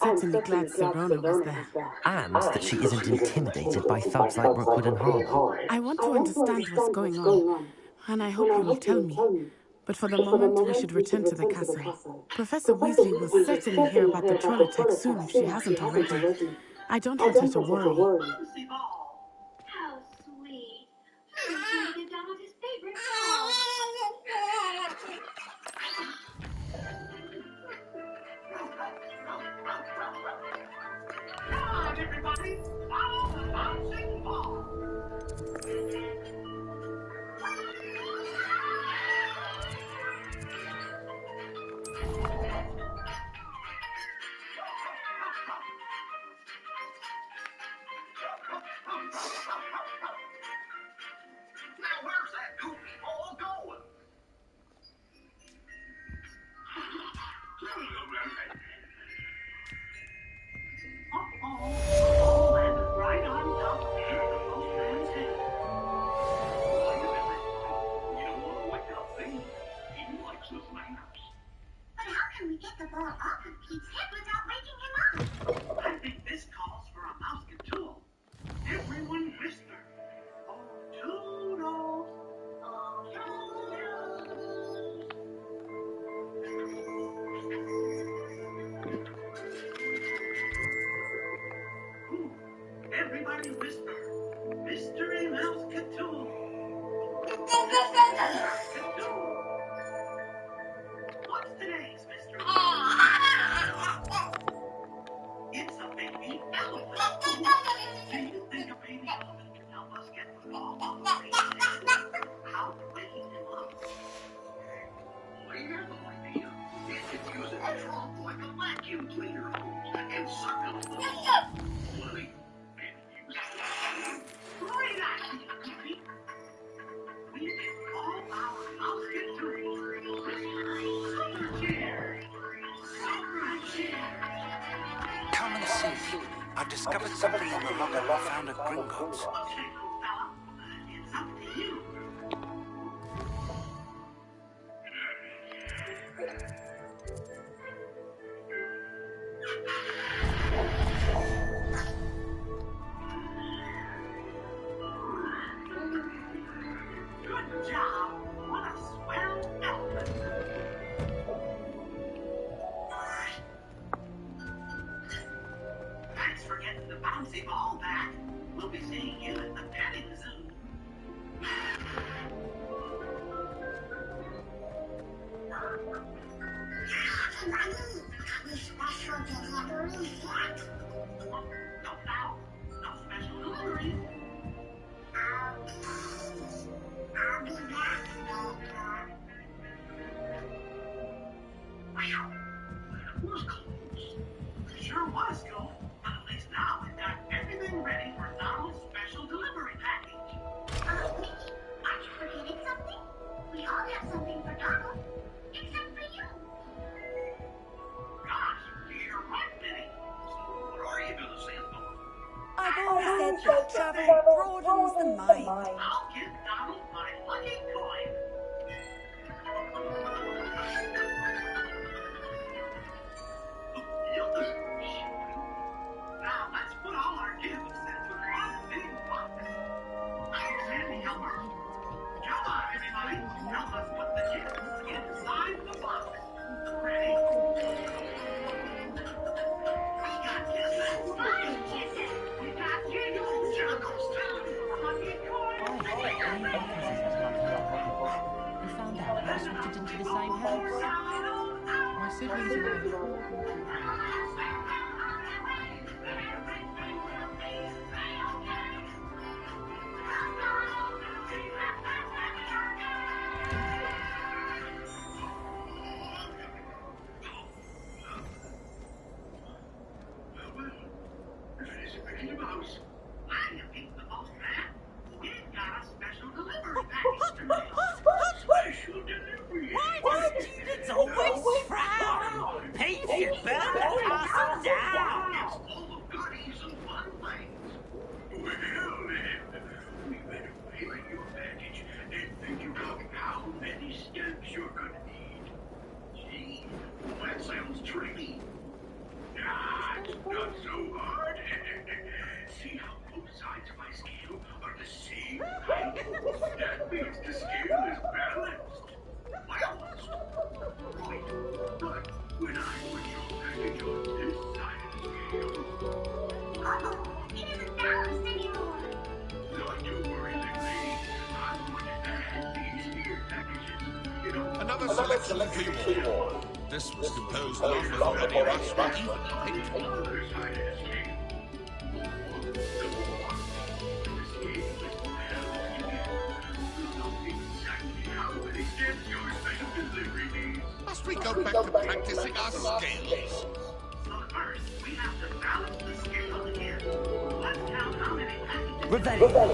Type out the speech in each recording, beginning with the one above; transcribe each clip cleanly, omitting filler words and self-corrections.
certainly glad Sirona was there. And that she isn't intimidated by thugs like Rookwood and Harley. I want to understand what's going on, and I hope you will tell me. But for the moment, we should return to the castle. Professor Weasley will certainly hear about the troll attack soon if she hasn't already. I don't want her to worry. How sweet. He's going to give Donald his favorite doll. Come on, everybody. Follow the bouncing ball. Now, where's that goofy ball going? Oh, landed right on top of the postman's head. Wait a minute. You don't want to wake up Finn. He likes his manners. But how can we get the ball off of Pete's head without waking him up? I think this calls for a mouse-tool. Everyone whisper. Oh, Toodles. Oh, Toodles. Everybody whisper. Mystery Mouse Catool. What's today's mystery? It's a baby elephant. Do you think a baby elephant can help us get the ball off of Pete's head? How to waking him up? Here's an idea. It could use its trunk like a vacuum cleaner hose and suck up the ball. Money. And use it. Great idea, Goofy. We can call our mouse tools Super Chair. Super Chair. Come and see. I've discovered something in the locker I found at Gringotts. Okay, little fella. It's up to you. Good job. What a swell elephant. Thanks for getting the bouncy ball back. We'll be seeing you at the petting zoo. No, now. No special deliveries. I'll be back later. Wow. That was close. It sure was cool. But at least now we've got everything ready for Donald's special delivery package. Mickey, are you forgetting something? We all have something for Donald, except for you. Gosh, you're right, Minnie. So what are you going to send them? I've always said that travel broadens the mind. I'll give Donald my lucky coin. Now let's put all our gifts into one big box. Sandy, help her. Come on, everybody. Help us put the gifts inside the box. Ready? We got kisses. Flying kisses. We got jiggles. Juggles, too. Lucky coin. We found out I was moved into the same house. My siblings and I. If it isn't Mickey Mouse. I ain't the most man. We've got a special delivery package today. Special delivery. It's always frown. Pete, you better pass them down. It's full of goodies and fun things. Well, then, we better open your package and figure out how many steps you're gonna need. Gee, that sounds tricky. Ah, selection war. This was composed long before any of us were even painted. Other side escape. The war. Escape is exactly how many steps your special delivery needs. Must we go back to practicing our skills? So first, we have to balance the scale again. Let's count how many packages. Rebellion.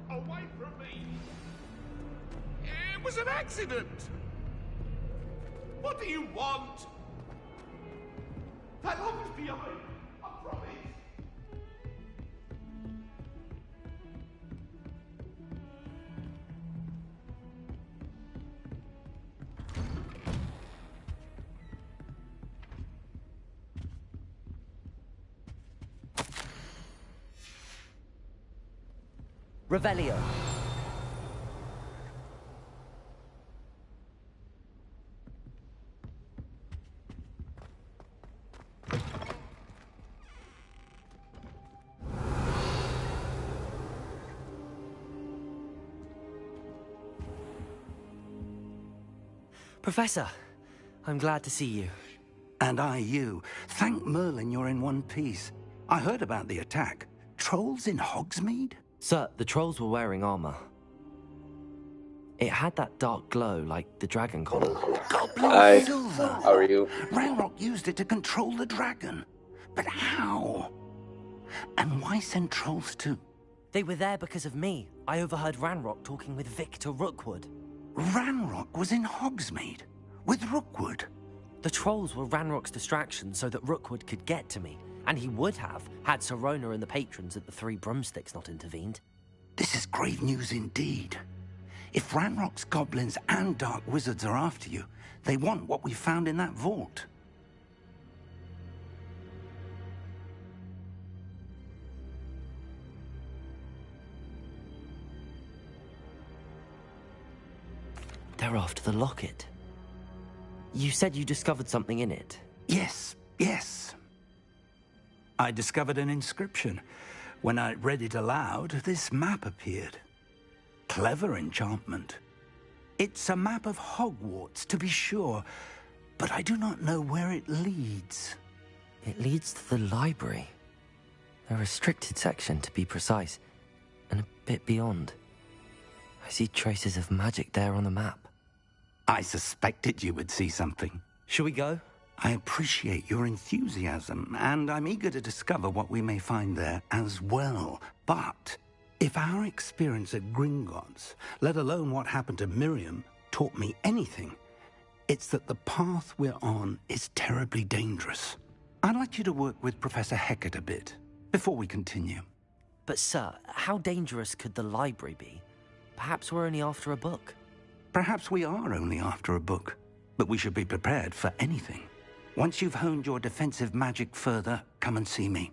Away from me! It was an accident! What do you want? That lock is behind, I promise. Revelio. Professor, I'm glad to see you. And I you. Thank Merlin you're in one piece. I heard about the attack. Trolls in Hogsmeade? Sir, the trolls were wearing armor. It had that dark glow like the dragon collar. Goblin Hi, silver! how are you? Ranrock used it to control the dragon. But how? And why send trolls to... They were there because of me. I overheard Ranrock talking with Victor Rookwood. Ranrock was in Hogsmeade with Rookwood. The trolls were Ranrock's distraction so that Rookwood could get to me. And he would have, had Sirona and the patrons at the Three Broomsticks not intervened. This is grave news indeed. If Ranrock's goblins and dark wizards are after you, they want what we found in that vault. They're after the locket. You said you discovered something in it. Yes. I discovered an inscription. When I read it aloud, this map appeared. Clever enchantment. It's a map of Hogwarts, to be sure, but I do not know where it leads. It leads to the library. A restricted section, to be precise, and a bit beyond. I see traces of magic there on the map. I suspected you would see something. Shall we go? I appreciate your enthusiasm, and I'm eager to discover what we may find there as well. But if our experience at Gringotts, let alone what happened to Miriam, taught me anything, it's that the path we're on is terribly dangerous. I'd like you to work with Professor Hecat a bit before we continue. But sir, how dangerous could the library be? Perhaps we're only after a book. Perhaps we are only after a book, but we should be prepared for anything. Once you've honed your defensive magic further, come and see me.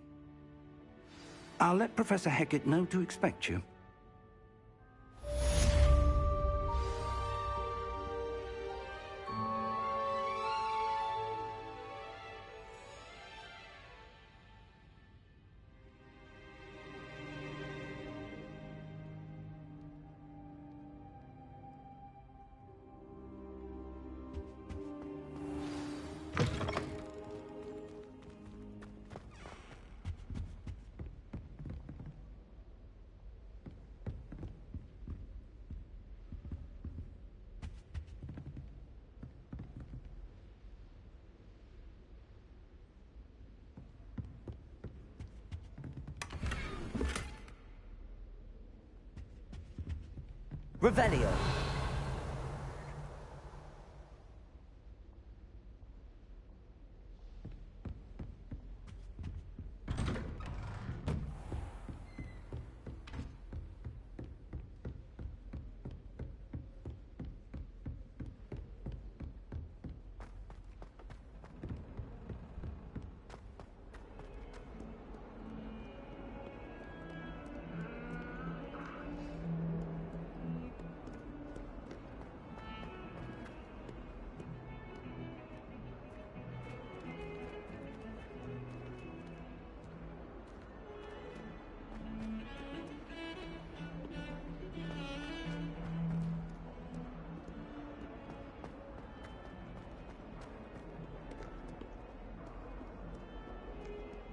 I'll let Professor Hecat know to expect you. Revelio.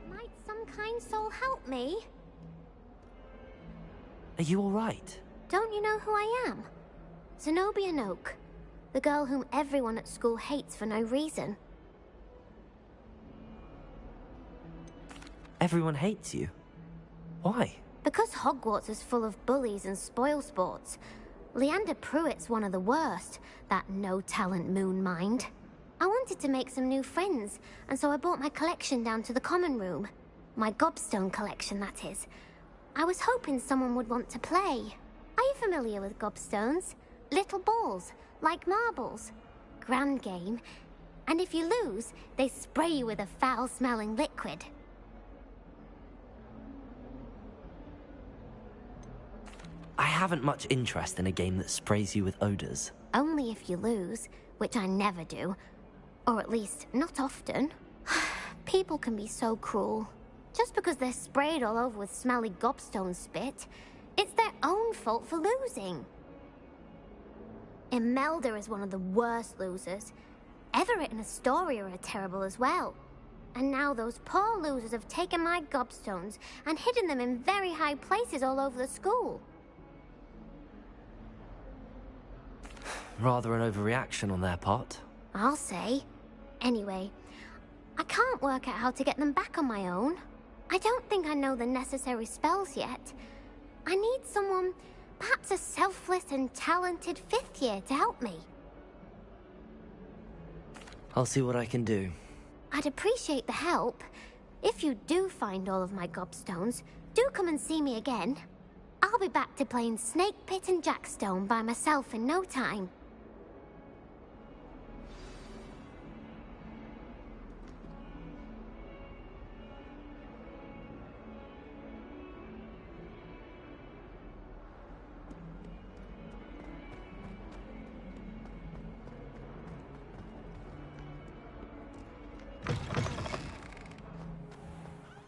Might some kind soul help me? Are you all right? Don't you know who I am? Zenobia Noak, the girl whom everyone at school hates for no reason. Everyone hates you. Why? Because Hogwarts is full of bullies and spoilsports. Leander Pruitt's one of the worst, that no-talent moon mind. I wanted to make some new friends, and so I brought my collection down to the common room. My gobstone collection, that is. I was hoping someone would want to play. Are you familiar with gobstones? Little balls, like marbles. Grand game. And if you lose, they spray you with a foul-smelling liquid. I haven't much interest in a game that sprays you with odors. Only if you lose, which I never do. Or at least, not often. People can be so cruel. Just because they're sprayed all over with smelly gobstone spit, it's their own fault for losing. Imelda is one of the worst losers. Everett and Astoria are terrible as well. And now those poor losers have taken my gobstones and hidden them in very high places all over the school. Rather an overreaction on their part. I'll say. Anyway, I can't work out how to get them back on my own. I don't think I know the necessary spells yet. I need someone, perhaps a selfless and talented 5th year to help me. I'll see what I can do. I'd appreciate the help. If you do find all of my gobstones, do come and see me again. I'll be back to playing Snake Pit and Jackstone by myself in no time.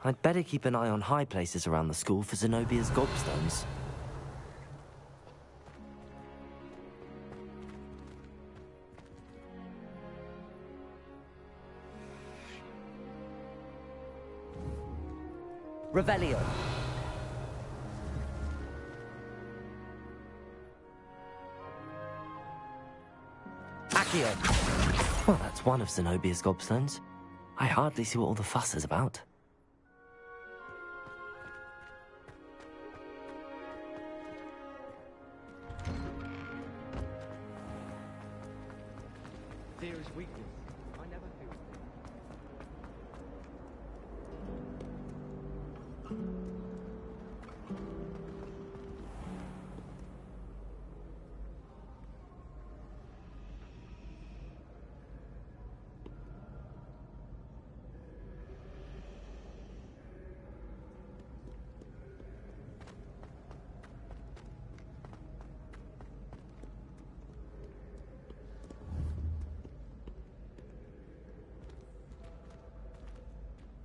I'd better keep an eye on high places around the school for Zenobia's gobstones. Revelio. Accio. Well, that's one of Zenobia's gobstones. I hardly see what all the fuss is about. Fear is weakness. I never feel fear.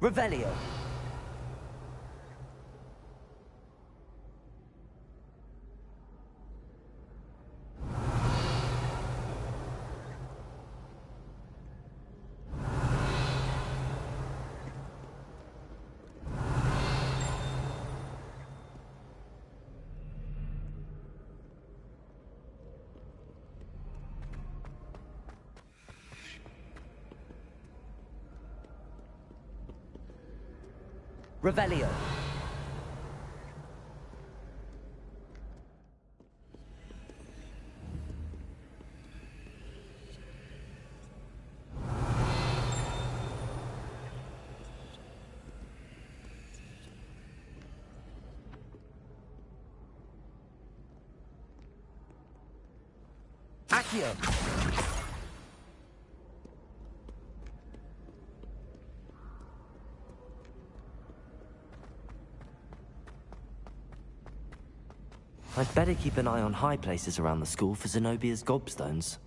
Revelio. Revelio. Accio. I'd better keep an eye on high places around the school for Zenobia's gobstones.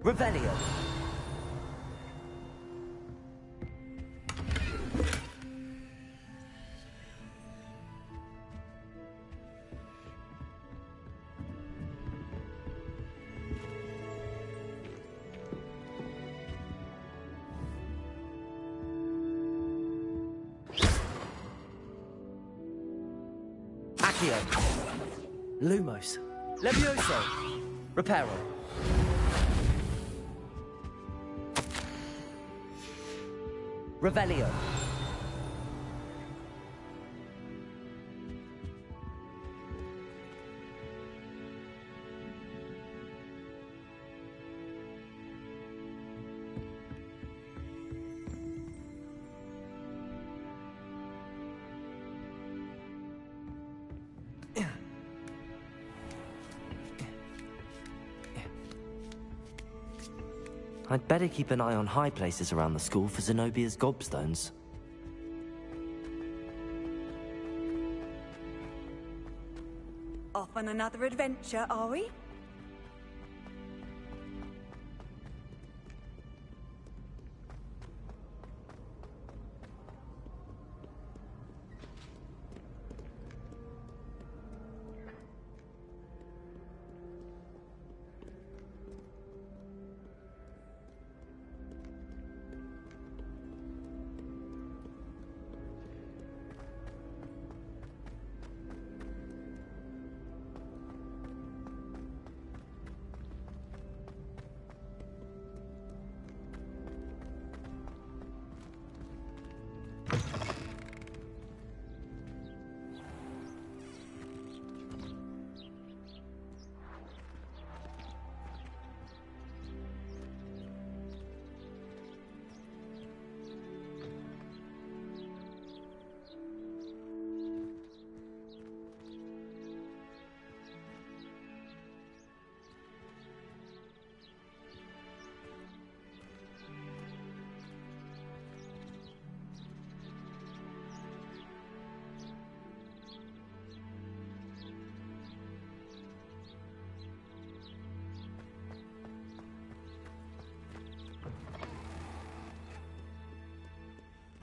Revelio. Accio. Lumos. Levioso. Reparo. Revelio. I'd better keep an eye on high places around the school for Zenobia's gobstones. on another adventure, are we?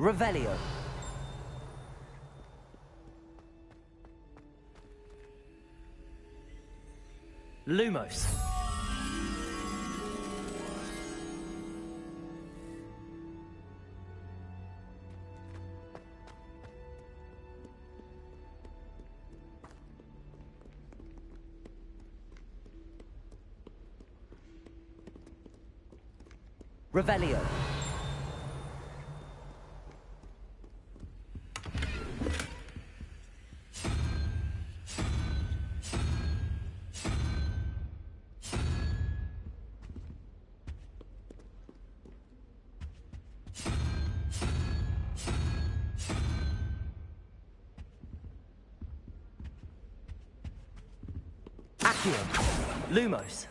Revelio. Lumos. Revelio. Accio. Lumos.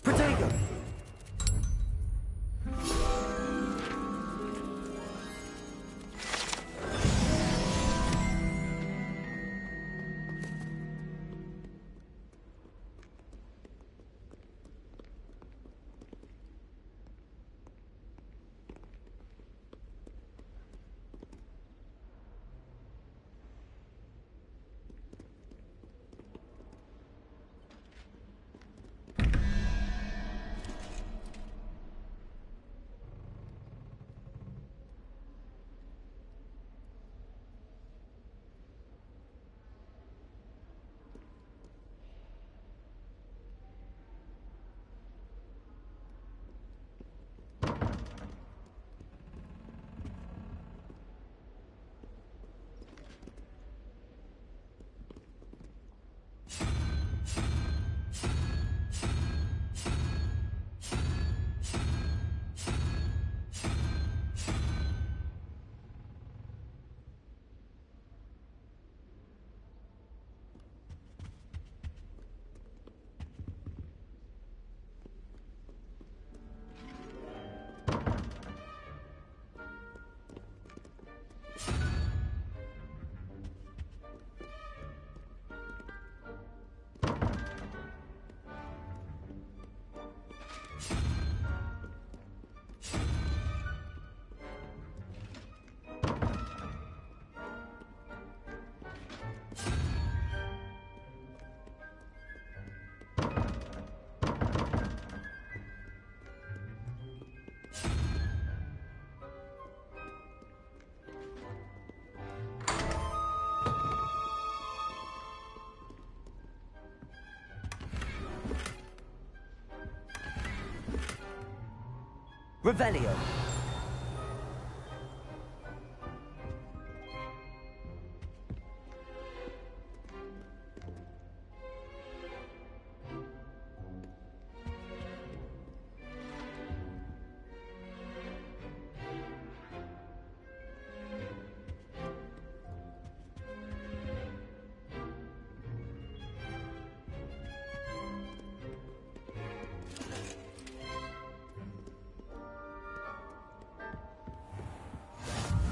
Protego. Revelio.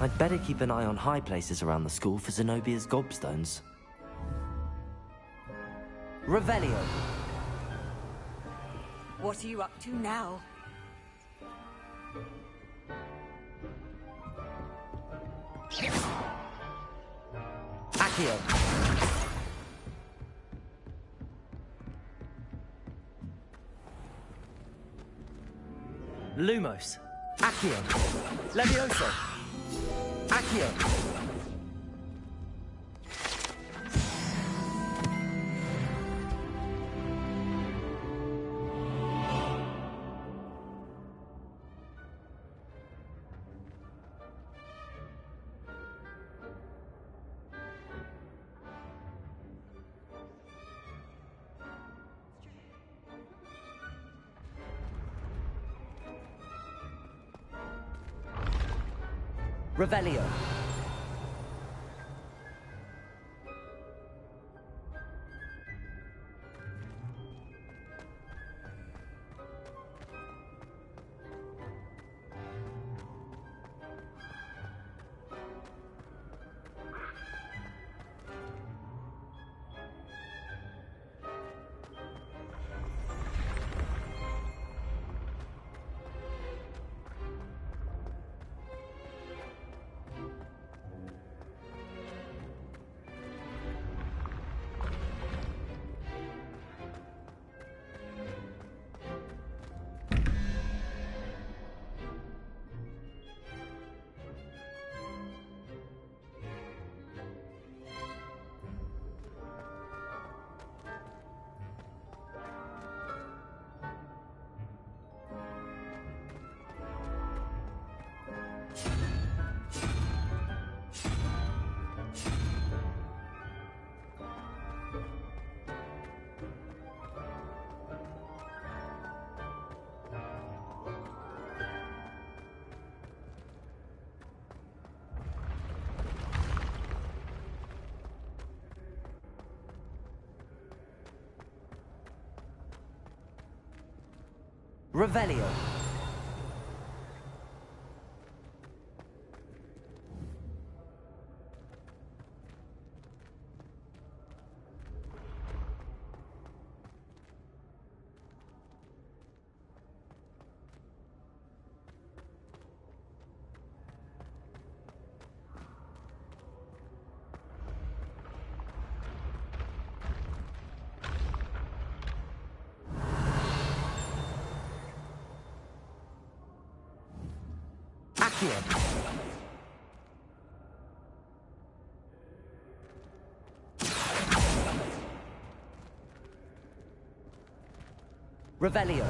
I'd better keep an eye on high places around the school for Zenobia's gobstones. Revelio. What are you up to now? Accio. Lumos. Accio. Levioso. Accio. Revelio. Revelio. Accio. Revelio.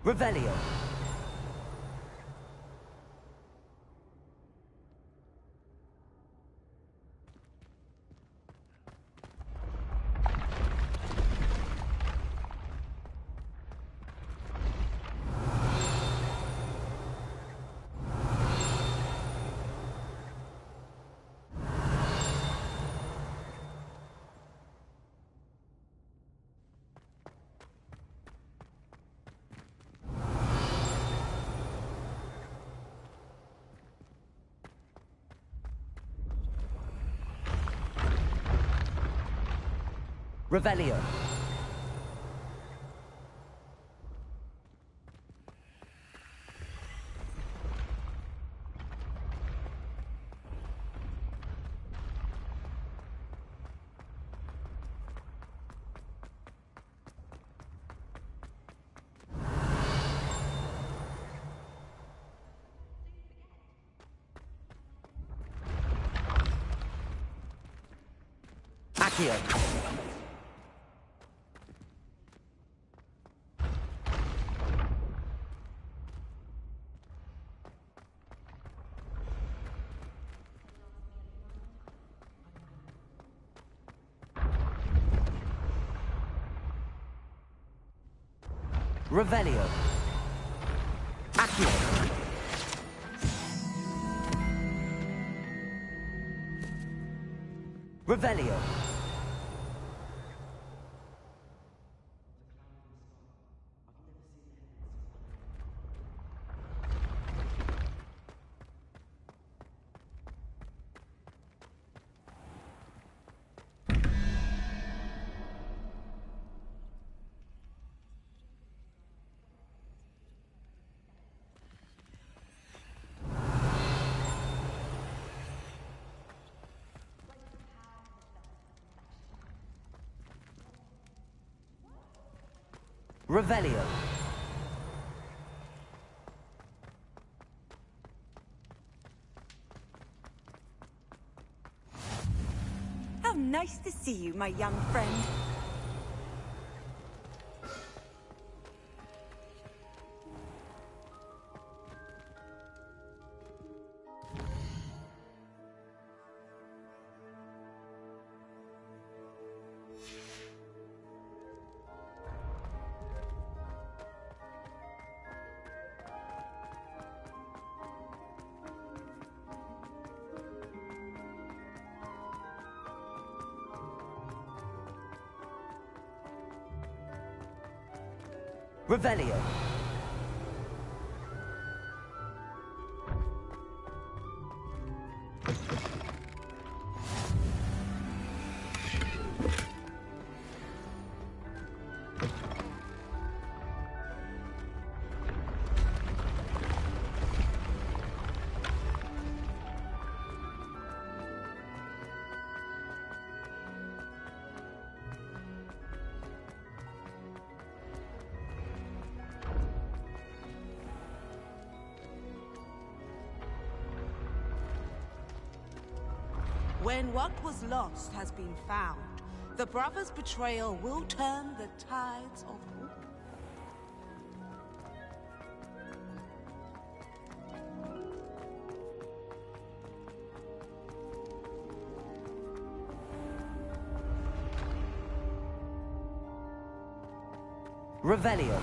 Revelio. Revelio. Accio. Revelio. Accio. Revelio. Revelio. How nice to see you, my young friend. Revelio. When what was lost has been found, the brother's betrayal will turn the tides of hope. Revelio.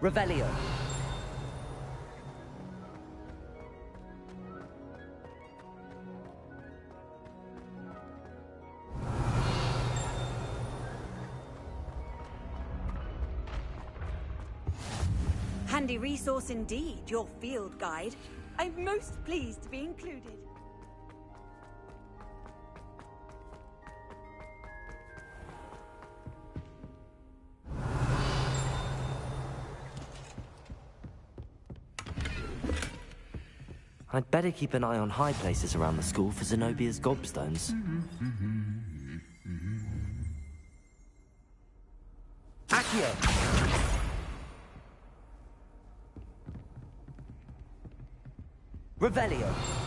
Revelio. Handy resource indeed, your field guide. I'm most pleased to be included. I'd better keep an eye on high places around the school for Zenobia's gobstones. Accio! Revelio!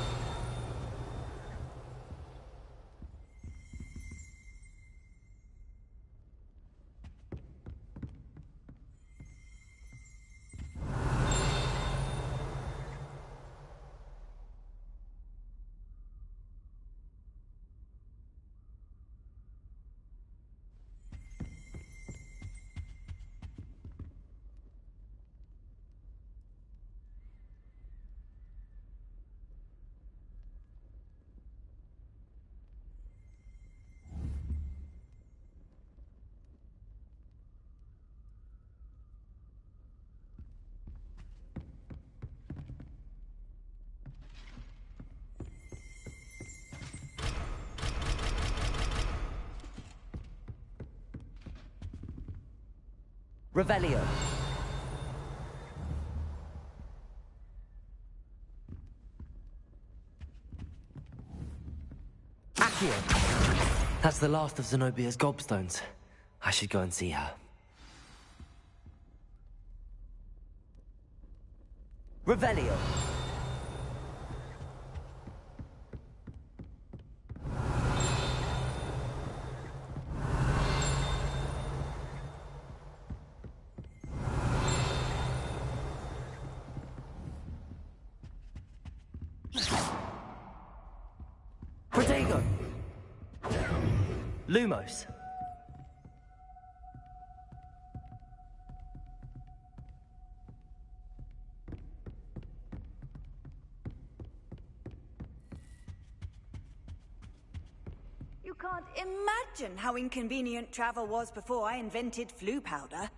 Revelio. Accio. That's the last of Zenobia's gobstones. I should go and see her. Revelio. Protego! Lumos. You can't imagine how inconvenient travel was before I invented flu powder.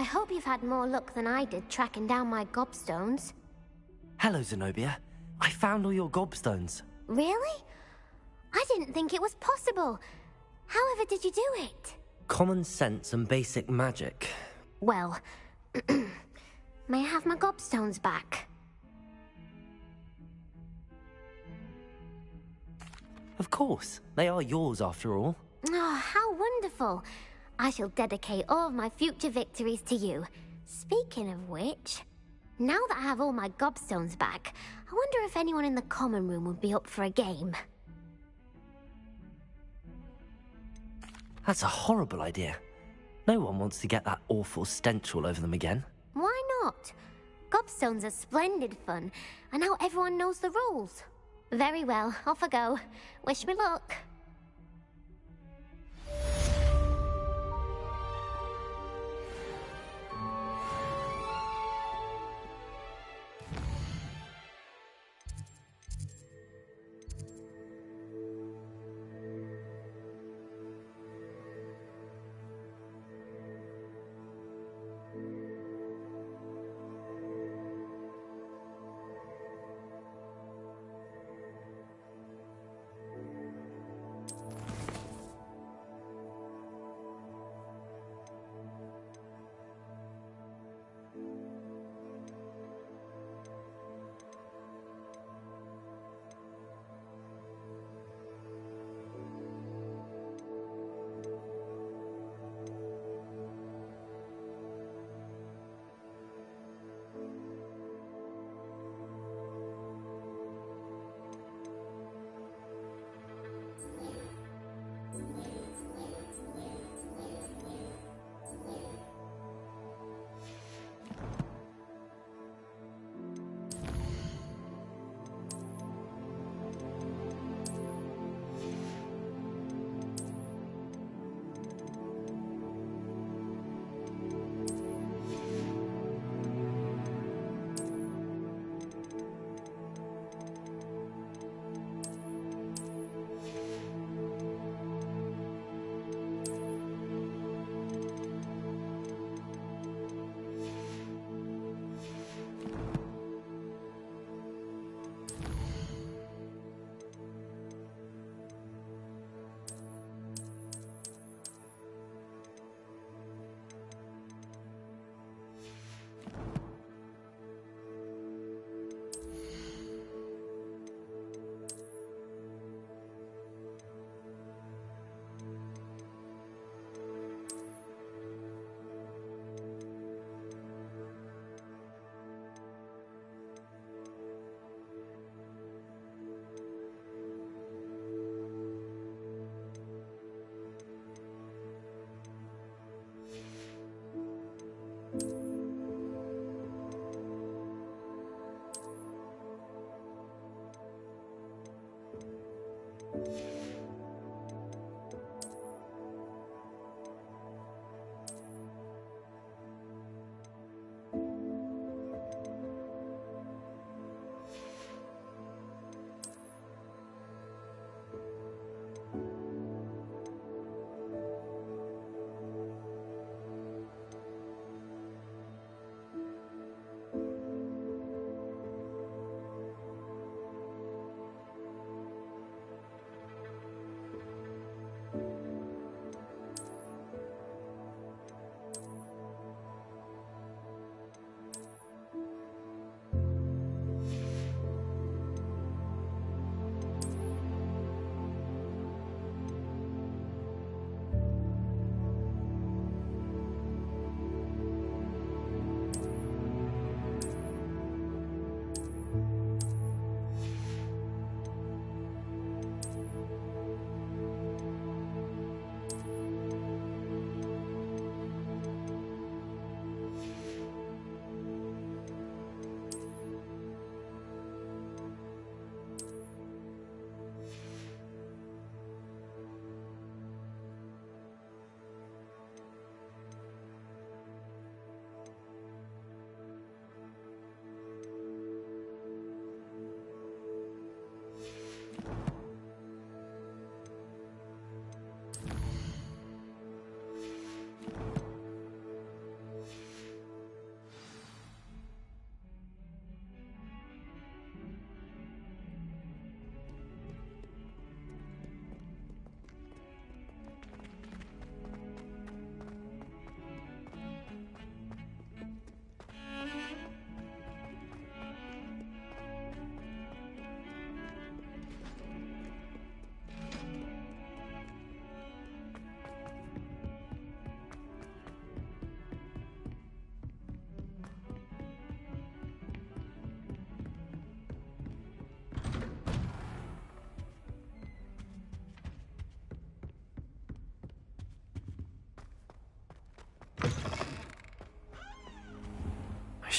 I hope you've had more luck than I did tracking down my gobstones. Hello, Zenobia. I found all your gobstones. Really? I didn't think it was possible. However did you do it? Common sense and basic magic. Well, may I have my gobstones back? Of course. They are yours after all. Oh, how wonderful. I shall dedicate all of my future victories to you. Speaking of which, now that I have all my gobstones back, I wonder if anyone in the common room would be up for a game. That's a horrible idea. No one wants to get that awful stench all over them again. Why not? Gobstones are splendid fun, and now everyone knows the rules. Very well, off I go. Wish me luck.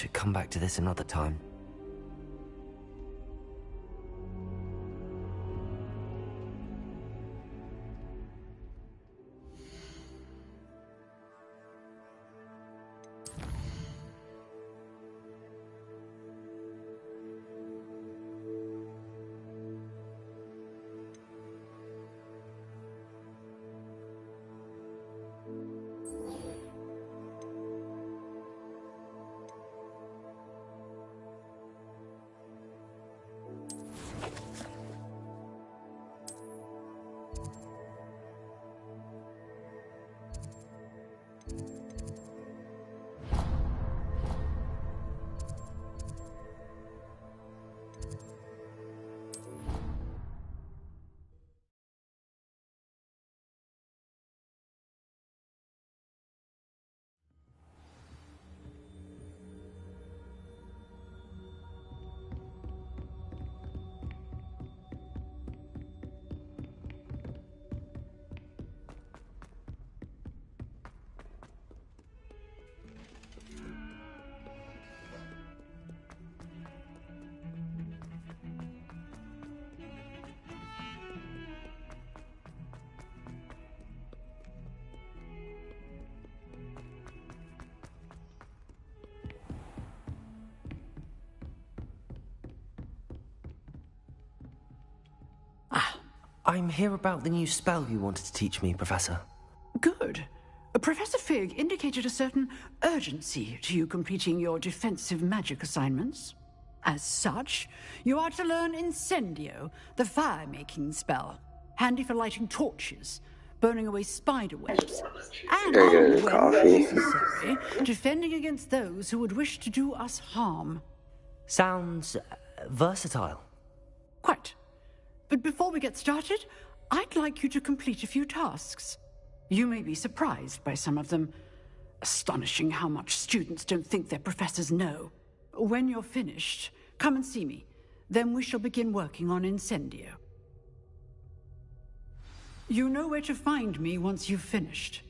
should come back to this another time. I'm here about the new spell you wanted to teach me, Professor. Good. Professor Fig indicated a certain urgency to you completing your defensive magic assignments. As such, you are to learn Incendio, the fire-making spell, handy for lighting torches, burning away spider webs, and, when necessary, defending against those who would wish to do us harm. Sounds versatile. Quite. But before we get started, I'd like you to complete a few tasks. You may be surprised by some of them. Astonishing how much students don't think their professors know. When you're finished, come and see me. Then we shall begin working on Incendio. You know where to find me once you've finished.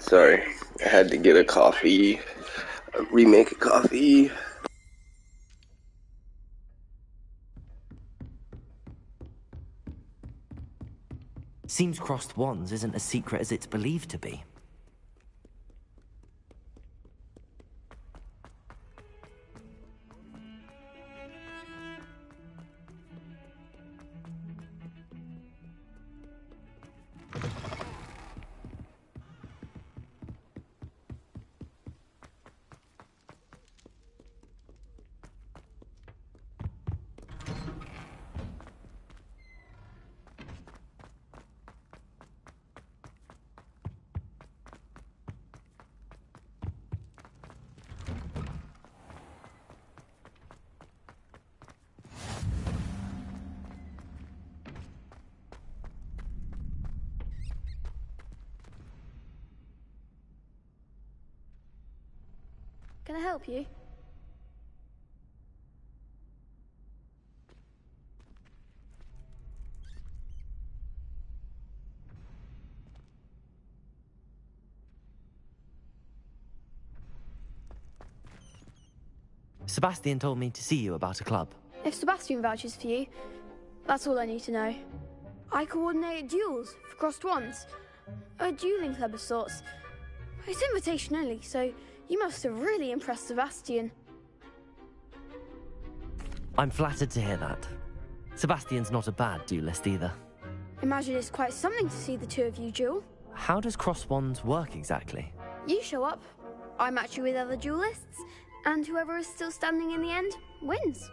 Sorry, I had to get a coffee, remake a coffee. Seems crossed wands isn't as secret as it's believed to be. Can I help you? Sebastian told me to see you about a club. If Sebastian vouches for you, that's all I need to know. I coordinate duels for crossed wands. A dueling club of sorts. It's invitation only, so you must have really impressed Sebastian. I'm flattered to hear that. Sebastian's not a bad duelist either. Imagine it's quite something to see the two of you duel. How does cross wands work exactly? You show up, I match you with other duelists, and whoever is still standing in the end wins.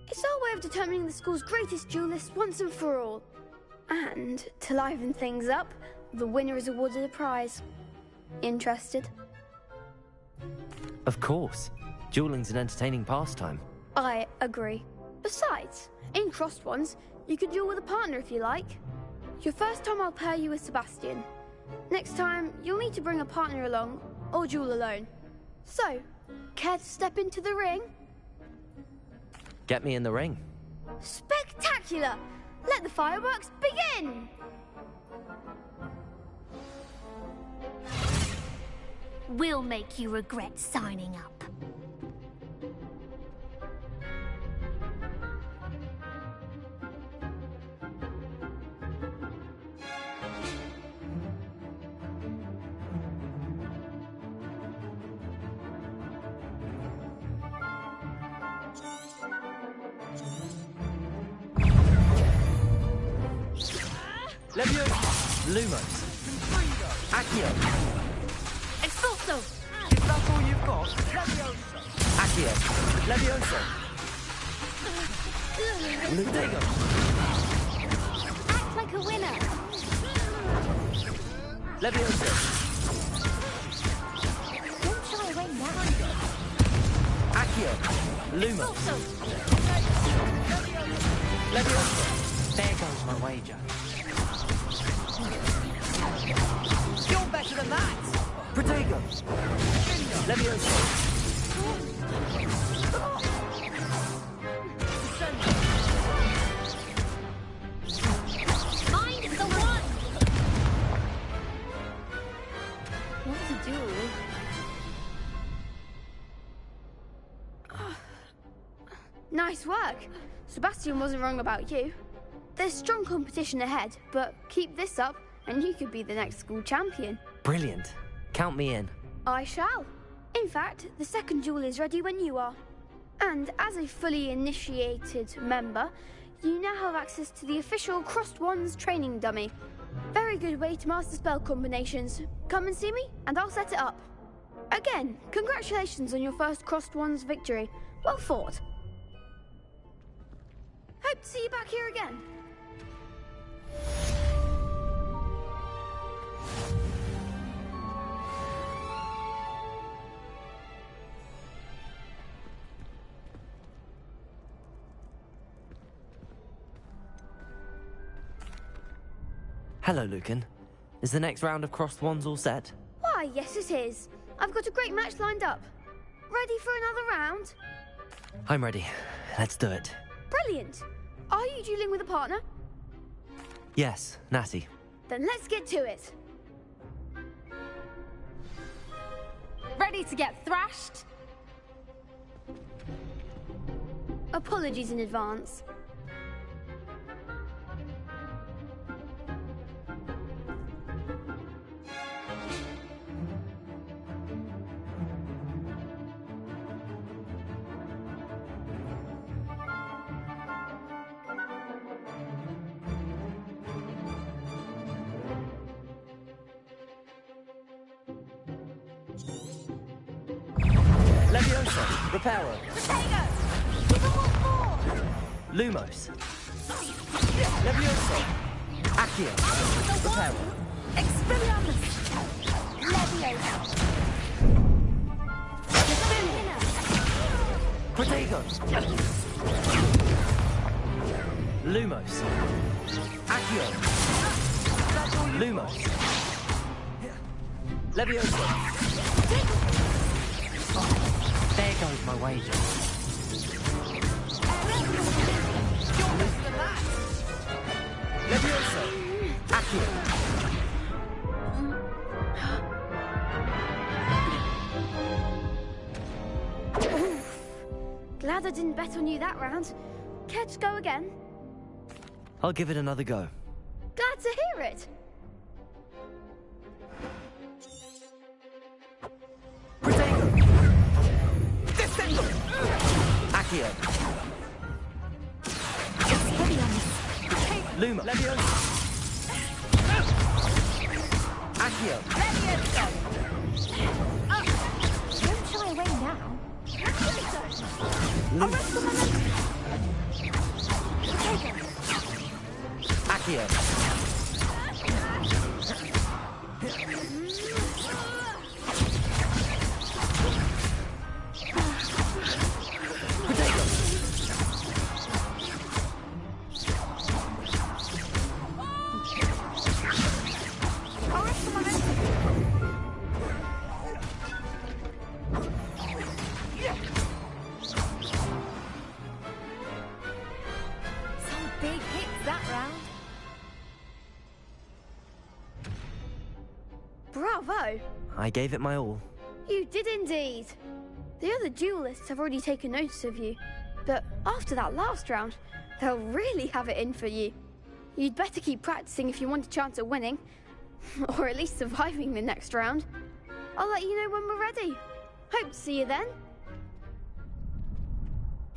It's our way of determining the school's greatest duelist once and for all. And to liven things up, the winner is awarded a prize. Interested? Of course. Dueling's an entertaining pastime. I agree. Besides, in crossed ones, you can duel with a partner if you like. Your first time I'll pair you with Sebastian. Next time, you'll need to bring a partner along, or duel alone. So, care to step into the ring? Get me in the ring. Spectacular! Let the fireworks begin! We'll make you regret signing up. Leviosa! Lumos! Accio! Expulso! Is that all you've got? Leviosa! Accio! Leviosa! Lutego! Act like a winner. Leviosa! Don't shy away now. Accio! Lumos! Leviosa! There goes my wager. You're better than that! Protego! Leviosa! Find the one! What to do? Nice work. Sebastian wasn't wrong about you. There's strong competition ahead, but keep this up and you could be the next school champion. Brilliant. Count me in. I shall. In fact, the second duel is ready when you are. And as a fully initiated member, you now have access to the official Crossed Wands training dummy. Very good way to master spell combinations. Come and see me, and I'll set it up. Again, congratulations on your first Crossed Wands victory. Well fought. Hope to see you back here again. Hello, Lucan. Is the next round of crossed wands all set? Why, yes it is. I've got a great match lined up. Ready for another round? I'm ready. Let's do it. Brilliant. Are you dueling with a partner? Yes, Natty. Then let's get to it. Ready to get thrashed? Apologies in advance. Leviosa! Reparo! Protego! Lumos! Leviosa! Accio! Reparo! Expelliarmus! Leviosa! Protego! Lumos! Accio! Lumos! Leviosa! That's my wager. Levioso! Accio! Glad I didn't bet on you that round. Care to go again? I'll give it another go. Glad to hear it. Descendo! Accio! Luma! Levioso! Accio! Don't shy away now. Luma! Accio! Some big hits that round. Bravo! I gave it my all. You did indeed. The other duelists have already taken notice of you, but after that last round, they'll really have it in for you. You'd better keep practicing if you want a chance at winning, or at least surviving the next round. I'll let you know when we're ready. Hope to see you then.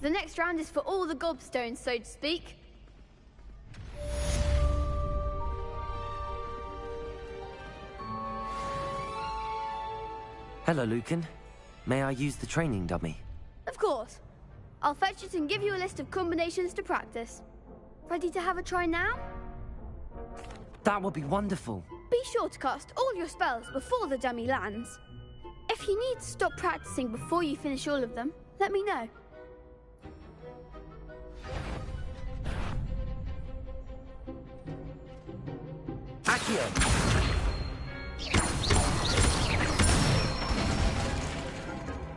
The next round is for all the gobstones, so to speak. Hello, Lucan. May I use the training dummy? Of course. I'll fetch it and give you a list of combinations to practice. Ready to have a try now? That would be wonderful. Be sure to cast all your spells before the dummy lands. If you need to stop practicing before you finish all of them, let me know. Accio!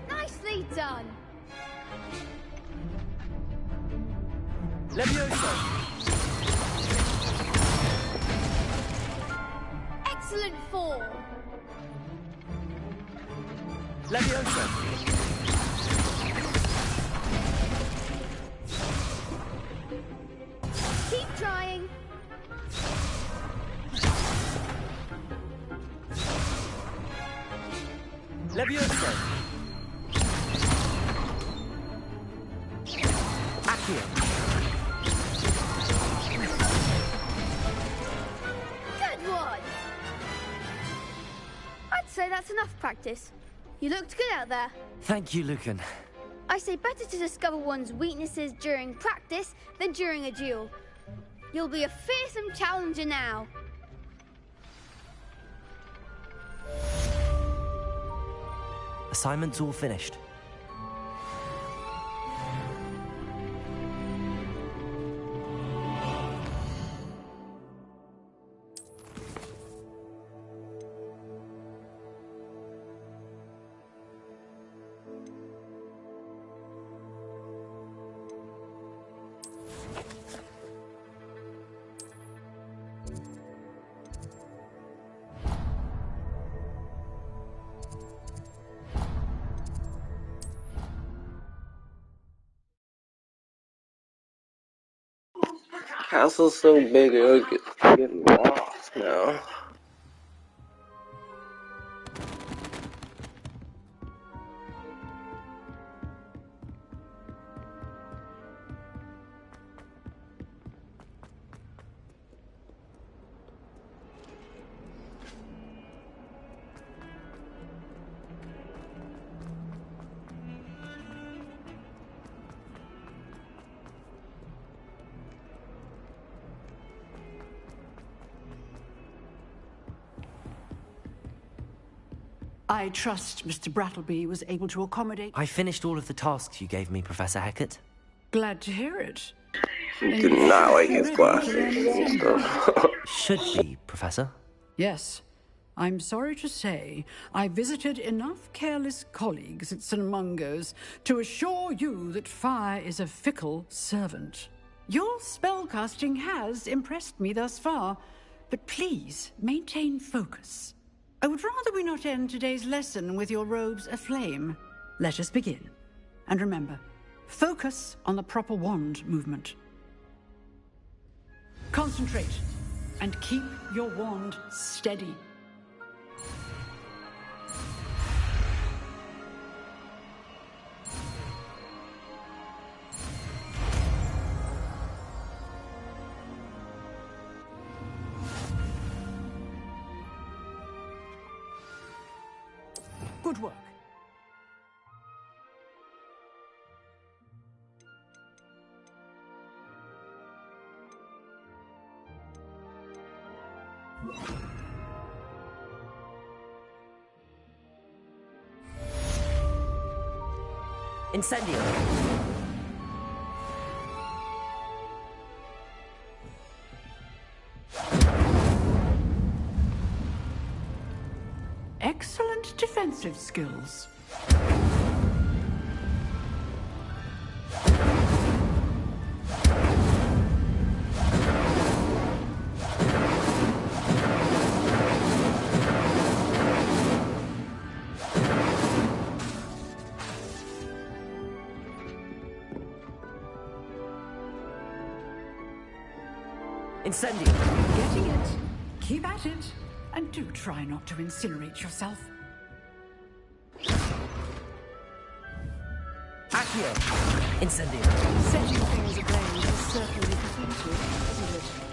Nicely done! Levioso! Excellent fall! Levioso! Keep trying! Levioso! Accio! Good one! I'd say that's enough practice. You looked good out there. Thank you, Lucan. I say better to discover one's weaknesses during practice than during a duel. You'll be a fearsome challenger now. Assignment's all finished. Castle's so big, it'll get lost now. I trust Mr. Brattleby was able to accommodate... I finished all of the tasks you gave me, Professor Hecat. Glad to hear it. He did not like his classes and stuff. Should be, Professor. Yes. I'm sorry to say I visited enough careless colleagues at St. Mungo's to assure you that fire is a fickle servant. Your spellcasting has impressed me thus far, but please maintain focus. I would rather we not end today's lesson with your robes aflame. Let us begin. And remember, focus on the proper wand movement. Concentrate and keep your wand steady. Good work. Incendio! Excellent defensive skills. Incendio! Getting it. Keep at it. And do try not to incinerate yourself. Accio! Incendio! Setting things ablaze is certainly defensive, isn't it?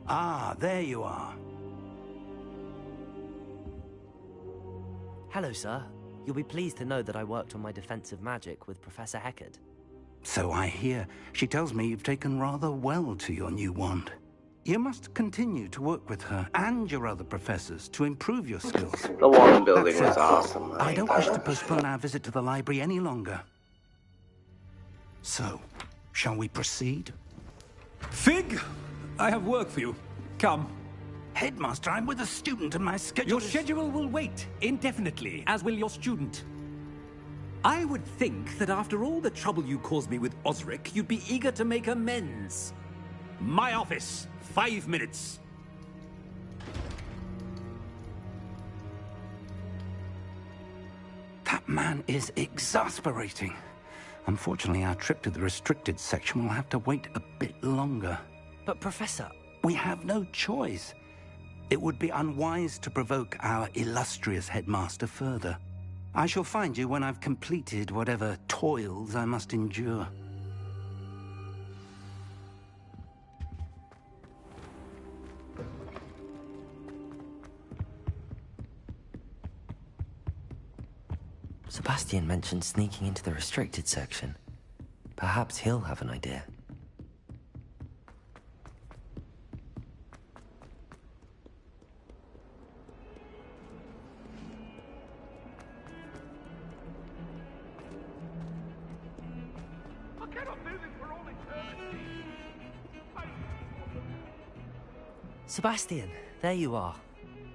Ah, there you are. Hello, sir. You'll be pleased to know that I worked on my defensive magic with Professor Heckard. So I hear. She tells me you've taken rather well to your new wand. You must continue to work with her and your other professors to improve your skills. The wand building That's was it. awesome. I don't wish to postpone our visit to the library any longer. So, shall we proceed? Fig, I have work for you. Come. Headmaster, I'm with a student and my schedule Your schedule will wait indefinitely, as will your student. I would think that after all the trouble you caused me with Osric, you'd be eager to make amends. My office, 5 minutes. That man is exasperating. Unfortunately, our trip to the restricted section will have to wait a bit longer. But, Professor... We have no choice. It would be unwise to provoke our illustrious headmaster further. I shall find you when I've completed whatever toils I must endure. Sebastian mentioned sneaking into the restricted section. Perhaps he'll have an idea. Sebastian, there you are.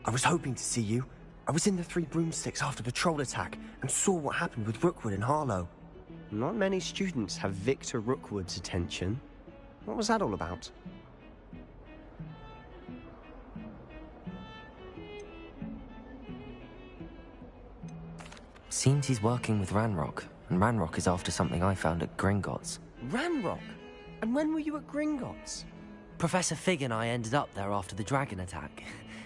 I was hoping to see you. I was in the Three Broomsticks after the troll attack and saw what happened with Rookwood and Harlow. Not many students have Victor Rookwood's attention. What was that all about? Seems he's working with Ranrock, and Ranrock is after something I found at Gringotts. Ranrock? And when were you at Gringotts? Professor Fig and I ended up there after the dragon attack.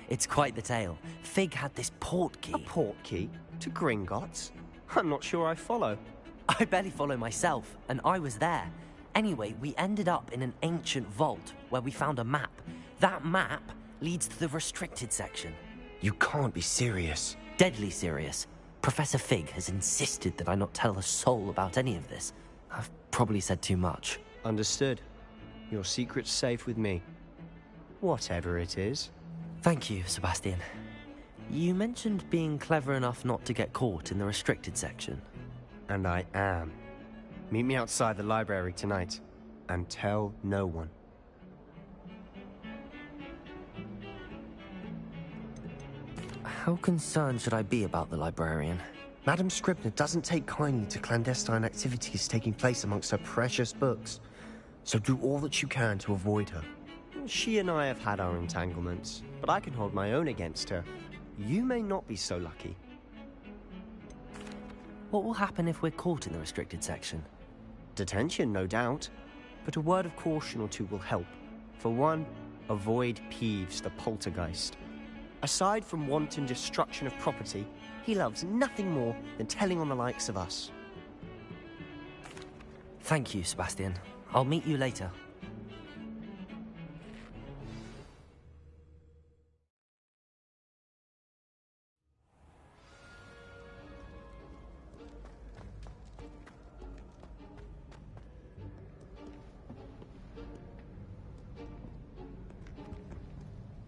It's quite the tale. Fig had this port key. A port key? To Gringotts? I'm not sure I follow. I barely follow myself, and I was there. Anyway, we ended up in an ancient vault where we found a map. That map leads to the restricted section. You can't be serious. Deadly serious. Professor Fig has insisted that I not tell a soul about any of this. I've probably said too much. Understood. Your secret's safe with me. Whatever it is. Thank you, Sebastian. You mentioned being clever enough not to get caught in the restricted section. And I am. Meet me outside the library tonight, and tell no one. How concerned should I be about the librarian? Madam Scribner doesn't take kindly to clandestine activities taking place amongst her precious books, so do all that you can to avoid her. She and I have had our entanglements, but I can hold my own against her. You may not be so lucky. What will happen if we're caught in the restricted section? Detention, no doubt. But a word of caution or two will help. For one, avoid Peeves the poltergeist. Aside from wanton destruction of property, he loves nothing more than telling on the likes of us. Thank you, Sebastian. I'll meet you later.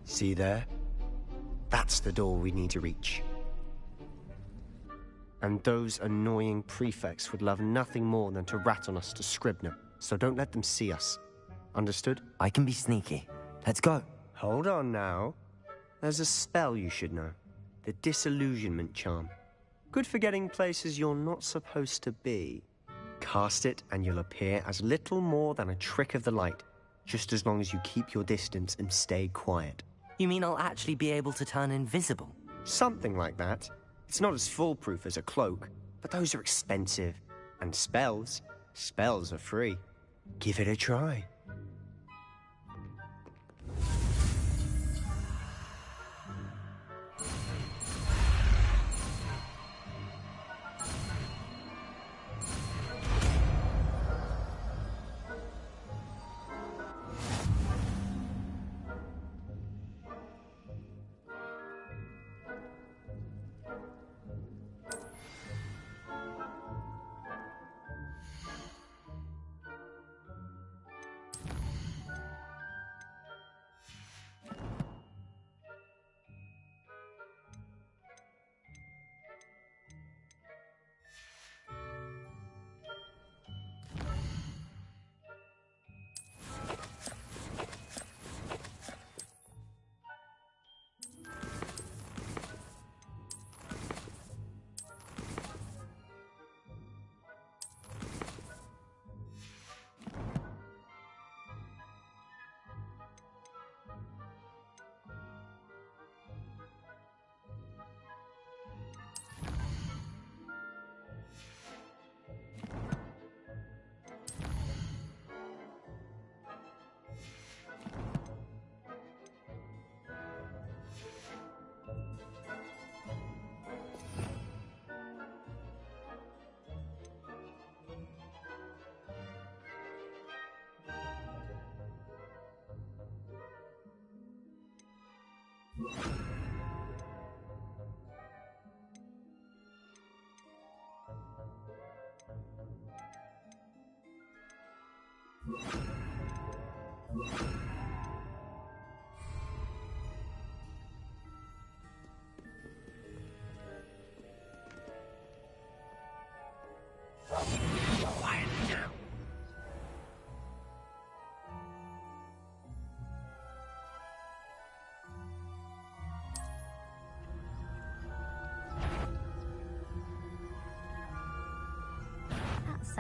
See there? That's the door we need to reach. And those annoying prefects would love nothing more than to rat on us to Scribner, so don't let them see us. Understood? I can be sneaky. Let's go. Hold on now. There's a spell you should know. The Disillusionment Charm. Good for getting places you're not supposed to be. Cast it and you'll appear as little more than a trick of the light, just as long as you keep your distance and stay quiet. You mean I'll actually be able to turn invisible? Something like that. It's not as foolproof as a cloak, but those are expensive. And spells are free. Give it a try.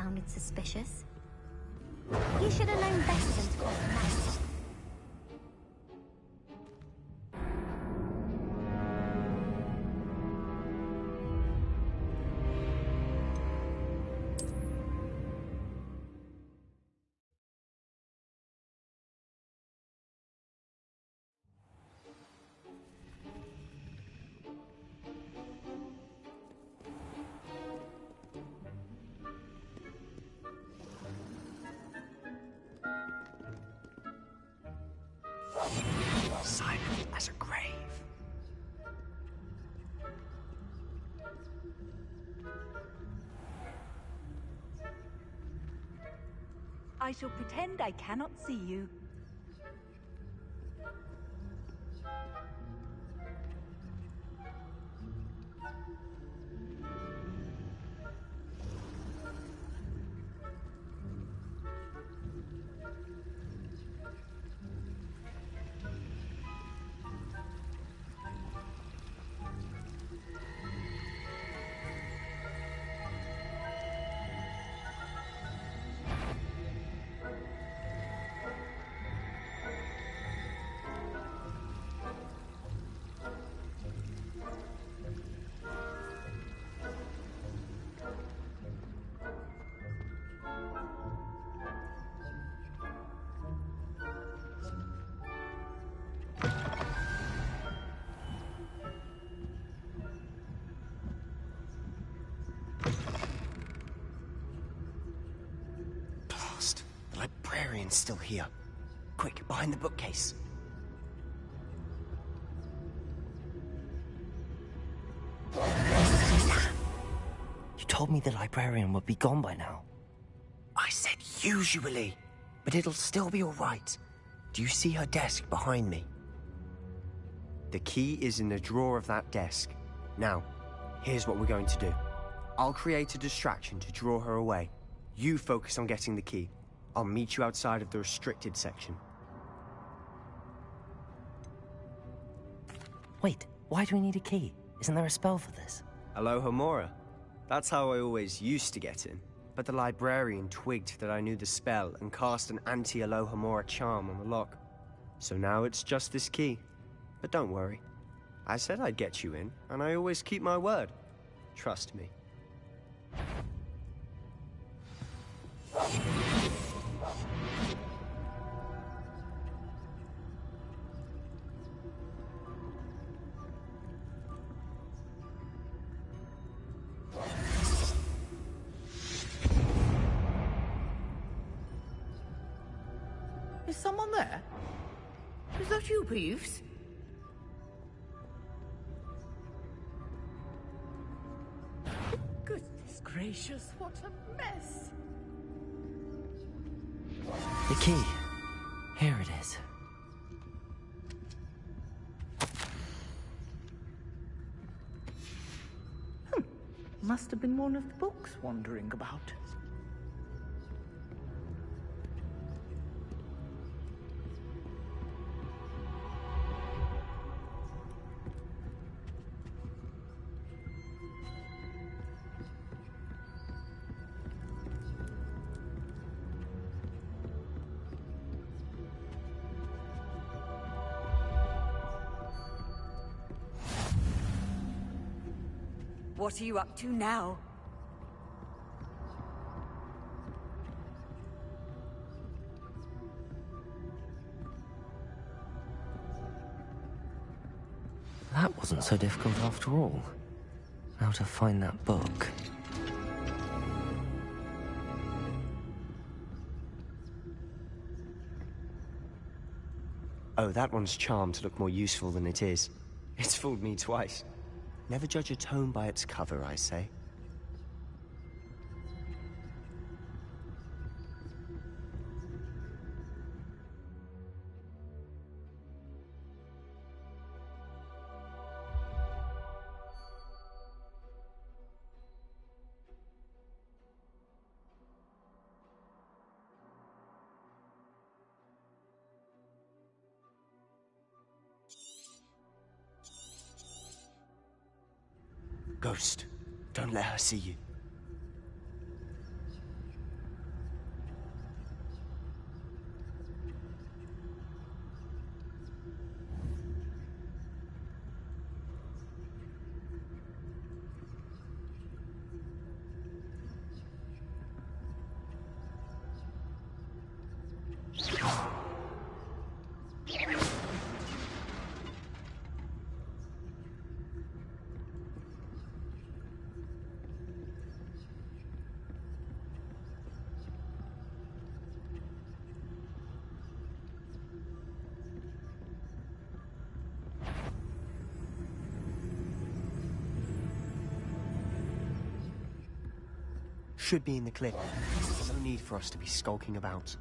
sounded suspicious. You should have known better than to cross paths. Silent as a grave. I shall pretend I cannot see you. Blast! The librarian's still here. Quick, behind the bookcase. You told me the librarian would be gone by now. I said usually, but it'll still be all right. Do you see her desk behind me? The key is in the drawer of that desk. Now, here's what we're going to do. I'll create a distraction to draw her away. You focus on getting the key. I'll meet you outside of the restricted section. Wait, why do we need a key? Isn't there a spell for this? Alohomora. That's how I always used to get in. But the librarian twigged that I knew the spell and cast an anti-Alohomora charm on the lock. So now it's just this key. But don't worry. I said I'd get you in, and I always keep my word. Trust me. Is someone there? Is that you, Peeves? Goodness gracious, what a mess! The key. Here it is. Must have been one of the books wandering about. What are you up to now? That wasn't so difficult after all. Now to find that book. Oh, that one's charmed to look more useful than it is. It's fooled me twice. Never judge a tome by its cover, I say. Ghost, don't let her see you. should be in the clear. There's no need for us to be skulking about.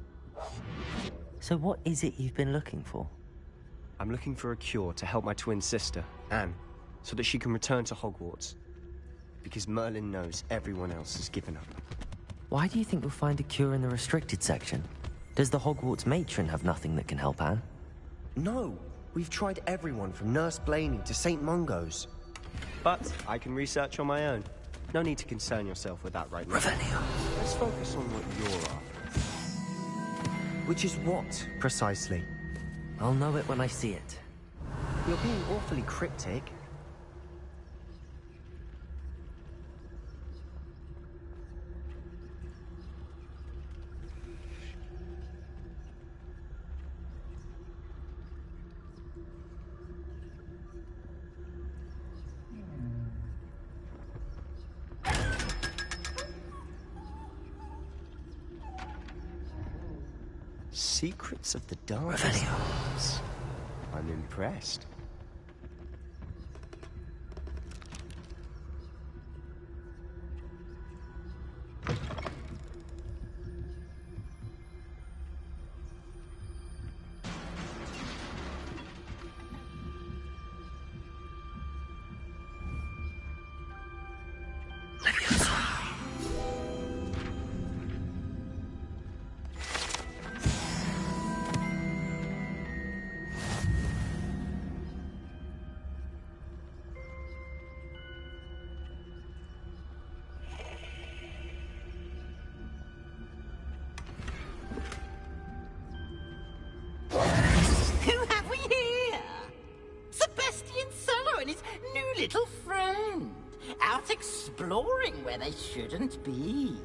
So what is it you've been looking for? I'm looking for a cure to help my twin sister, Anne, so that she can return to Hogwarts. Because Merlin knows everyone else has given up. Why do you think you'll find a cure in the restricted section? Does the Hogwarts matron have nothing that can help Anne? No, we've tried everyone from Nurse Blaney to St. Mungo's. But I can research on my own. No need to concern yourself with that right now. Let's focus on what you're after. Which is what, precisely? I'll know it when I see it. You're being awfully cryptic. Secrets of the Dark Arts. I'm impressed. Who have we here? Sebastian Cello and his new little friend. Out exploring where they shouldn't be.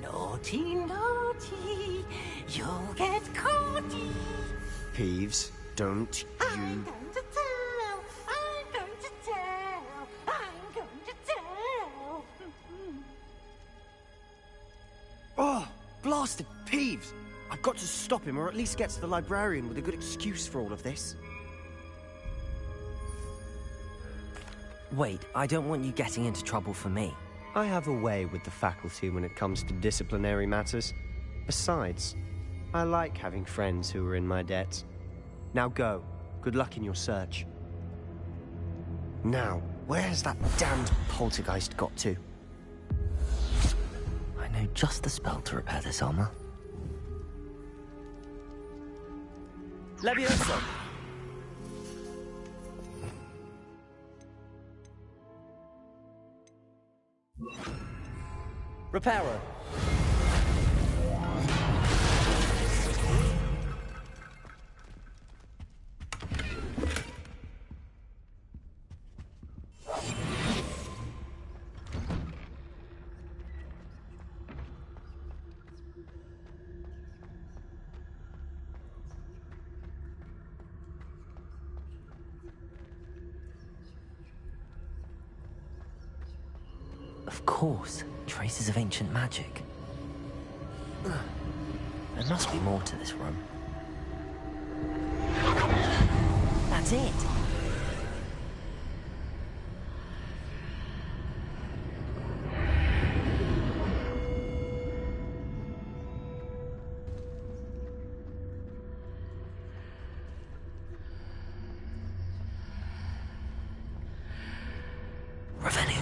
Naughty, naughty. You'll get caughty. Peeves, don't I'm going to tell. I'm going to tell. I'm going to tell. Oh, blasted Peeves! I've got to stop him, or at least get to the librarian with a good excuse for all of this. Wait, I don't want you getting into trouble for me. I have a way with the faculty when it comes to disciplinary matters. Besides, I like having friends who are in my debt. Now go. Good luck in your search. Now, where's that damned poltergeist got to? I know just the spell to repair this armor. Levioso! Reparo! Of course, traces of ancient magic. There must be more to this room. That's it! Revenue.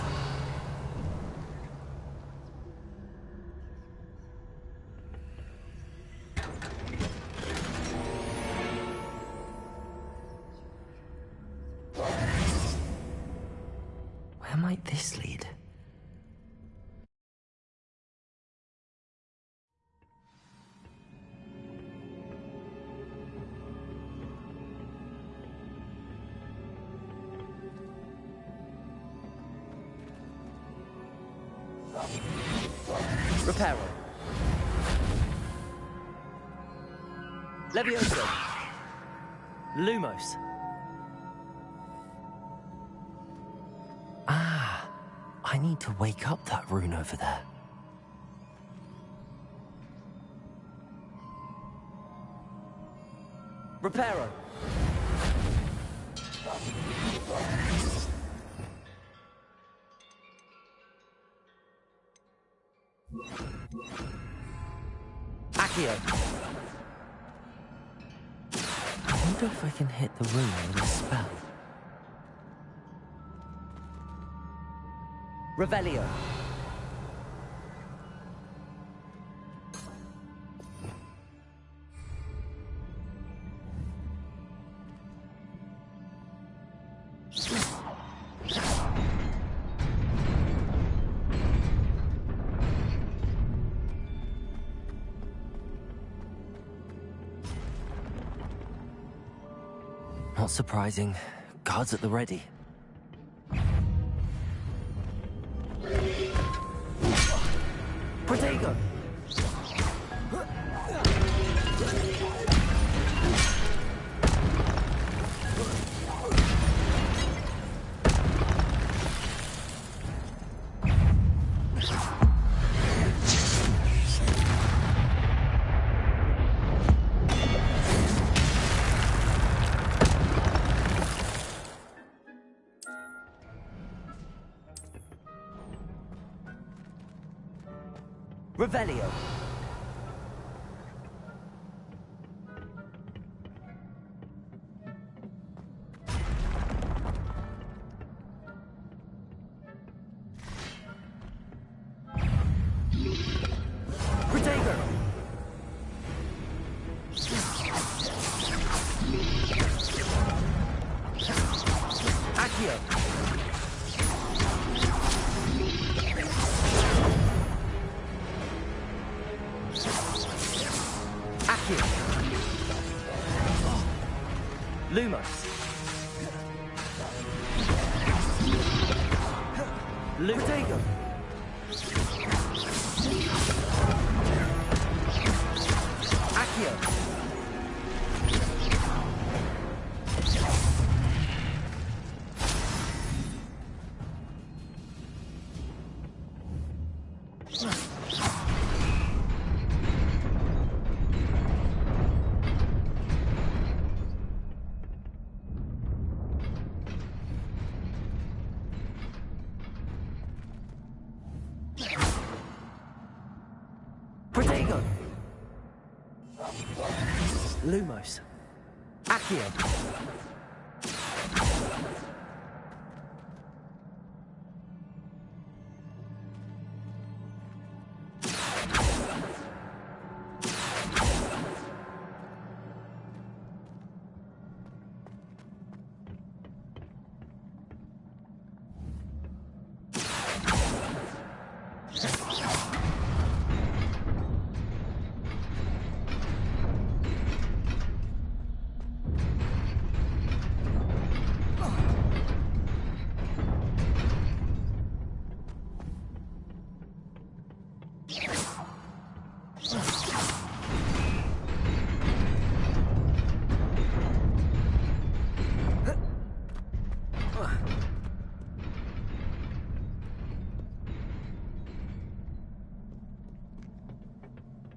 Where might this lead? Reparo. Levioso! Lumos! Ah, I need to wake up that rune over there. Reparo! Accio! I wonder if I can hit the room with a spell. Revelio! Not surprising. Guards at the ready. Protego! Revelio. Protego. Accio. Lumos. Protego. Accio. Protego. Lumos. Accio.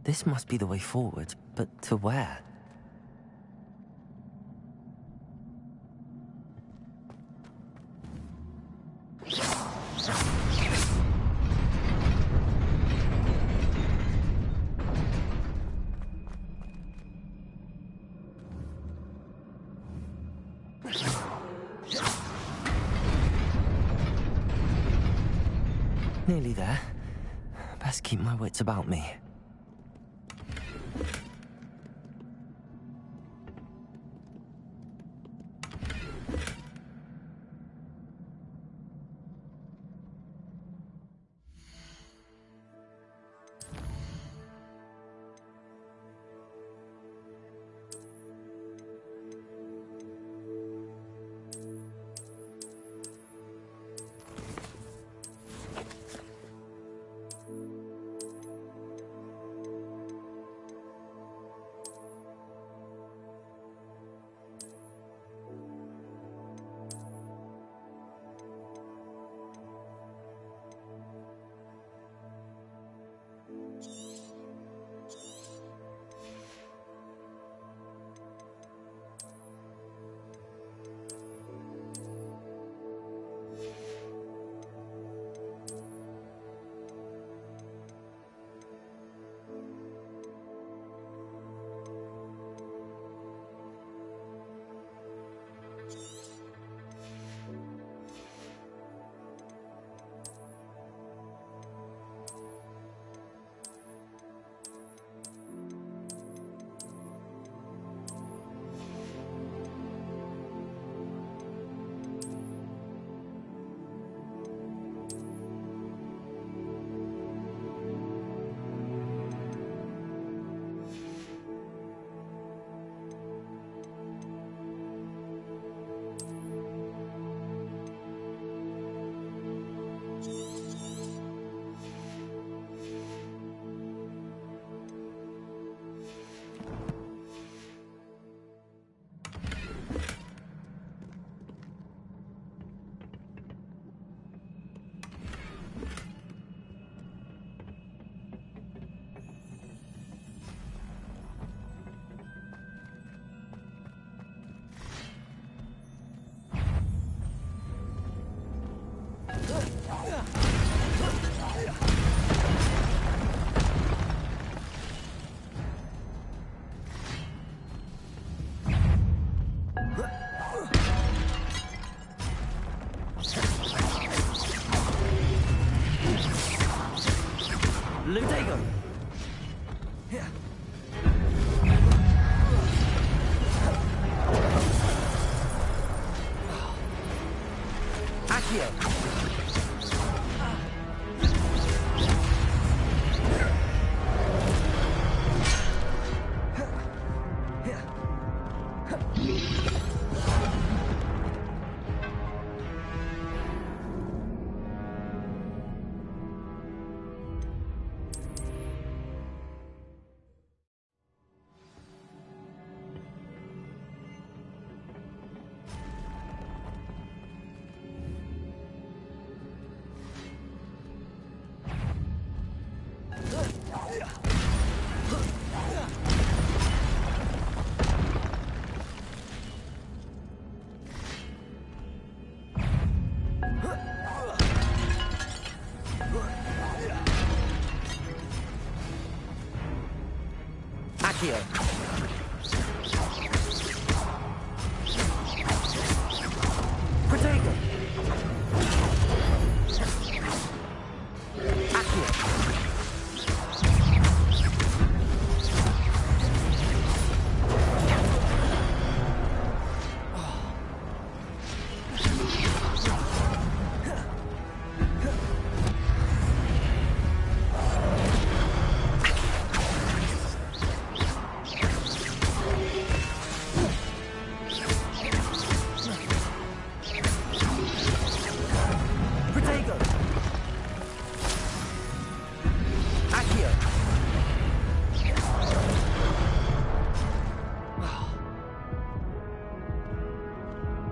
This must be the way forward, but to where? Nearly there. Best keep my wits about me.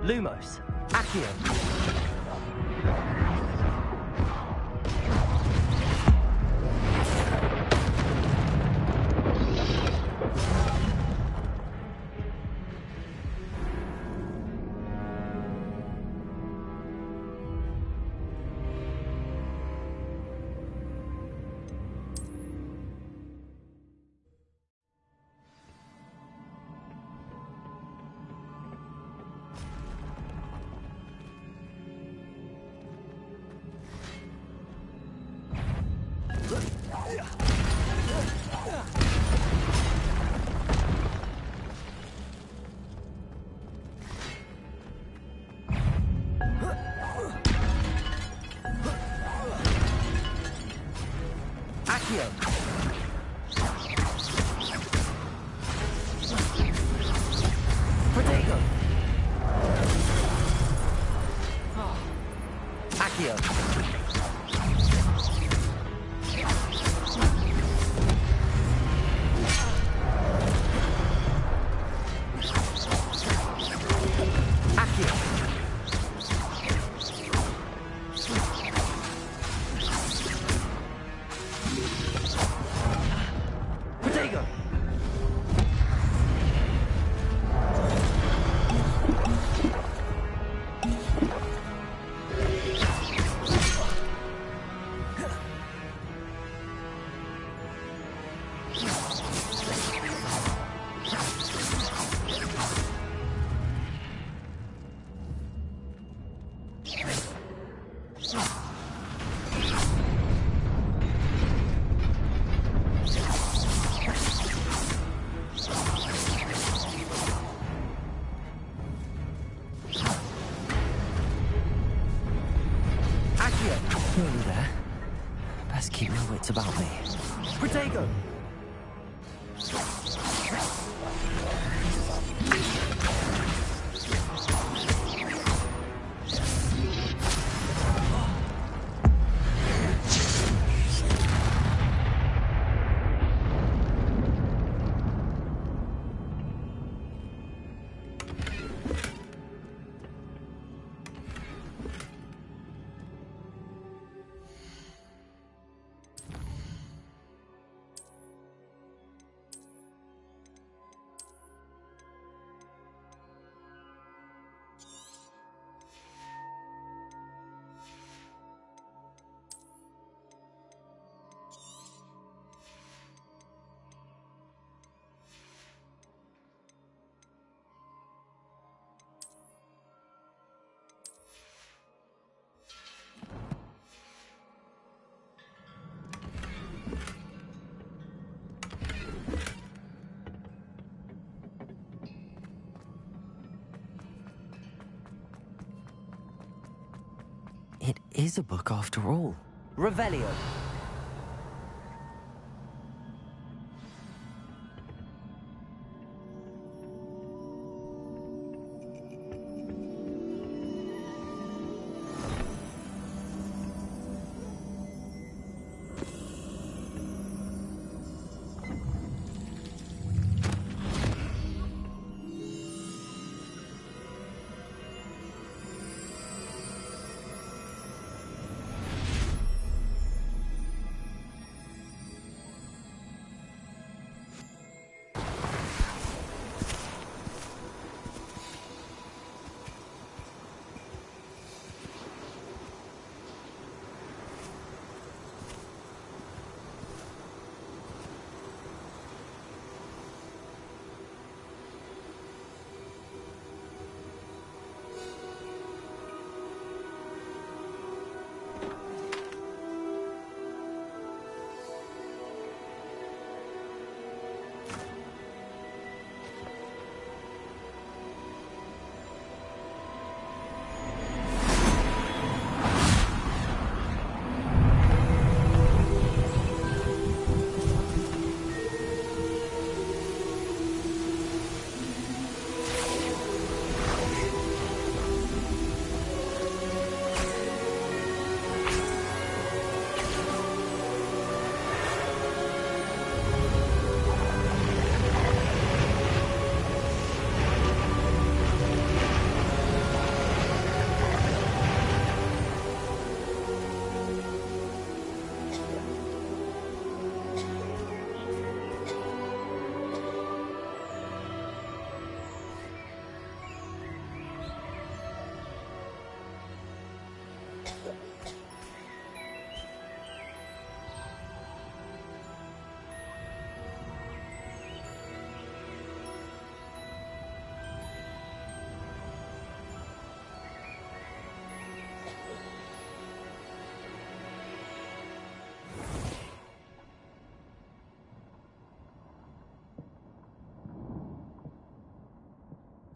Lumos. Accio. Nearly there. Best keep my wits about me. Protego! It is a book after all. Revelio.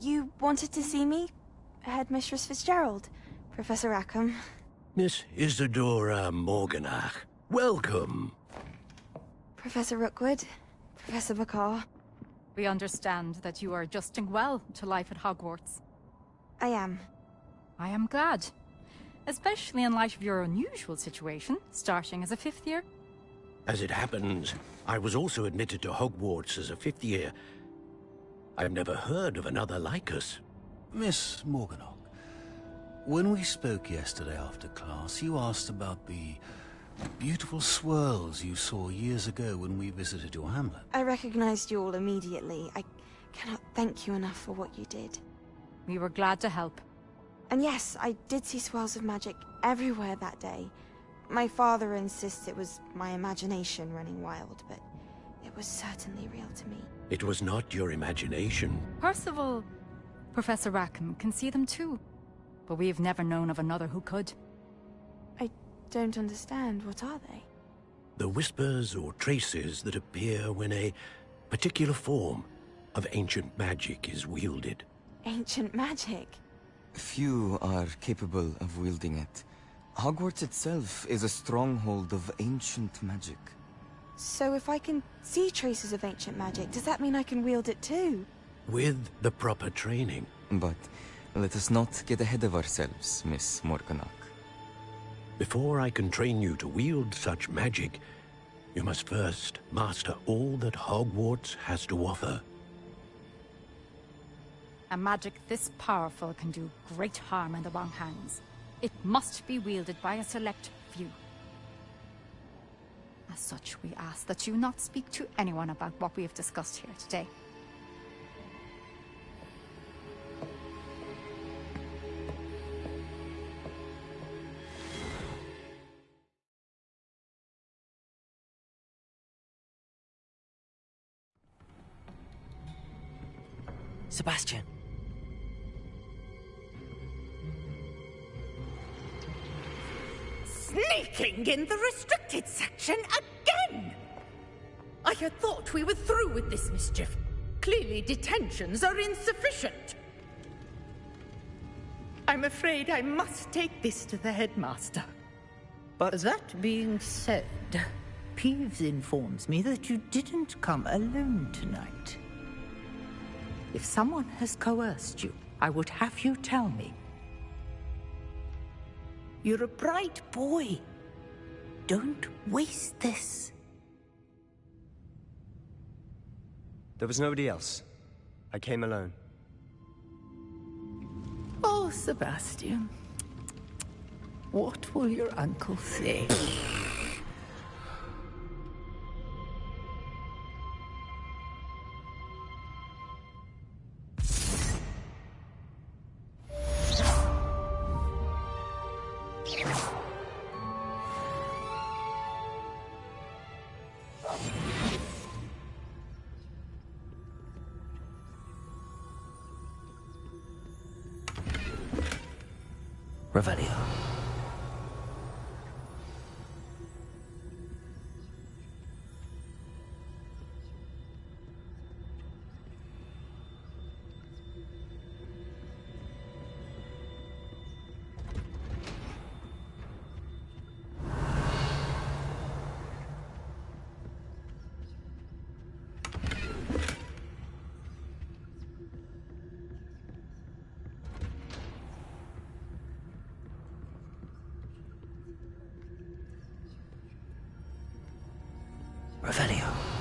You wanted to see me? Headmistress Fitzgerald? Professor Rackham? Miss Isadora Morganach, welcome. Professor Rookwood? Professor McCaw? We understand that you are adjusting well to life at Hogwarts. I am. I am glad. Especially in light of your unusual situation, starting as a 5th year. As it happens, I was also admitted to Hogwarts as a 5th year. I've never heard of another like us. Miss Morganach, when we spoke yesterday after class, you asked about the beautiful swirls you saw years ago when we visited your hamlet. I recognized you all immediately. I cannot thank you enough for what you did. We were glad to help. And yes, I did see swirls of magic everywhere that day. My father insists it was my imagination running wild, but it was certainly real to me. It was not your imagination. Percival, Professor Rackham can see them too. But we've never known of another who could. I don't understand. What are they? The whispers or traces that appear when a particular form of ancient magic is wielded. Ancient magic? Few are capable of wielding it. Hogwarts itself is a stronghold of ancient magic. So if I can see traces of ancient magic, does that mean I can wield it too? With the proper training. But let us not get ahead of ourselves, Miss Morganach. Before I can train you to wield such magic, you must first master all that Hogwarts has to offer. A magic this powerful can do great harm in the wrong hands. It must be wielded by a select few. As such, we ask that you not speak to anyone about what we have discussed here today. Sebastian. Sneaking in the restricted section again! I had thought we were through with this mischief. Clearly detentions are insufficient. I'm afraid I must take this to the headmaster. But that being said, Peeves informs me that you didn't come alone tonight. If someone has coerced you, I would have you tell me. You're a bright boy. Don't waste this. there was nobody else. I came alone. Oh, Sebastian. What will your uncle say? Revelio. Revelio.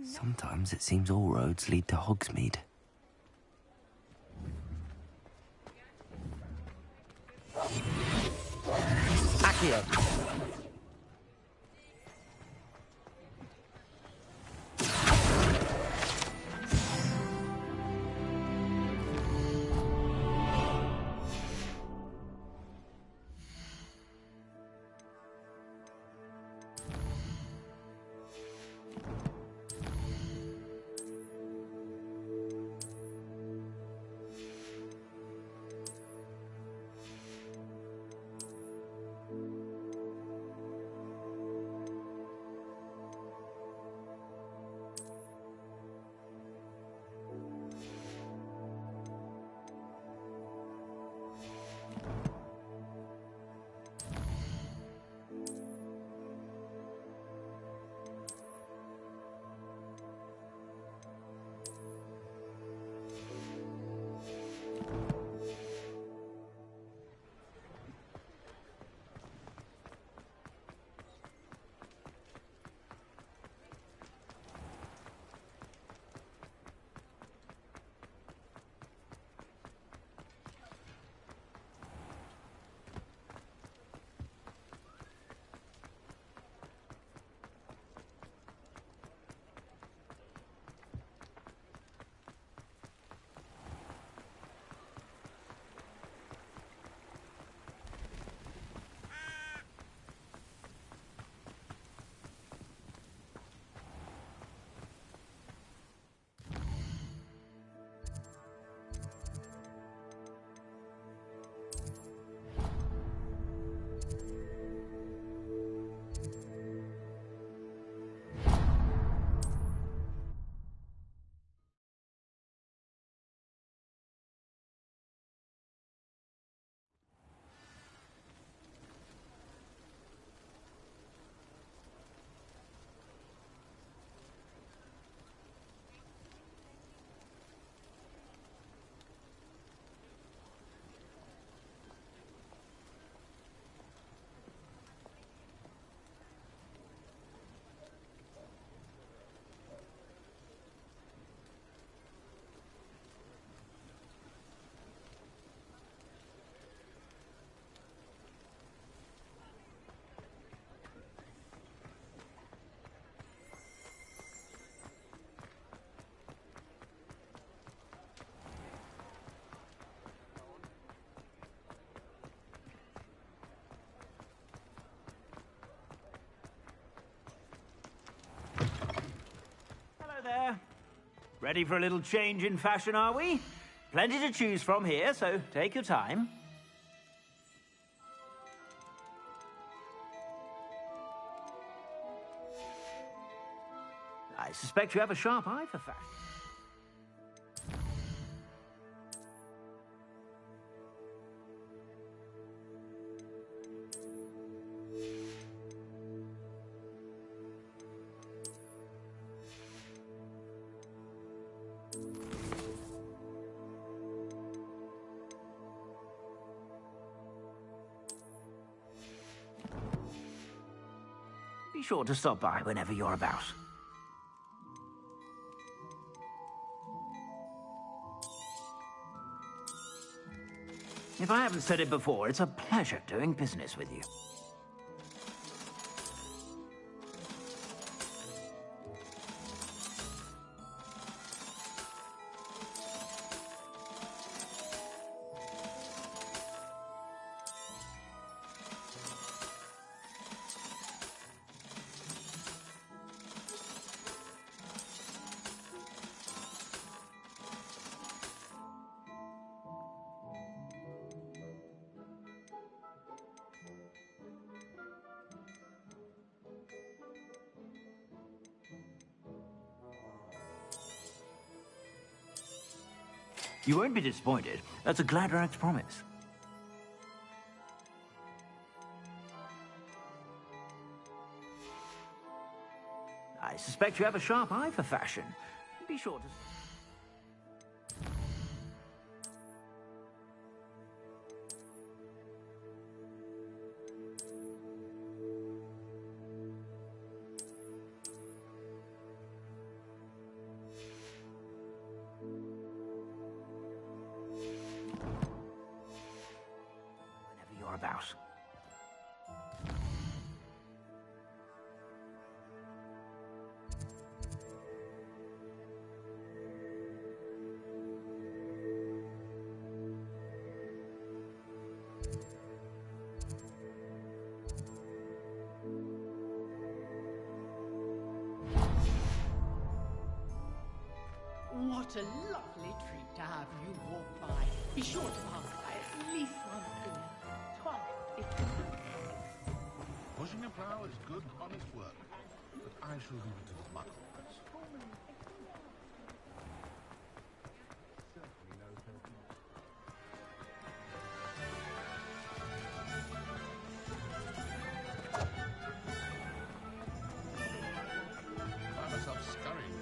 Sometimes it seems all roads lead to Hogsmeade. Accio. Ready for a little change in fashion, are we? Plenty to choose from here, so take your time. I suspect you have a sharp eye for fashion. Be sure to stop by whenever you're about. If I haven't said it before, it's a pleasure doing business with you. You won't be disappointed. That's a Gladrax promise. I suspect you have a sharp eye for fashion. Be sure to... about. What a lovely treat to have you walk by. Be sure to pass by at least once a year. Twice if you can. Pushing a plough is good, honest work, but I shall leave it to the muckles. Find myself scurrying.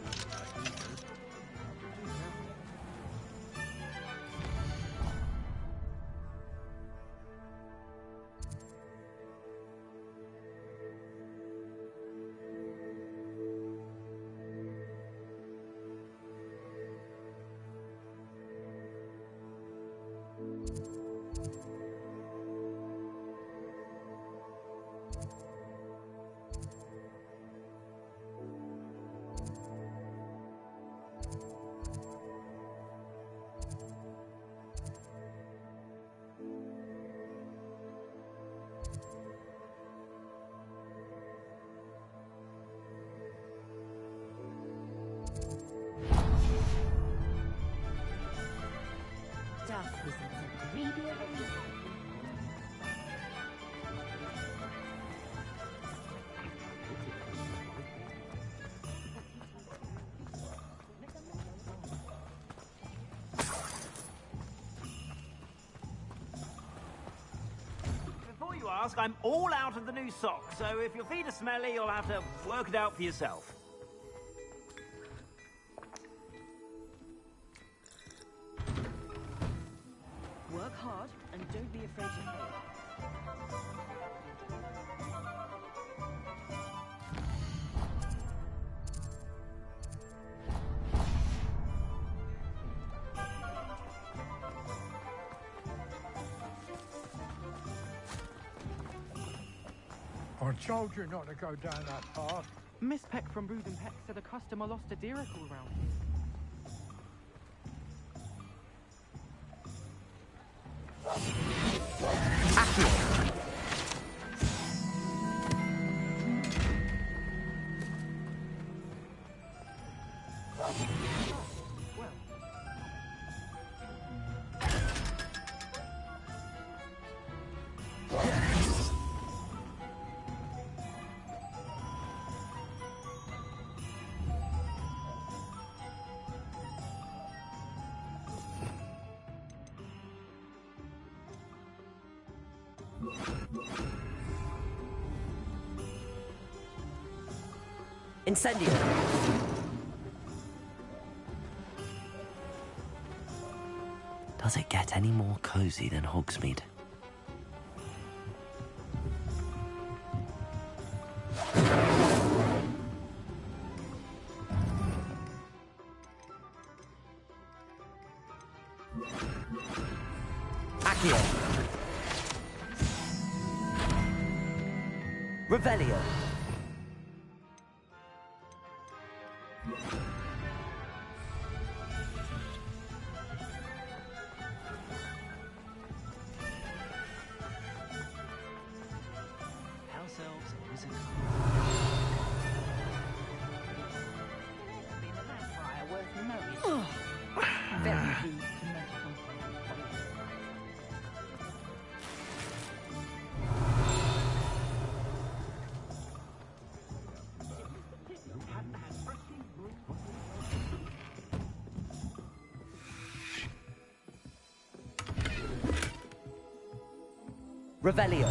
Stuff was as greedy as a rat. Before you ask, I'm all out of the new socks, so if your feet are smelly, you'll have to work it out for yourself. Work hard and don't be afraid to fail. I told you not to go down that path. Miss Peck from Brood and Peck said a customer lost a deer all round. Incendio! Does it get any more cozy than Hogsmeade? Accio! Revelio! House elves and wizards. Been a vampire worth knowing. Very rude to magical. Revelio!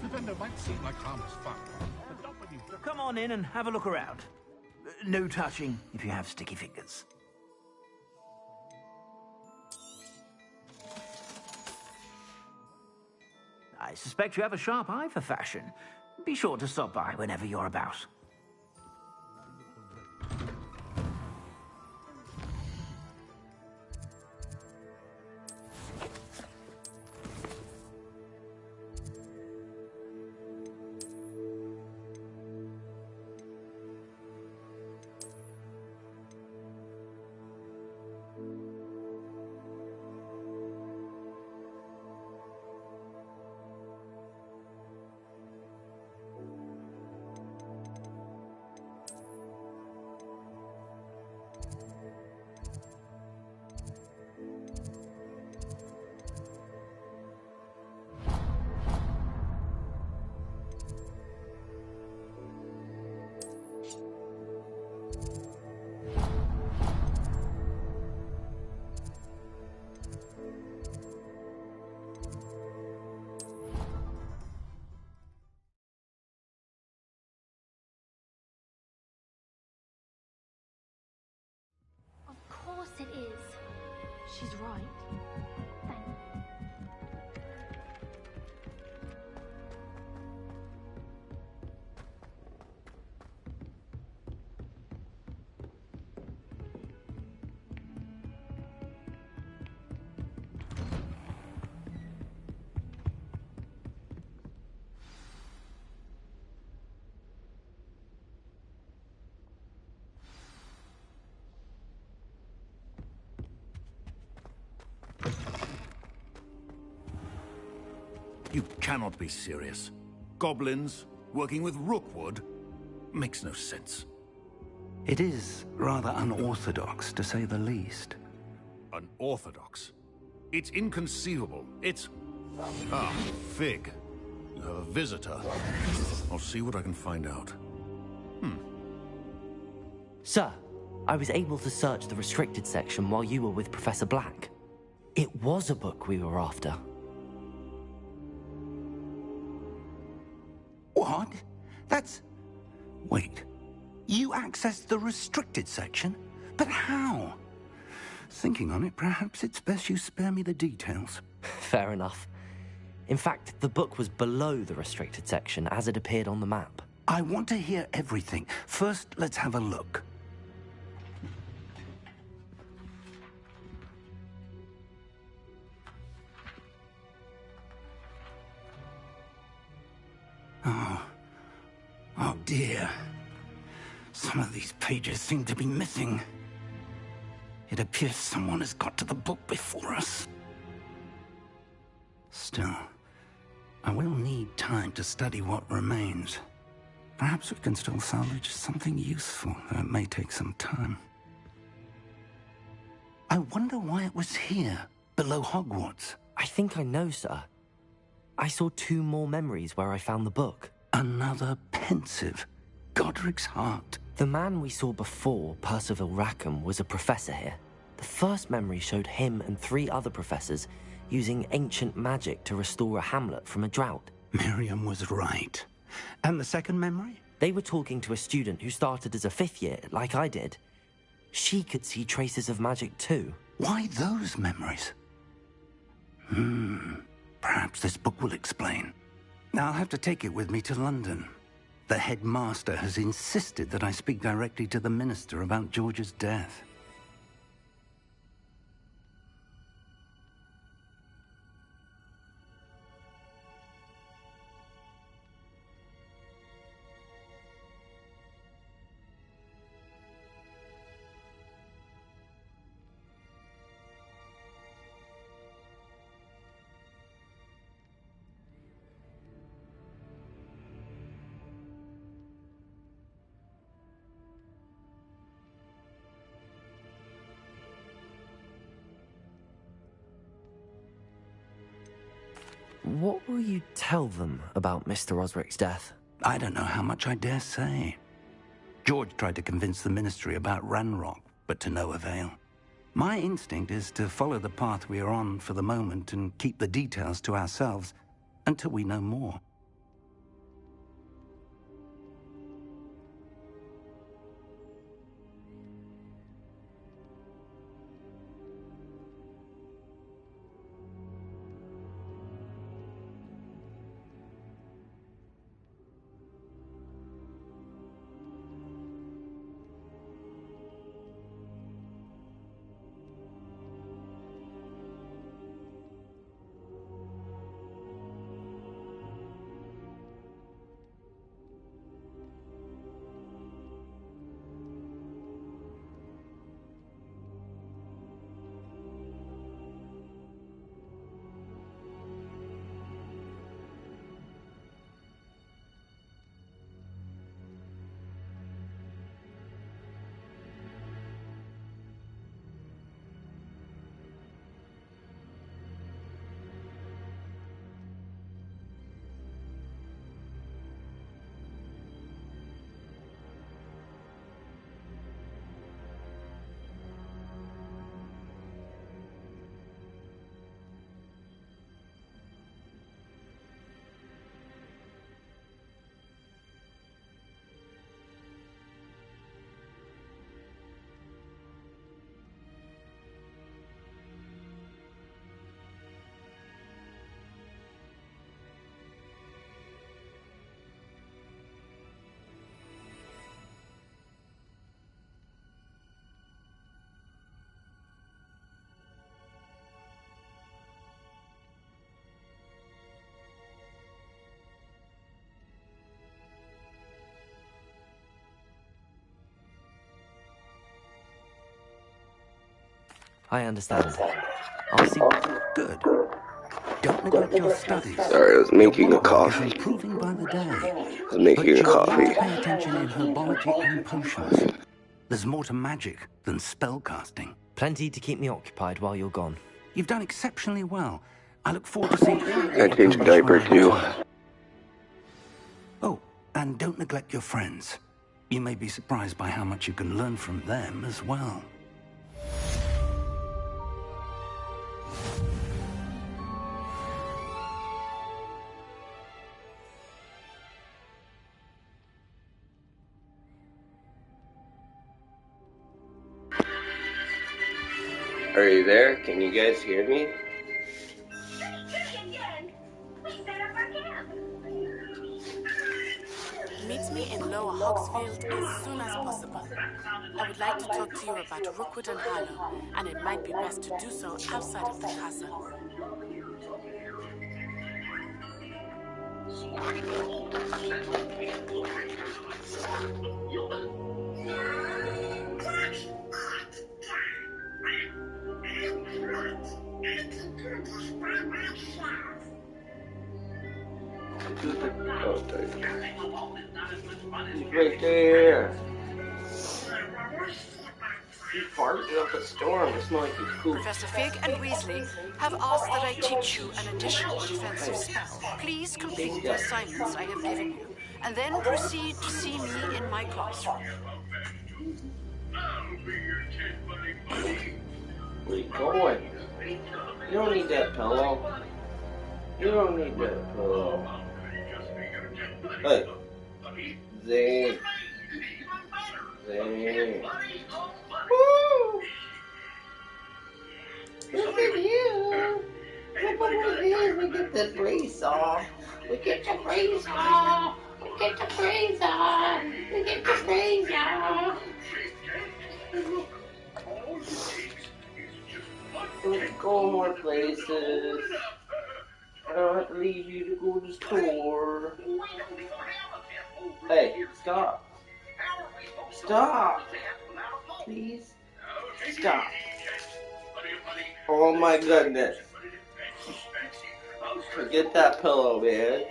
Flippender might seem like harmless fun, but not when you... Come on in and have a look around. No touching if you have sticky fingers. I suspect you have a sharp eye for fashion. Be sure to stop by whenever you're about. Of course it is. She's right. Thank you. You cannot be serious. Goblins, working with Rookwood? Makes no sense. It is rather unorthodox, to say the least. Unorthodox? It's inconceivable. It's... Ah, Fig. You have a visitor. I'll see what I can find out. Sir, I was able to search the restricted section while you were with Professor Black. It was a book we were after. What? That's... Wait. You accessed the restricted section? But how? Thinking on it, perhaps it's best you spare me the details. Fair enough. In fact, the book was below the restricted section as it appeared on the map. I want to hear everything. First, let's have a look. Oh dear. Some of these pages seem to be missing. It appears someone has got to the book before us. Still, I will need time to study what remains. Perhaps we can still salvage something useful, though it may take some time. I wonder why it was here, below Hogwarts. I think I know, sir. I saw 2 more memories where I found the book. Another pensive. Godric's heart. The man we saw before, Percival Rackham, was a professor here. The first memory showed him and 3 other professors using ancient magic to restore a hamlet from a drought. Miriam was right. And the second memory? They were talking to a student who started as a 5th year, like I did. She could see traces of magic too. Why those memories? Perhaps this book will explain. I'll have to take it with me to London. The headmaster has insisted that I speak directly to the minister about George's death. What will you tell them about Mr. Osric's death? I don't know how much I dare say. George tried to convince the ministry about Ranrock, but to no avail. My instinct is to follow the path we are on for the moment and keep the details to ourselves until we know more. I understand. I'll see. Good. Don't neglect your studies. Sorry, I was making a coffee. Is improving by the day. I was making a coffee. Pay attention in herbology and potions. There's more to magic than spellcasting. Plenty to keep me occupied while you're gone. You've done exceptionally well. I look forward to seeing all that I you've changed a accomplished diaper when I too. return. Oh, and don't neglect your friends. You may be surprised by how much you can learn from them as well. Are you there? Can you guys hear me? Meet me in Lower Hogsfield as soon as possible. I would like to talk to you about Rookwood and Harlow, and it might be best to do so outside of the castle. Oh, he's right there. He farted up a storm. It smells like he pooped. Professor Fig and Weasley have asked that I teach you an additional defensive spell. Please complete the assignments I have given you, and then proceed to see me in my classroom. Where you going? You don't need that pillow. You don't need that pillow. Hey. Zane. Zane. Woo! Look at you. Look over here. We get the brace off. We get the brace off. We get the brace off. We get the brace off. Let's go more places. I don't have to leave you to go to the store. Hey, stop. Stop. Please. Stop. Oh my goodness. Forget that pillow, man.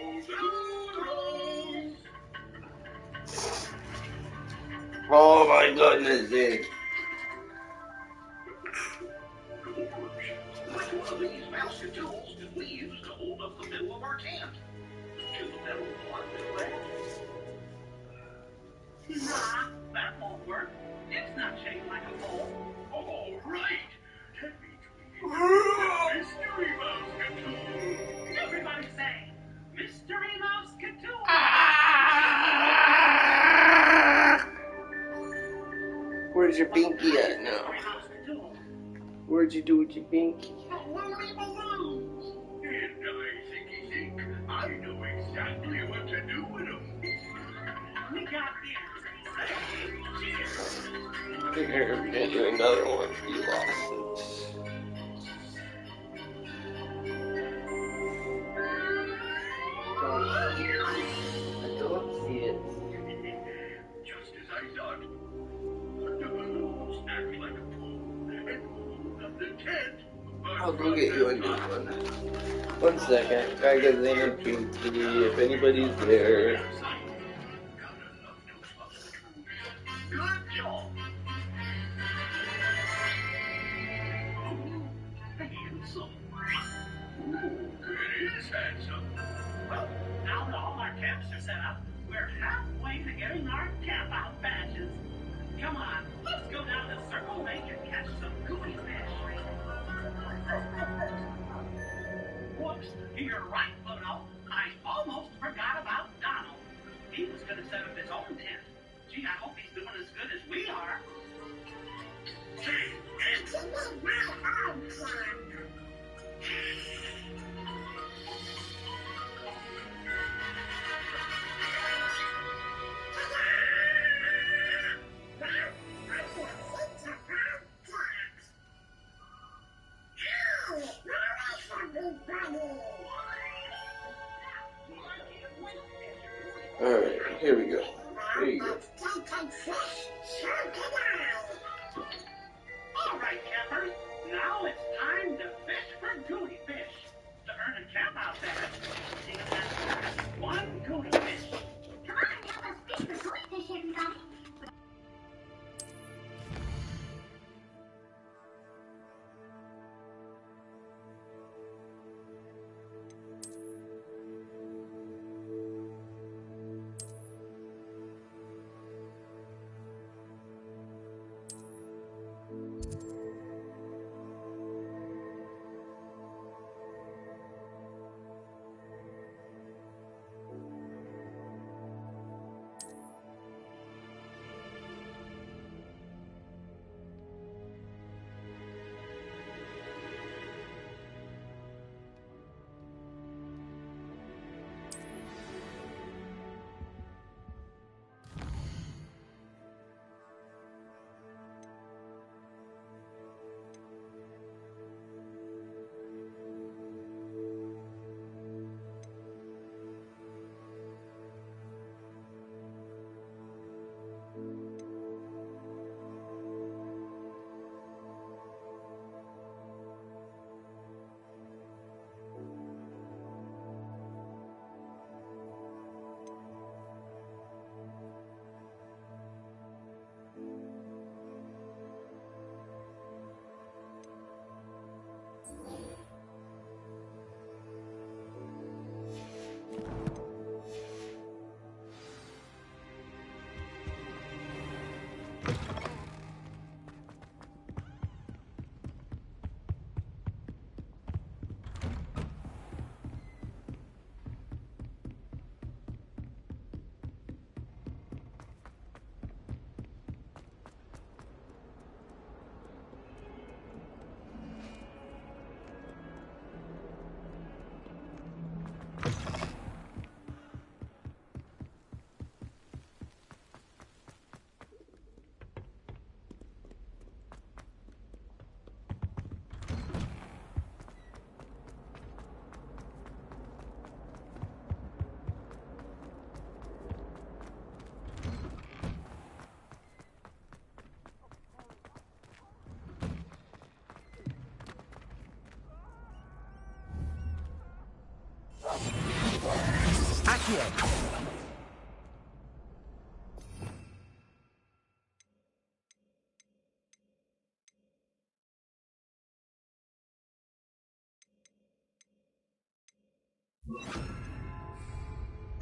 Oh my goodness, dude. Nah, that won't work. It's not shaped like a bowl. All right. Mystery Mouse Couture. Everybody say, Mystery Mouse Couture. Where's your binky at now? Where'd you do with your binky? I know exactly what to do with them. We got Here, I'm gonna do another one for you, Lawson. I don't see it. Just as I thought. The balloons act like a pool and moved up the tent. I'll go get you a new one. 1 second. Gotta get Zane and Pinky if anybody's there. Good job. Handsome. It is handsome. Well, now that all our camps are set up, we're halfway to getting our camp out badges. Come on, let's go down to Circle Lake and catch some gooey fish. Whoops, you're right, Pluto. I almost forgot about Donald. He was going to set up his own tent. Gee, I hope he's doing as good as we are. Alright, here we go. Here you go. All right, campers. Now it's time to fish for gooey fish. learn to camp out there. See if that's one gooey fish. Come on, help us fish the gooey fish, everybody.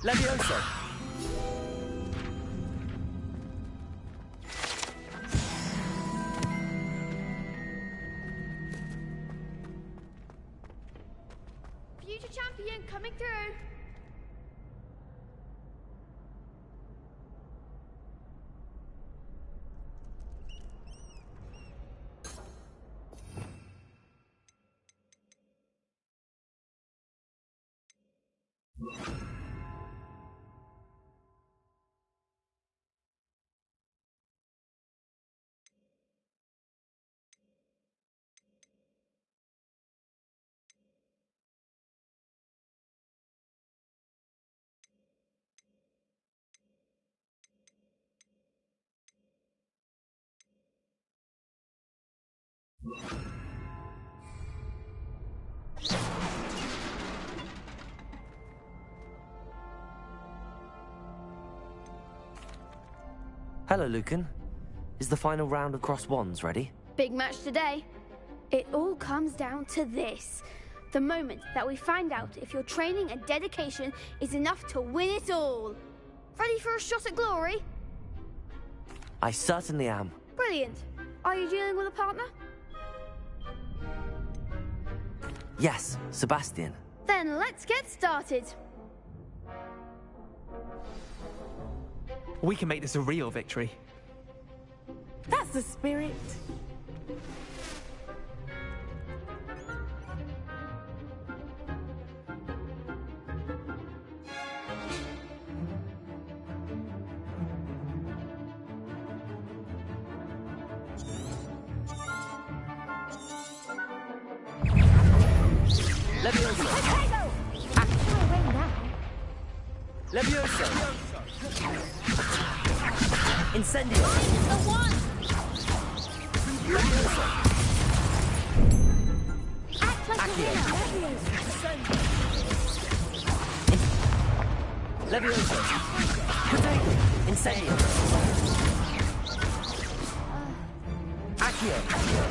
Levioso! Future champion coming through. Hello, Lucan. Is the final round of Cross Wands ready? Big match today. It all comes down to this. The moment that we find out if your training and dedication is enough to win it all. Ready for a shot at glory? I certainly am. Brilliant. Are you dealing with a partner? Yes, Sebastian. Then let's get started. We can make this a real victory. That's the spirit. Levioso! Levioso! Incendio! The one! Levioso! Act like Levioso. Potato. Incendio. Accio.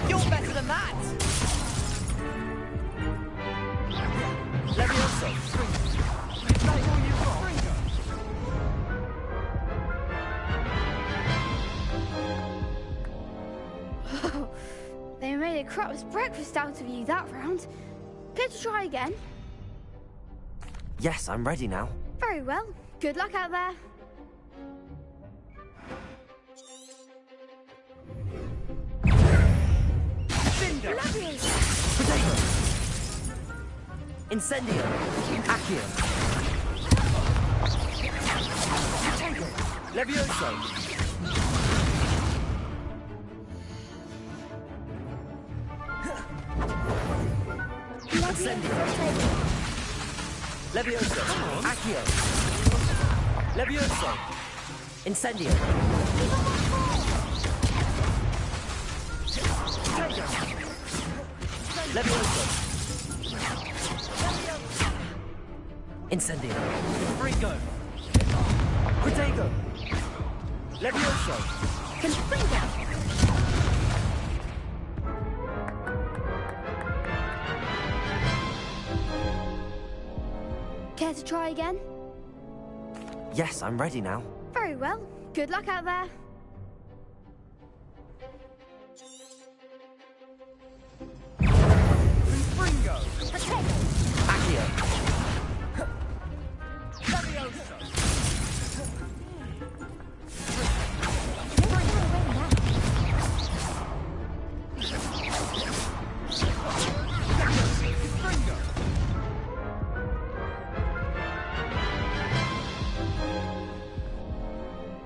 You're better than that. Levioso. That's all you've got. They made a crap's breakfast out of you that round. Care to try again? Yes, I'm ready now. Very well. Good luck out there. Levioso. Potato. Incendio. Accio. Potato. Levioso. Incendio. Levioso. Accio. Levioso. Incendio. Levioso. Incendio. Fringo. Protego. Levioso. Confringo. Care to try again? Yes, I'm ready now. Very well. Good luck out there. Fringo. Accio. Levioso.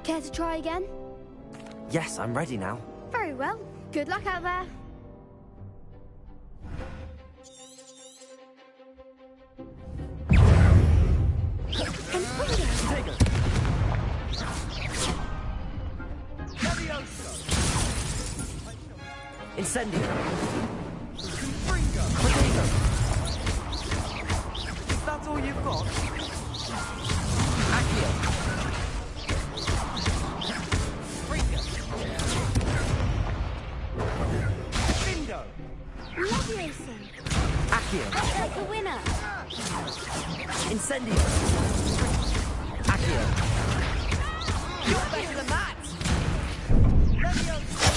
Care to try again? Yes, I'm ready now. Very well. Good luck out there. Incendio. Protego. Is that all you've got? Accio. Findo. Levioso. Accio. Looks like a winner. Incendio. Accio. You're better than that. Levioso.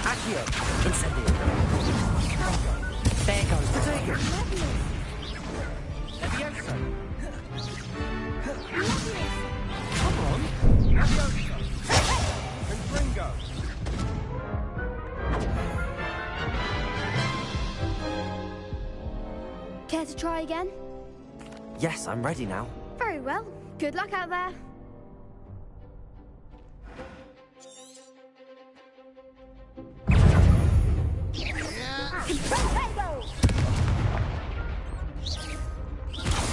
Accio. Incendio. There goes Protego. Levioso. Come on. Levioso. And Fringo. Care to try again? Yes, I'm ready now. Very well. Good luck out there.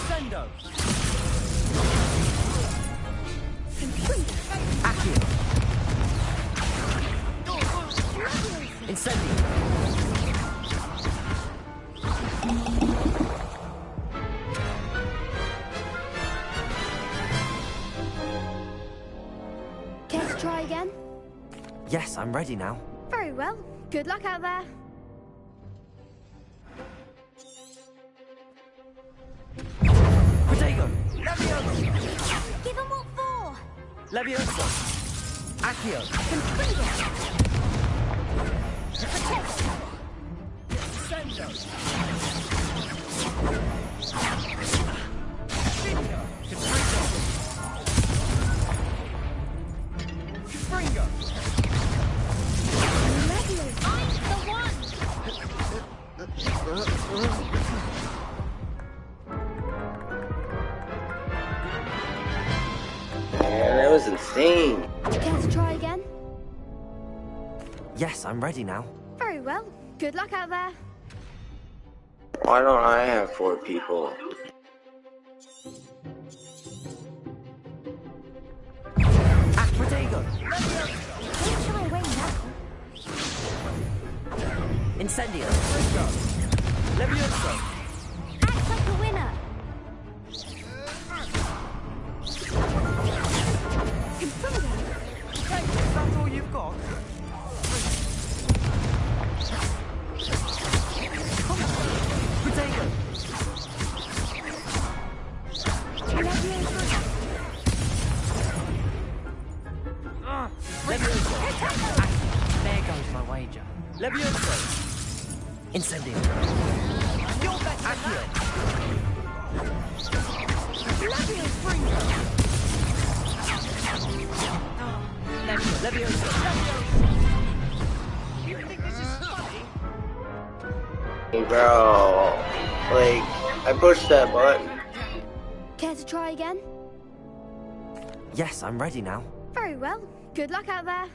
Sendo. Accio. Incendio. Care to try again? Yes, I'm ready now. Very well. Good luck out there. Protego. Levioso. Give him what for? Levioso. Accio. Sendo. Findo. Fringo. I'm the one! Man, that was insane. Care to try again? Yes, I'm ready now. Very well. Good luck out there. Why don't I have 4 people? Protego. Don't shy away now. Incendio. Levioso. Act like a winner. Hey, is that all you've got? Potato. Levioso. There goes my wager. Levioso. Incendio. You're better than Accio. Levioso. You think this is funny? Bro, like, I pushed that button. Care to try again? Yes, I'm ready now. Very well. Good luck out there.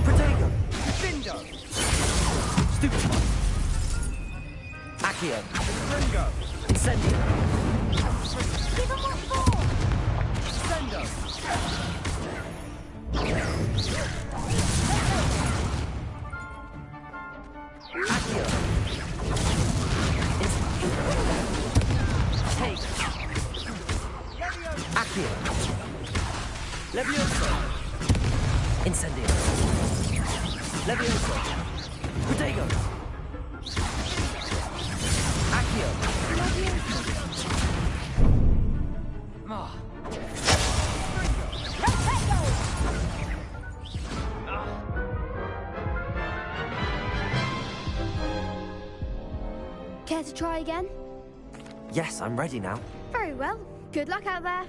Protego. Bindo. Stupefy. Accio. Ringo. Incendio. Give him what for! Sendo. Accio. Take. Accio. Levioso. Incendio. Levioso. Protego. Accio. Ah. Care to try again? Yes, I'm ready now. Very well. Good luck out there.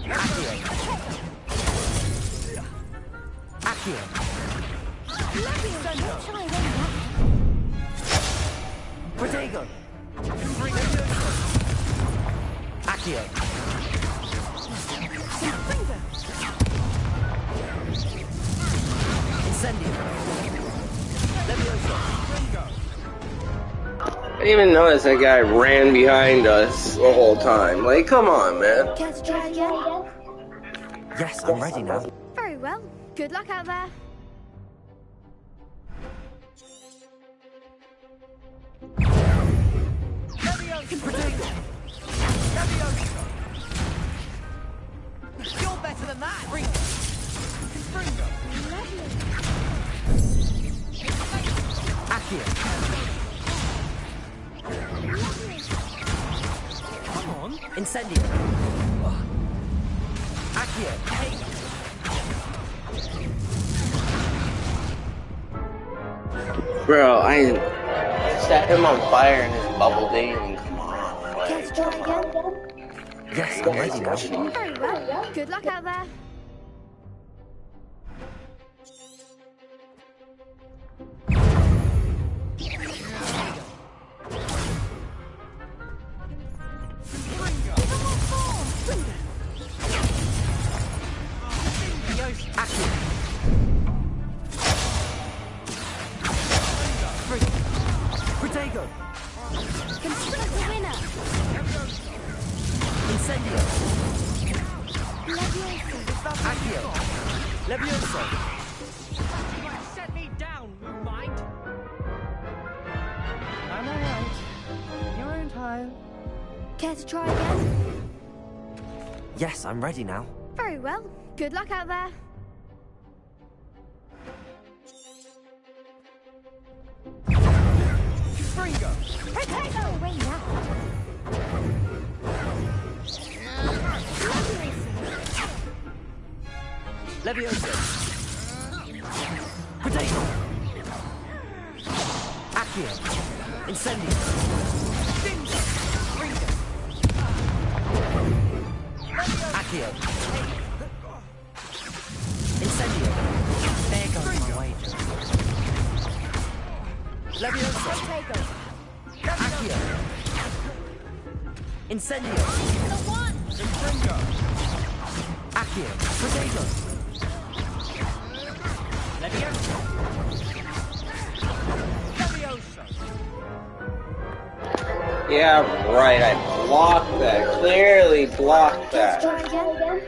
Accio. Accio. Protego. Accio. Incendio. Levioso. I didn't even notice that guy ran behind us the whole time. Like, come on, man. Care to try again? Yes, I'm ready now. Very well. Good luck out there. Protego. Levioso. You're better than that. Ringo. Accio. Come on. Incendio. Accio. Bro, I set him on fire in his bubble dating. Come on. Care to try again? Yes, I'm ready now. Very well. Good luck out there. Accio. Protego. Consider the winner. Incendio. Levioso. Accio. Levioso. Set me down, moon mind. I'm alright. Your own time. Care to try again? Yes, I'm ready now. Very well. Good luck out there. Ringo. Potato! Away now! Levioso. Protego. Accio. Incendio. Ringo. Accio. Incendio. There goes my wager. Levioso. Accio. Incendio. The one! Ringo. Accio. Protego. Levioso. Levioso. Yeah, right, I block that. Clearly block that. Try again.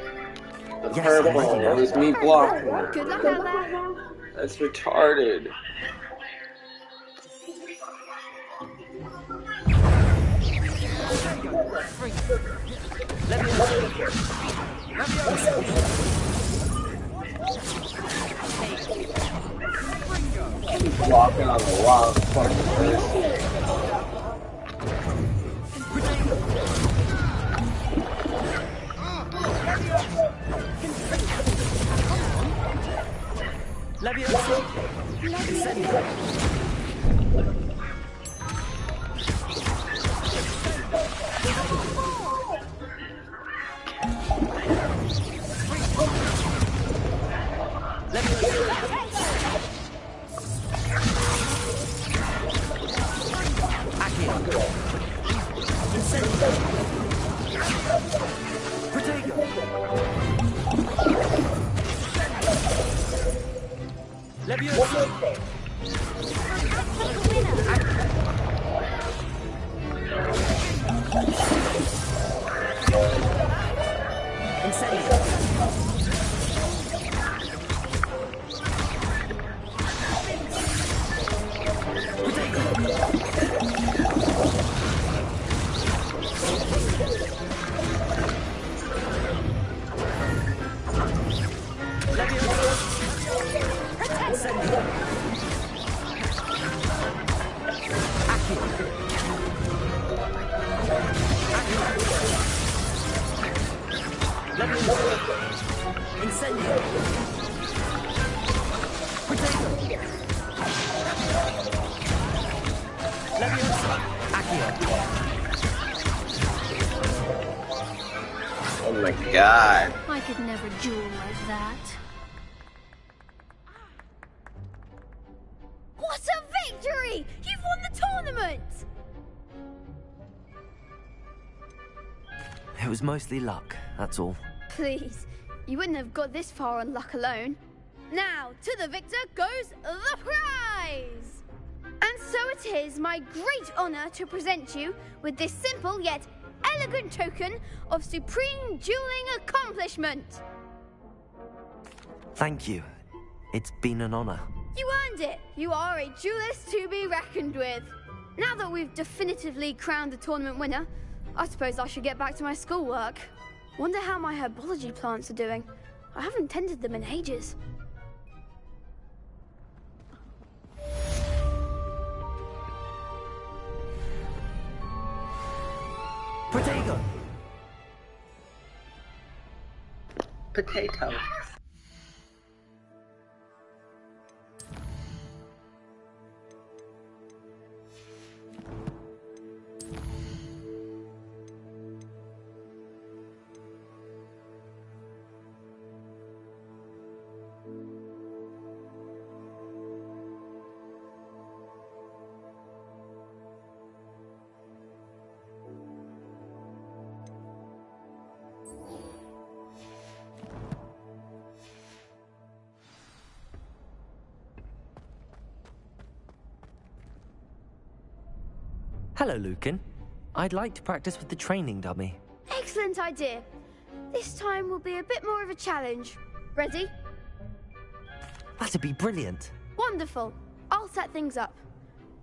The purple. It was me blocking it. Good luck out there. That's retarded. I'm blocking on the wrong fucking person. Oh my god. I could never duel like that. What a victory! You've won the tournament! It was mostly luck, that's all. Please, you wouldn't have got this far on luck alone. Now, to the victor goes the prize! And so it is my great honor to present you with this simple yet elegant token of supreme dueling accomplishment. Thank you. It's been an honor. You earned it. You are a duelist to be reckoned with. Now that we've definitively crowned the tournament winner, I suppose I should get back to my schoolwork. Wonder how my herbology plants are doing. I haven't tended them in ages. Potato! Potato. Hello, Lucan. I'd like to practice with the training dummy. Excellent idea. This time will be a bit more of a challenge. Ready? That'd be brilliant. Wonderful. I'll set things up.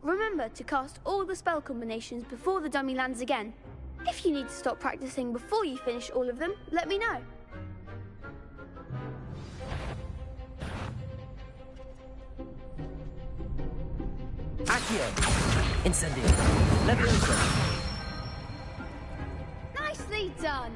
Remember to cast all the spell combinations before the dummy lands again. If you need to stop practicing before you finish all of them, let me know. Accio! Incendio! Leviosa! Nicely done!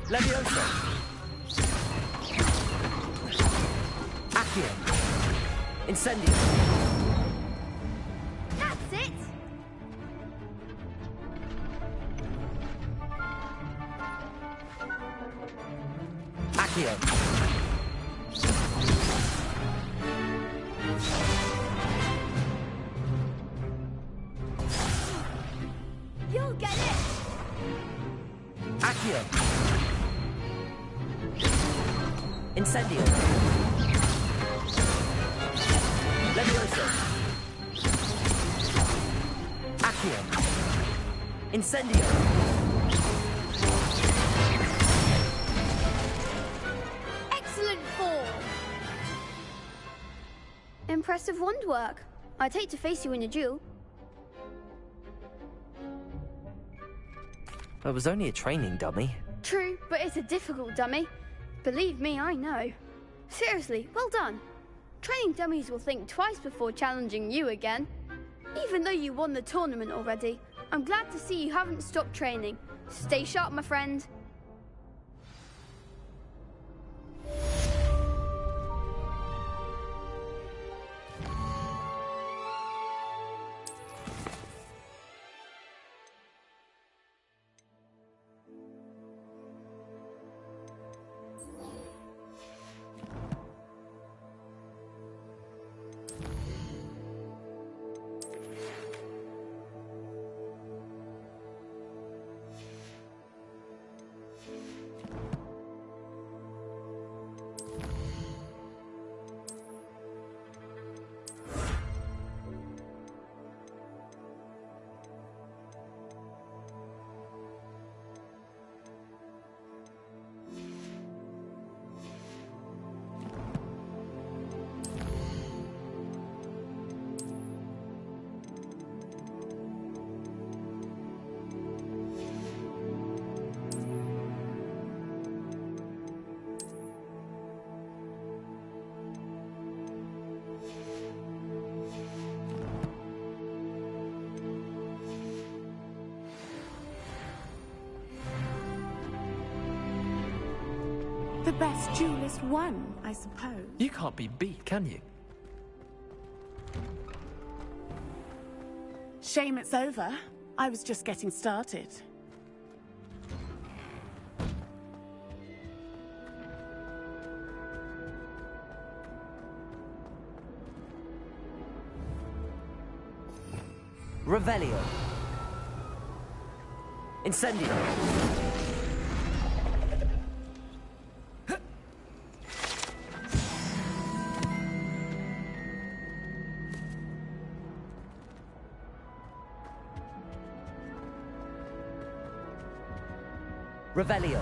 Leviosa! Accio! Incendio! That's it! Accio! Accio. Incendio. Levioso. Accio. Incendio. Excellent form! Impressive wand work. I'd hate to face you in a duel. It was only a training dummy. True, but it's a difficult dummy. Believe me, I know. Seriously, well done. Training dummies will think twice before challenging you again. Even though you won the tournament already, I'm glad to see you haven't stopped training. Stay sharp, my friend. The best duelist won, I suppose. You can't be beat, can you? Shame it's over. I was just getting started. Revelio. Incendio. Revelio.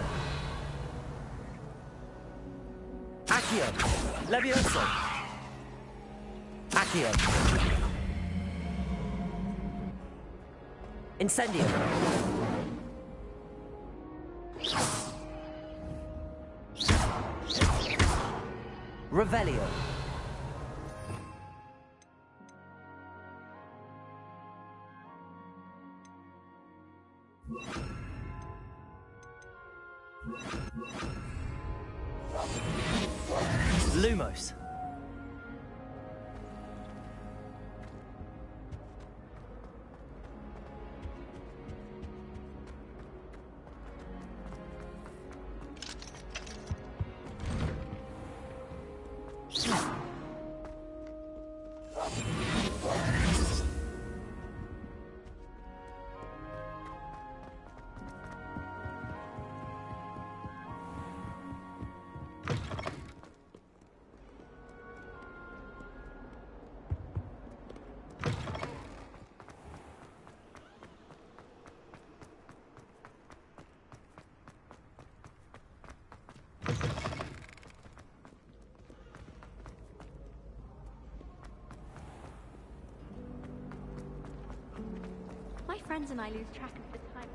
Accio. Levioso. Accio. Incendio. Revelio. Lumos. My friends and I lose track of the time.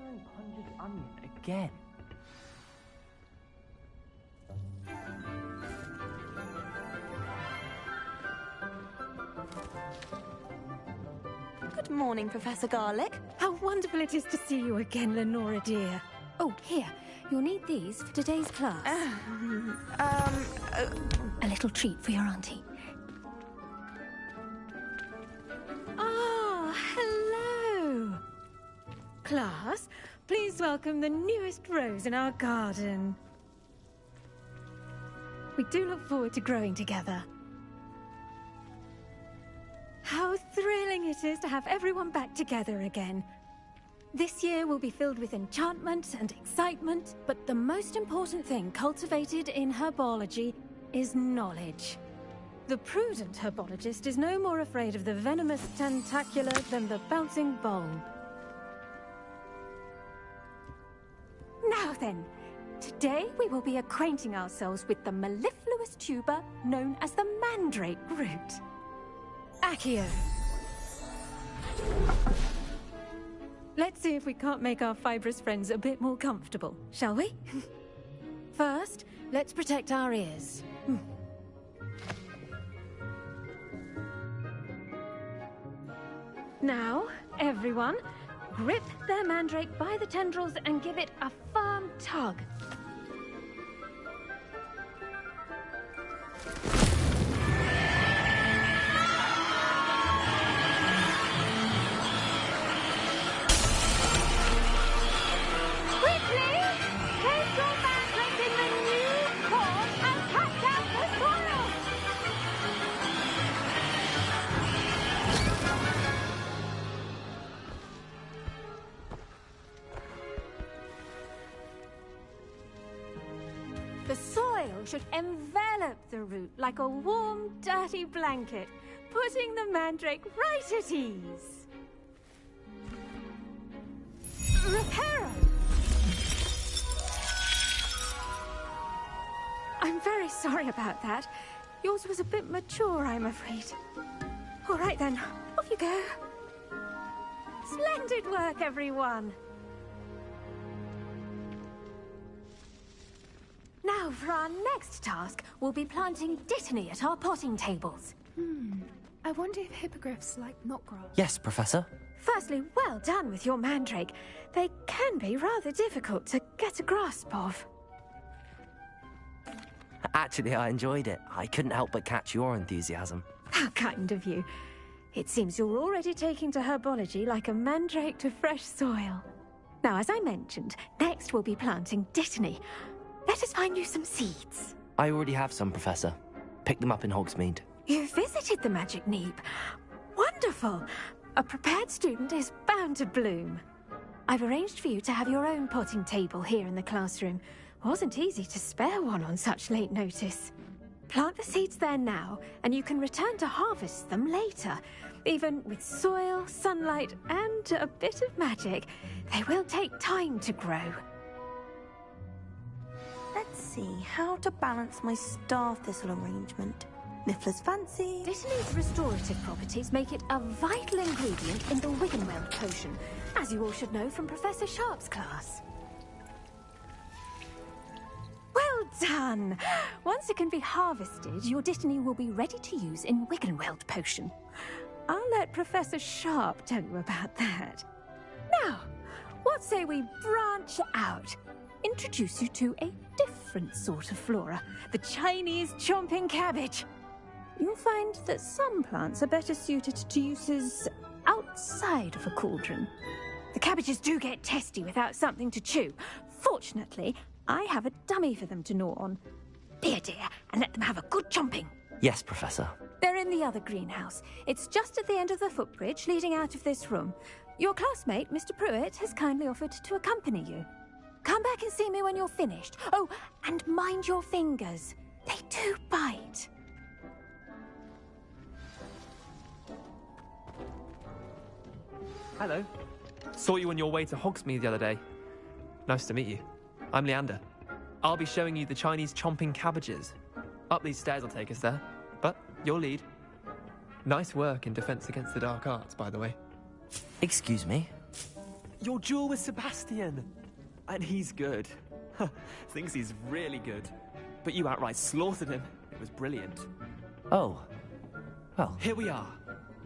500 onion again. Good morning, Professor Garlic. How wonderful it is to see you again, Lenora dear. Oh, here. You'll need these for today's class. A little treat for your auntie. Ah, hello. Class, please welcome the newest rose in our garden. We do look forward to growing together. How thrilling it is to have everyone back together again. This year will be filled with enchantment and excitement, but the most important thing cultivated in herbology is knowledge. The prudent herbologist is no more afraid of the venomous tentacula than the bouncing bulb. Now then, today we will be acquainting ourselves with the mellifluous tuber known as the mandrake root. Accio. Let's see if we can't make our fibrous friends a bit more comfortable, shall we? First, let's protect our ears. Now, everyone, grip their mandrake by the tendrils and give it a firm tug. The soil should envelop the root like a warm, dirty blanket, putting the mandrake right at ease. Reparo! I'm very sorry about that. Yours was a bit mature, I'm afraid. All right then, off you go. Splendid work, everyone. Now, for our next task, we'll be planting dittany at our potting tables. I wonder if hippogriffs like knotgrass. Yes, Professor. Firstly, well done with your mandrake. They can be rather difficult to get a grasp of. Actually, I enjoyed it. I couldn't help but catch your enthusiasm. How kind of you. It seems you're already taking to herbology like a mandrake to fresh soil. Now, as I mentioned, next we'll be planting dittany. Let us find you some seeds. I already have some, Professor. Picked them up in Hogsmeade. You visited the Magic Neep. Wonderful. A prepared student is bound to bloom. I've arranged for you to have your own potting table here in the classroom. Wasn't easy to spare one on such late notice. Plant the seeds there now, and you can return to harvest them later. Even with soil, sunlight, and a bit of magic, they will take time to grow. Let's see how to balance my star thistle arrangement. Niffler's fancy. Dittany's restorative properties make it a vital ingredient in the Wiggenweld potion, as you all should know from Professor Sharp's class. Well done! Once it can be harvested, your dittany will be ready to use in Wiggenweld potion. I'll let Professor Sharp tell you about that. Now, what say we branch out? Introduce you to a different sort of flora, the Chinese chomping cabbage. You'll find that some plants are better suited to uses outside of a cauldron. The cabbages do get testy without something to chew. Fortunately, I have a dummy for them to gnaw on. Be a dear and let them have a good chomping. Yes, Professor. They're in the other greenhouse. It's just at the end of the footbridge leading out of this room. Your classmate, Mr. Pruitt, has kindly offered to accompany you. Come back and see me when you're finished. Oh, and mind your fingers. They do bite. Hello. Saw you on your way to Hogsmeade the other day. Nice to meet you. I'm Leander. I'll be showing you the Chinese chomping cabbages. Up these stairs will take us there, but you'll lead. Nice work in Defense Against the Dark Arts, by the way. Excuse me? Your duel with Sebastian! And he's good. Thinks he's really good. But you outright slaughtered him. It was brilliant. Oh. Well. Here we are.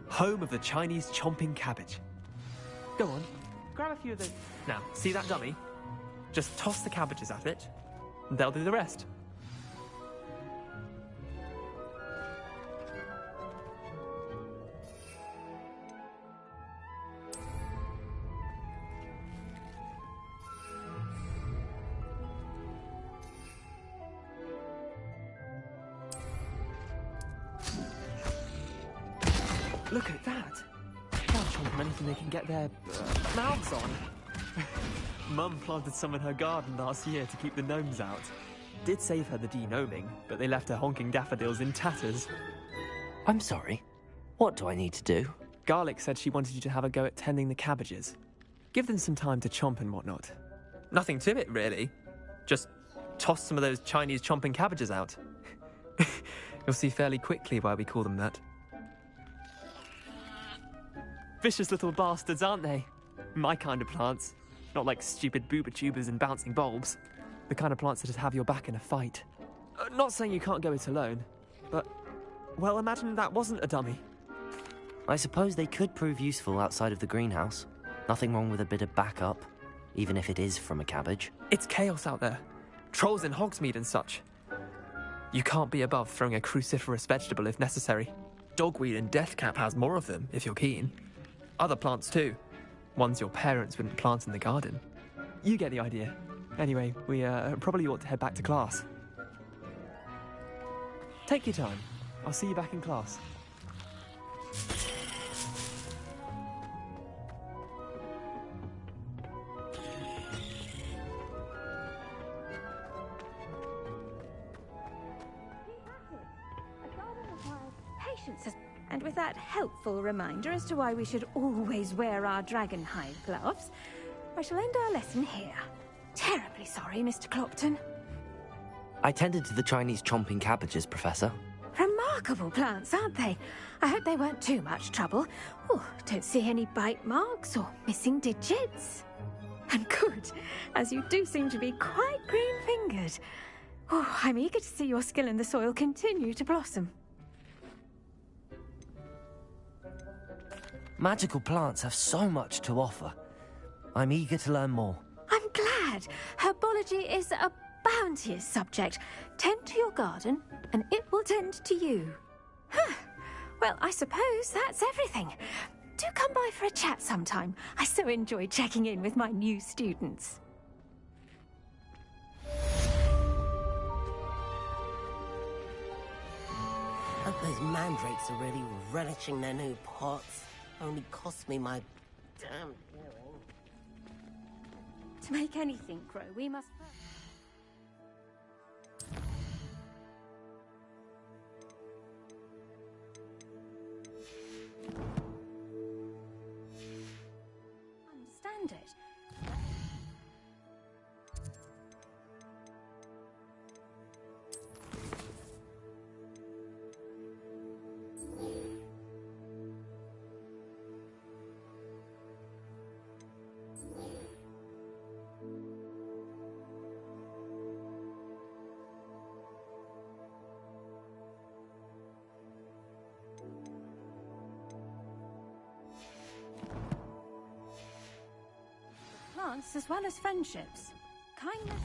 Home of the Chinese chomping cabbage. Go on. Grab a few of those. Now, see that dummy? Just toss the cabbages at it, and they'll do the rest. Look at that! They'll chomp on anything they can get their mouths on. Mum planted some in her garden last year to keep the gnomes out. Did save her the de-gnoming, but they left her honking daffodils in tatters. I'm sorry. What do I need to do? Garlic said she wanted you to have a go at tending the cabbages. Give them some time to chomp and whatnot. Nothing to it, really. Just toss some of those Chinese chomping cabbages out. You'll see fairly quickly why we call them that. Vicious little bastards, aren't they? My kind of plants. Not like stupid booba tubers and bouncing bulbs. The kind of plants that just have your back in a fight. Not saying you can't go it alone, but, well, imagine that wasn't a dummy. I suppose they could prove useful outside of the greenhouse. Nothing wrong with a bit of backup, even if it is from a cabbage. It's chaos out there. Trolls in Hogsmeade and such. You can't be above throwing a cruciferous vegetable if necessary. Dogweed and deathcap has more of them, if you're keen. Other plants too. Ones your parents wouldn't plant in the garden. You get the idea. Anyway, we probably ought to head back to class. Take your time. I'll see you back in class. Patience, and with that helpful reminder as to why we should always wear our dragonhide gloves, I shall end our lesson here. Terribly sorry, Mr. Clopton. I tended to the Chinese chomping cabbages, Professor. Remarkable plants, aren't they? I hope they weren't too much trouble. Oh, don't see any bite marks or missing digits. And good, as you do seem to be quite green-fingered. Oh, I'm eager to see your skill in the soil continue to blossom. Magical plants have so much to offer. I'm eager to learn more. I'm glad. Herbology is a bounteous subject. Tend to your garden, and it will tend to you. Well, I suppose that's everything. Do come by for a chat sometime. I so enjoy checking in with my new students. Hope those mandrakes are really relishing their new pots. Only cost me my damn hearing. To make anything grow, we must... understand it. Plants as well as friendships. Kindness.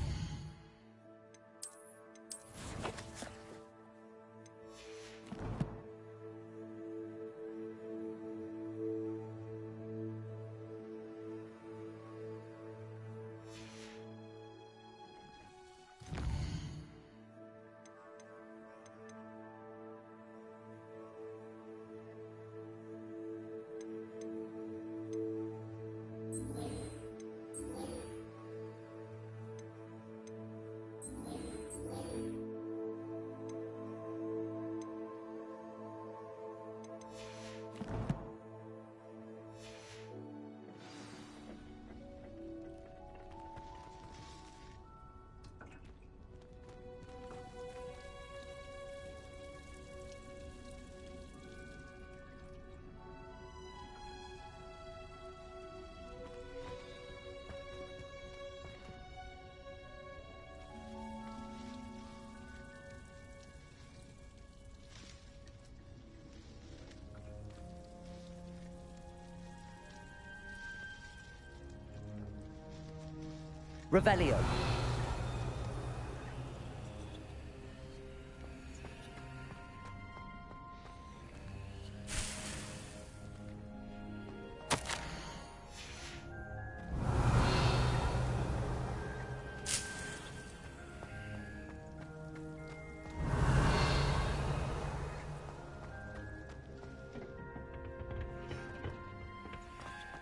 Revelio.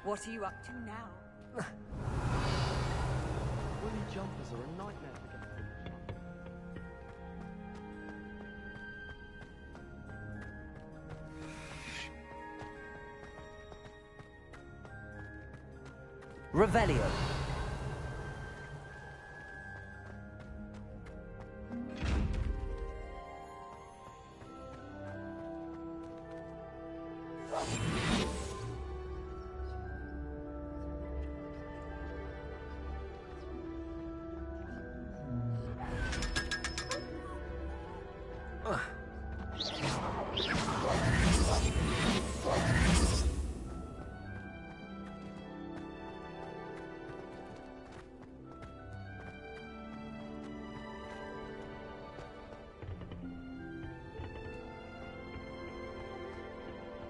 What are you up to now? Woolly jumpers are a nightmare to get through. Revelio.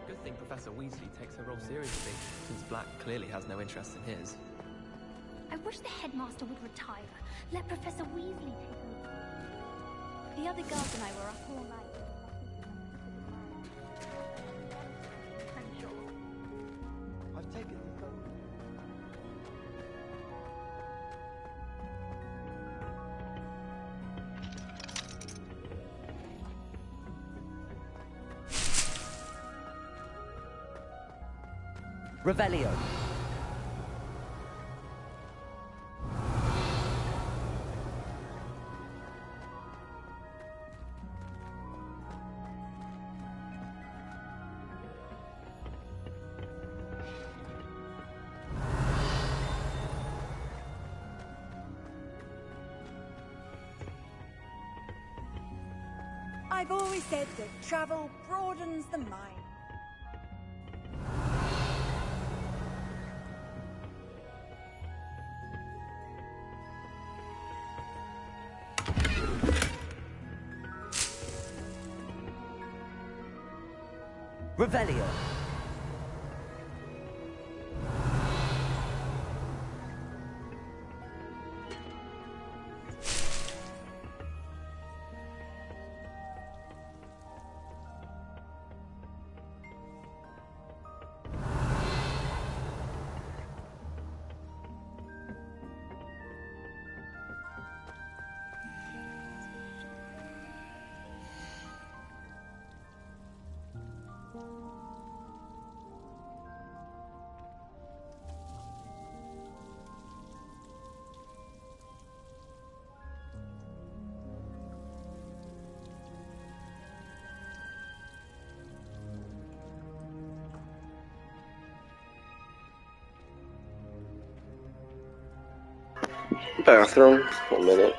Good thing Professor Weasley takes her role seriously, since Black clearly has no interest in his. I wish the headmaster would retire. Let Professor Weasley take over. The other girls and I were up all night. I've taken the phone. Revelio. I've always said that travel broadens the mind. Revelio. Bathroom. 1 minute.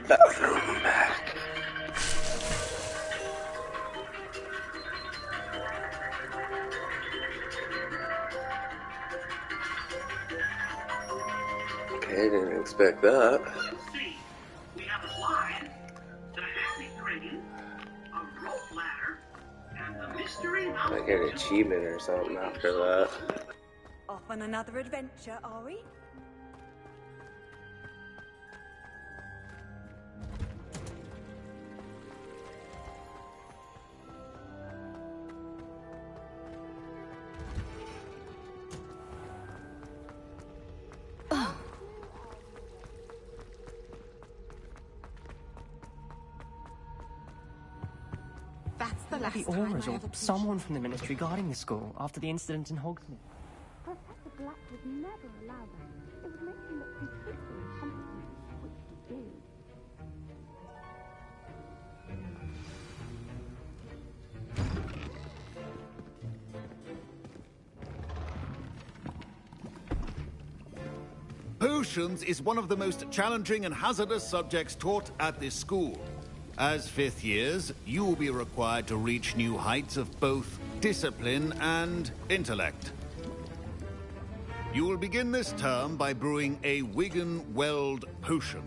that room back. Okay, didn't expect that. See, we have a slide, the happy train, a rope ladder, and the mystery I mountain. get an achievement or something after that. Off on another adventure, are we? That's the last The time auras I or ever someone from the Ministry guarding the school after the incident in Hogsmeade. Professor Black would never allow that. It would make you look completely incompetent, which you do. Potions is one of the most challenging and hazardous subjects taught at this school. As fifth years, you will be required to reach new heights of both discipline and intellect. You will begin this term by brewing a Wiggenweld potion.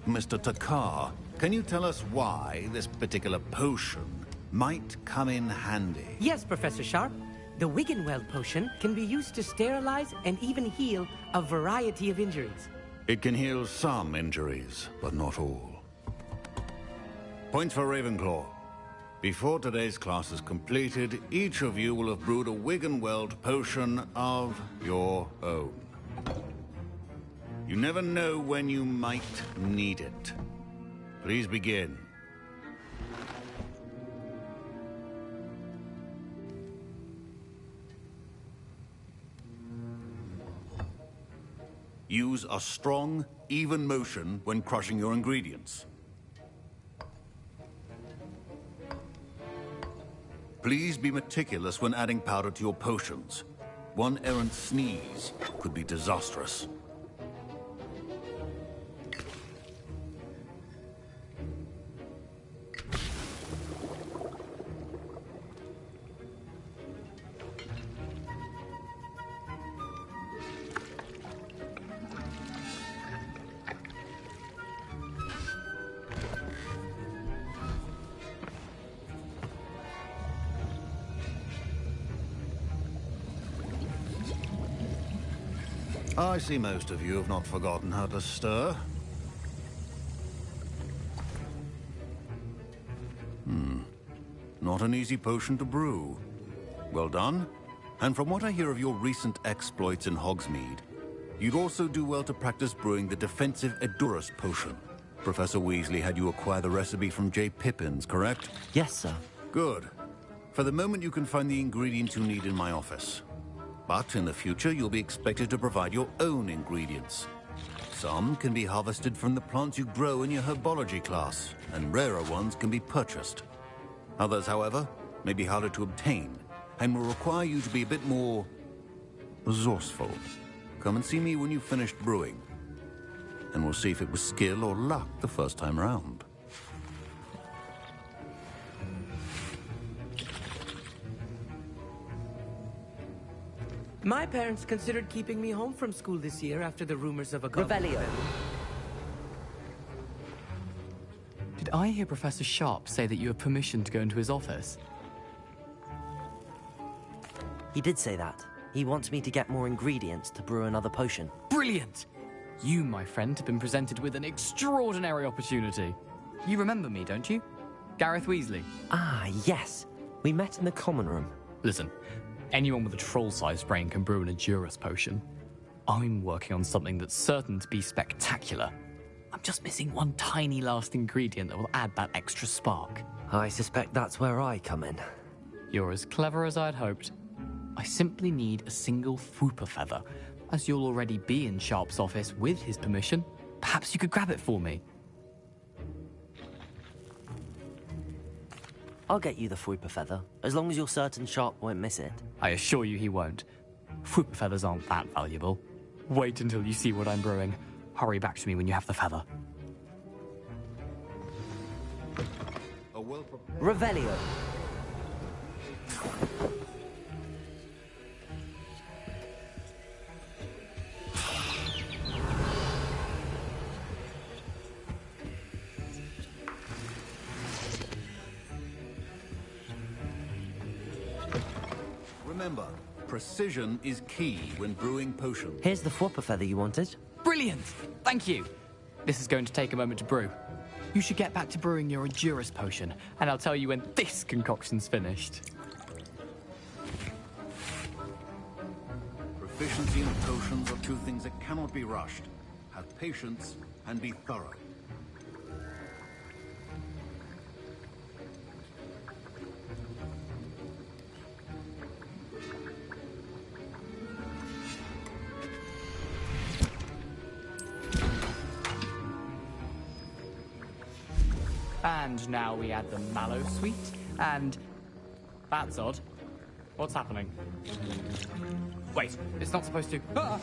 Mr. Takar, can you tell us why this particular potion might come in handy? Yes, Professor Sharp. The Wiggenweld potion can be used to sterilize and even heal a variety of injuries. It can heal some injuries, but not all. Points for Ravenclaw. Before today's class is completed, each of you will have brewed a Wiggenweld potion of your own. You never know when you might need it. Please begin. Use a strong, even motion when crushing your ingredients. Please be meticulous when adding powder to your potions. One errant sneeze could be disastrous. I see most of you have not forgotten how to stir. Not an easy potion to brew. Well done. And from what I hear of your recent exploits in Hogsmeade, you'd also do well to practice brewing the defensive Edurus potion. Professor Weasley had you acquire the recipe from J. Pippins, correct? Yes, sir. Good. For the moment, you can find the ingredients you need in my office. But in the future, you'll be expected to provide your own ingredients. Some can be harvested from the plants you grow in your herbology class, and rarer ones can be purchased. Others, however, may be harder to obtain, and will require you to be a bit more resourceful. Come and see me when you've finished brewing, and we'll see if it was skill or luck the first time round. My parents considered keeping me home from school this year after the rumors of a Revelio. Did I hear Professor Sharp say that you have permission to go into his office? He did say that. He wants me to get more ingredients to brew another potion. Brilliant! You, my friend, have been presented with an extraordinary opportunity. You remember me, don't you? Gareth Weasley. Ah, yes. We met in the common room. Listen, anyone with a troll-sized brain can brew an Edurus potion. I'm working on something that's certain to be spectacular. I'm just missing one tiny last ingredient that will add that extra spark. I suspect that's where I come in. You're as clever as I'd hoped. I simply need a single Fwooper feather. As you'll already be in Sharp's office with his permission, perhaps you could grab it for me. I'll get you the Fwooper feather, as long as you're certain Sharp won't miss it. I assure you he won't. Fwooper feathers aren't that valuable. Wait until you see what I'm brewing. Hurry back to me when you have the feather. A well-prepared... Revelio. Remember, precision is key when brewing potions. Here's the flopper feather you wanted. Brilliant! Thank you. This is going to take a moment to brew. You should get back to brewing your Endurus potion, and I'll tell you when this concoction's finished. Proficiency in potions are two things that cannot be rushed. Have patience and be thorough. And now we add the mallow sweet, and... That's odd. What's happening? Wait, it's not supposed to... Ah!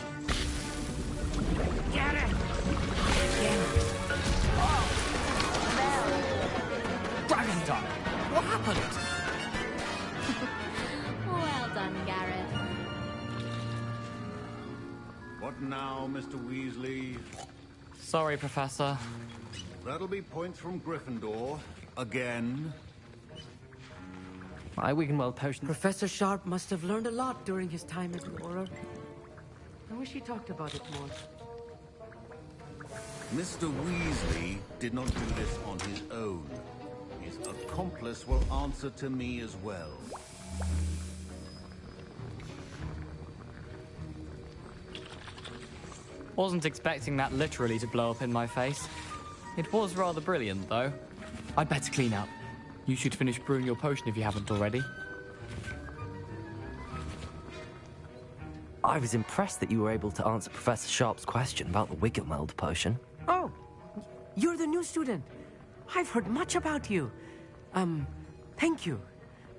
Get it! Dragon tongue! What happened? Well done, Garrett. What now, Mr. Weasley? Sorry, Professor. That'll be points from Gryffindor. Again. My Wiggenweld potion. Professor Sharp must have learned a lot during his time at Aurora. I wish he talked about it more. Mr. Weasley did not do this on his own. His accomplice will answer to me as well. Wasn't expecting that literally to blow up in my face. It was rather brilliant, though. I'd better clean up. You should finish brewing your potion if you haven't already. I was impressed that you were able to answer Professor Sharp's question about the Wiggenweld potion. Oh, you're the new student. I've heard much about you. Thank you.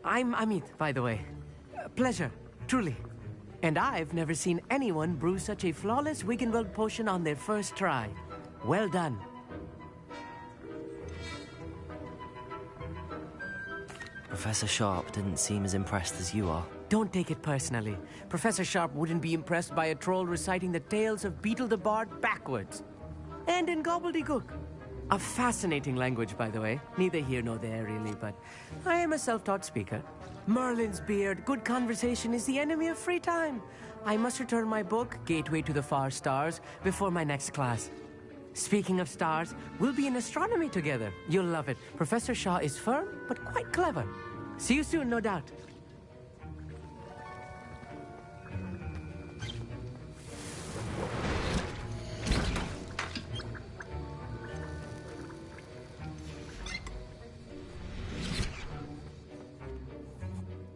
I'm Amit, by the way. Pleasure, truly. And I've never seen anyone brew such a flawless Wiggenweld potion on their first try. Well done. Professor Sharp didn't seem as impressed as you are. Don't take it personally. Professor Sharp wouldn't be impressed by a troll reciting the tales of Beetle the Bard backwards. And in gobbledygook. A fascinating language, by the way. Neither here nor there, really, but I am a self-taught speaker. Merlin's beard, good conversation is the enemy of free time. I must return my book, Gateway to the Far Stars, before my next class. Speaking of stars, we'll be in astronomy together. You'll love it. Professor Shaw is firm, but quite clever. See you soon, no doubt.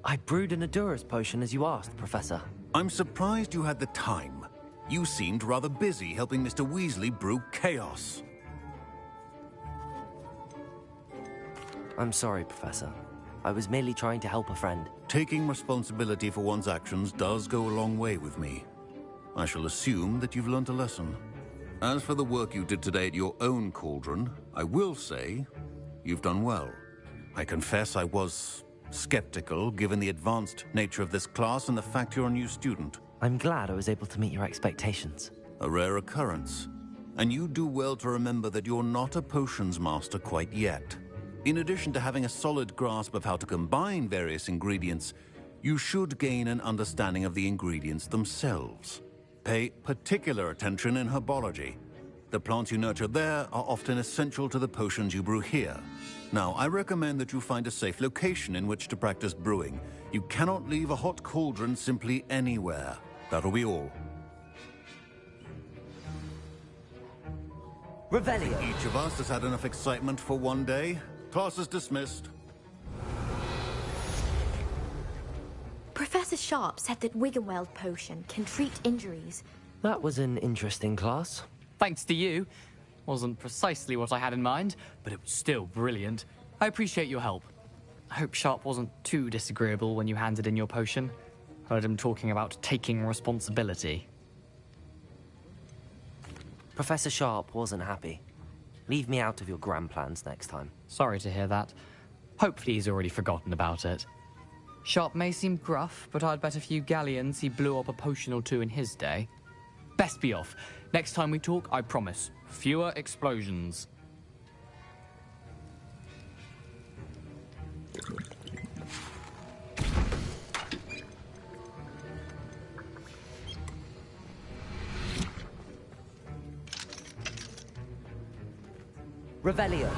I brewed an Endurus potion as you asked, Professor. I'm surprised you had the time. You seemed rather busy helping Mr. Weasley brew chaos. I'm sorry, Professor. I was merely trying to help a friend. Taking responsibility for one's actions does go a long way with me. I shall assume that you've learnt a lesson. As for the work you did today at your own cauldron, I will say you've done well. I confess I was skeptical, given the advanced nature of this class and the fact you're a new student. I'm glad I was able to meet your expectations. A rare occurrence. And you do well to remember that you're not a potions master quite yet. In addition to having a solid grasp of how to combine various ingredients, you should gain an understanding of the ingredients themselves. Pay particular attention in herbology. The plants you nurture there are often essential to the potions you brew here. Now, I recommend that you find a safe location in which to practice brewing. You cannot leave a hot cauldron simply anywhere. That'll be all. Revelio. Each of us has had enough excitement for one day. Class is dismissed. Professor Sharp said that Wiggenweld potion can treat injuries. That was an interesting class. Thanks to you. Wasn't precisely what I had in mind, but it was still brilliant. I appreciate your help. I hope Sharp wasn't too disagreeable when you handed in your potion. Heard him talking about taking responsibility. Professor Sharp wasn't happy. Leave me out of your grand plans next time. Sorry to hear that. Hopefully he's already forgotten about it. Sharp may seem gruff, but I'd bet a few galleons he blew up a potion or two in his day. Best be off. Next time we talk, I promise, fewer explosions. Revelio.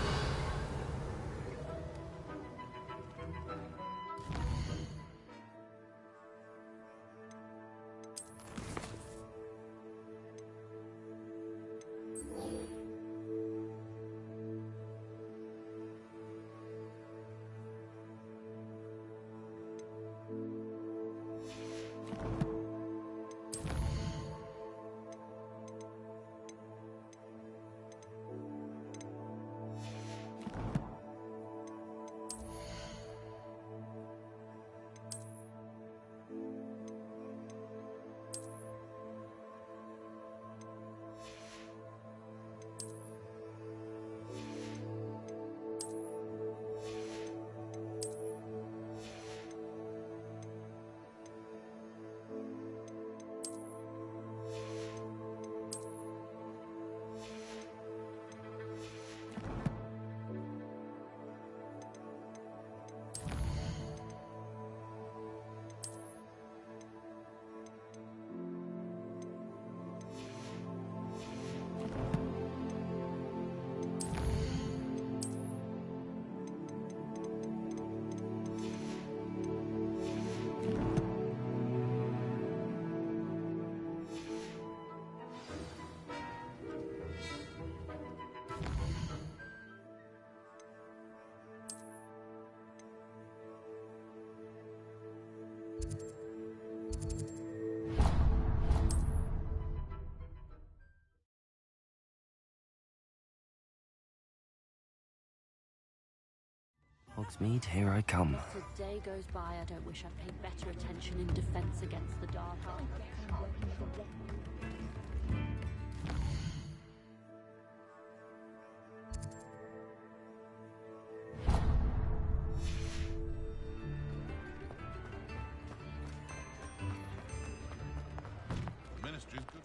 Hogsmeade, here I come. As the day goes by, I don't wish I'd paid better attention in defense against the dark arts.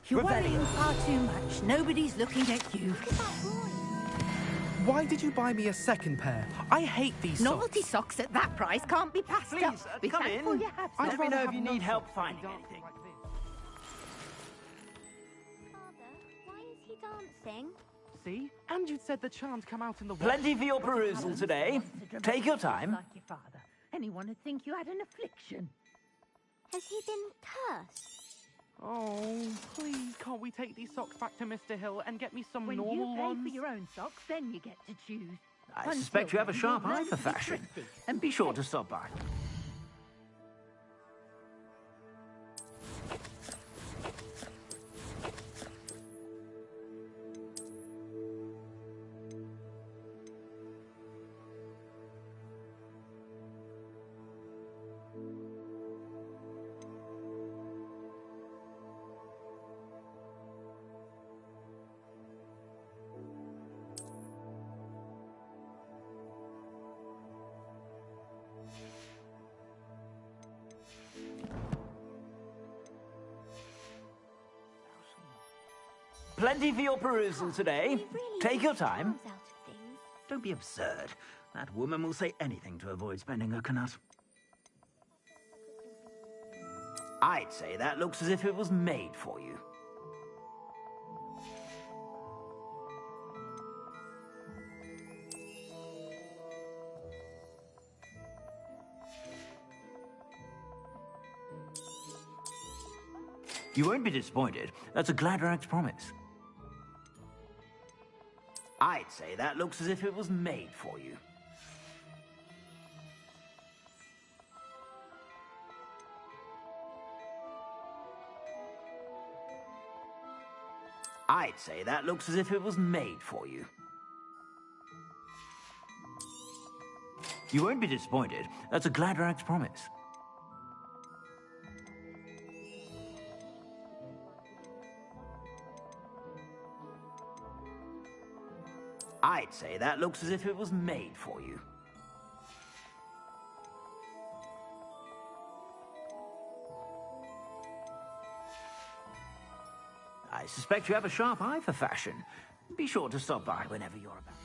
You're worrying far too much. Nobody's looking at you. Why did you buy me a second pair? I hate these Novelty socks at that price can't be passed up. Please, Be come thankful in. you have Let some. me know if you need help finding anything. Why is he dancing? See? And you'd said the charms come out in the... Plenty for your perusal today. Take your time. Like your father. Anyone would think you had an affliction. Has he been cursed? Oh, please, can't we take these socks back to Mr. Hill and get me some When normal you pay ones? for your own socks, then you get to choose. I suspect you have a sharp eye for fashion. And be sure to stop by. Plenty for your perusal today. Take your time. Don't be absurd. That woman will say anything to avoid spending her knut. I'd say that looks as if it was made for you. You won't be disappointed. That's a Gladrax promise. I'd say that looks as if it was made for you. I'd say that looks as if it was made for you. You won't be disappointed. That's a Gladrax promise. I'd say that looks as if it was made for you. I suspect you have a sharp eye for fashion. Be sure to stop by whenever you're about.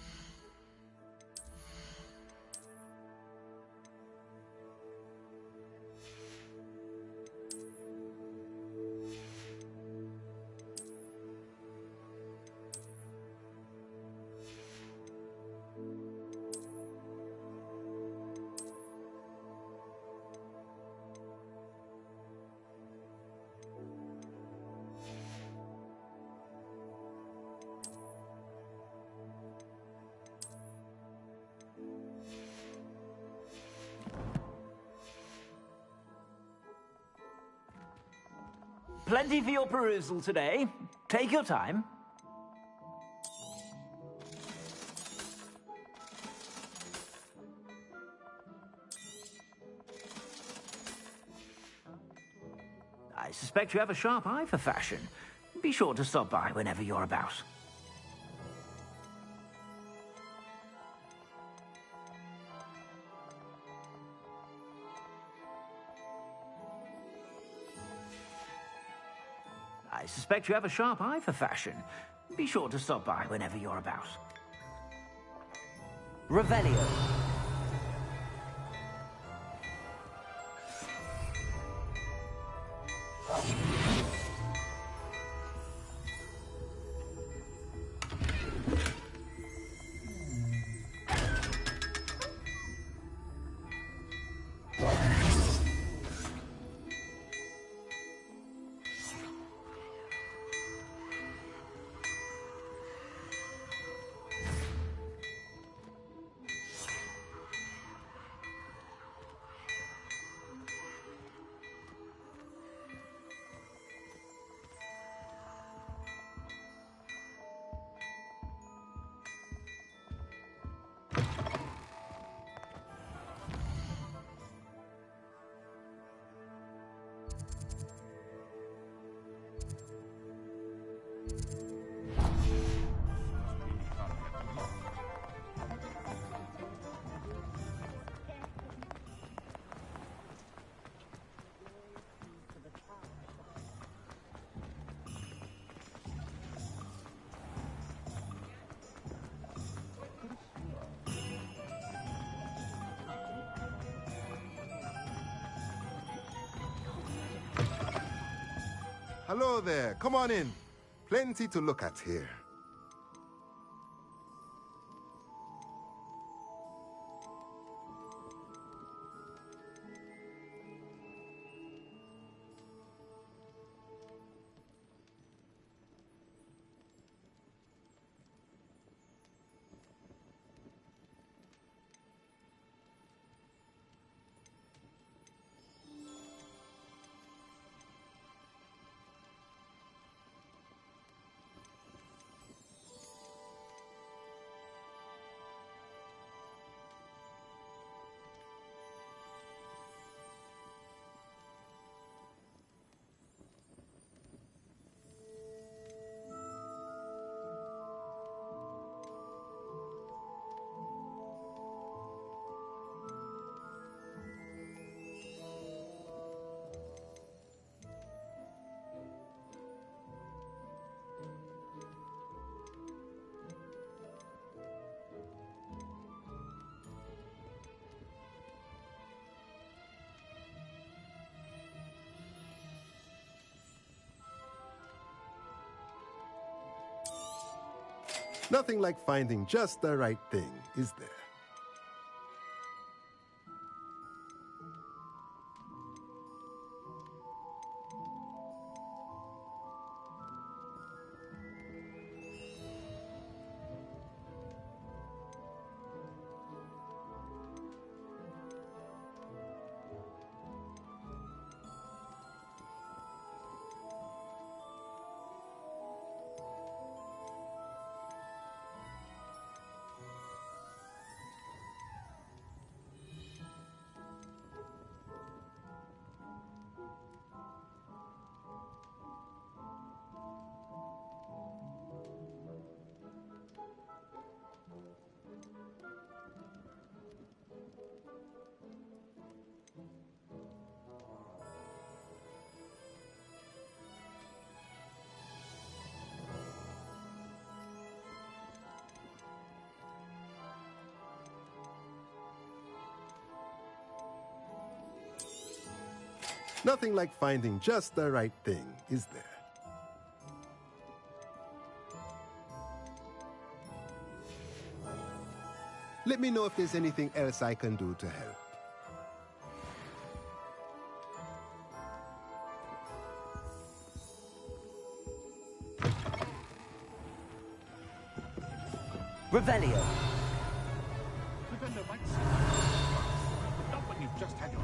Plenty for your perusal today. Take your time. I suspect you have a sharp eye for fashion. Be sure to stop by whenever you're about. I suspect you have a sharp eye for fashion. Be sure to stop by whenever you're about. Revelio. Hello there. Come on in. Plenty to look at here. Nothing like finding just the right thing, is there? Nothing like finding just the right thing, is there? Let me know if there's anything else I can do to help. Revelio. Defender might seem but not when you've just had your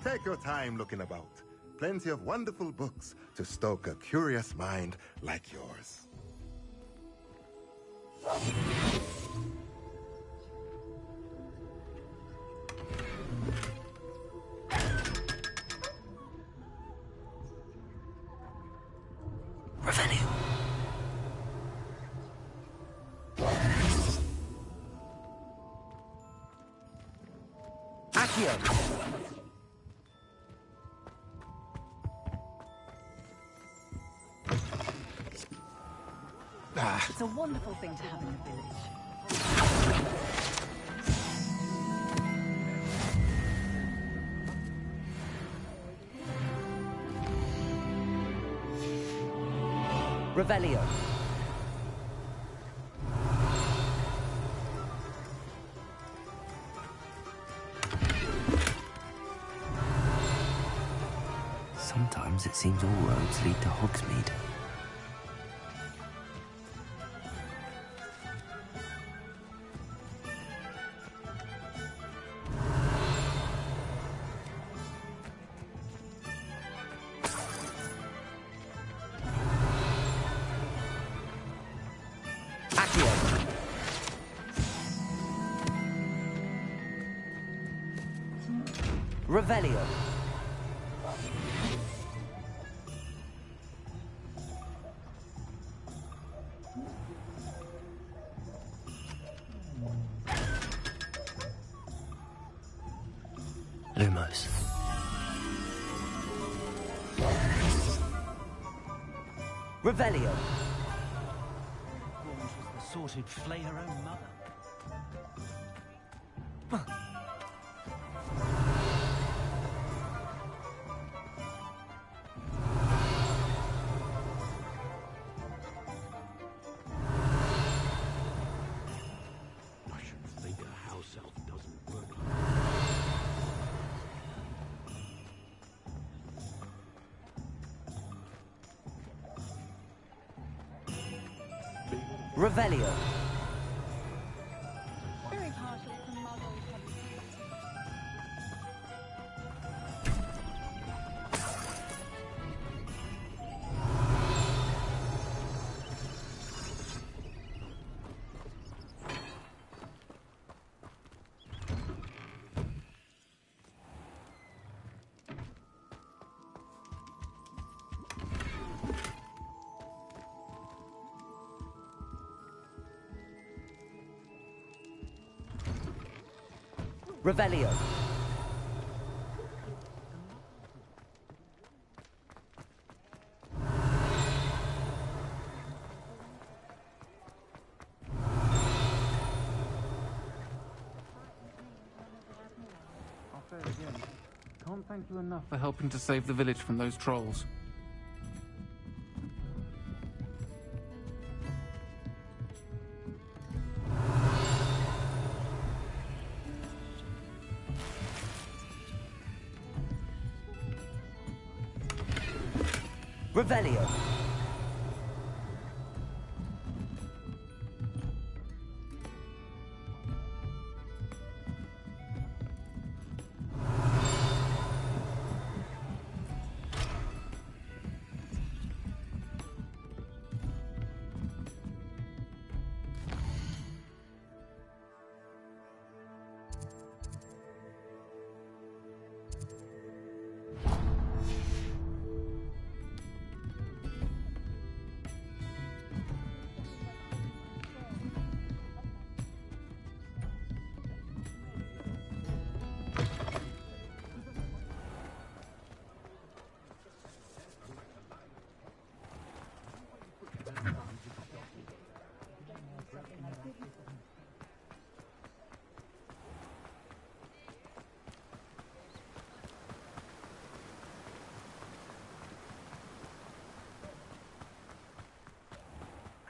Take your time looking about. Plenty of wonderful books to stoke a curious mind like yours. Revelio. Accio. It's a wonderful thing to have in the village. Revelio. Sometimes it seems all roads lead to Hogsmeade. Revelio. Lumos. Revelio. Gaunt was the sort who'd flay her own mother. I should think a house elf doesn't work. Revelio. Very partial to muggles. Revelio. I'll say it again. Can't thank you enough for helping to save the village from those trolls. Revelio.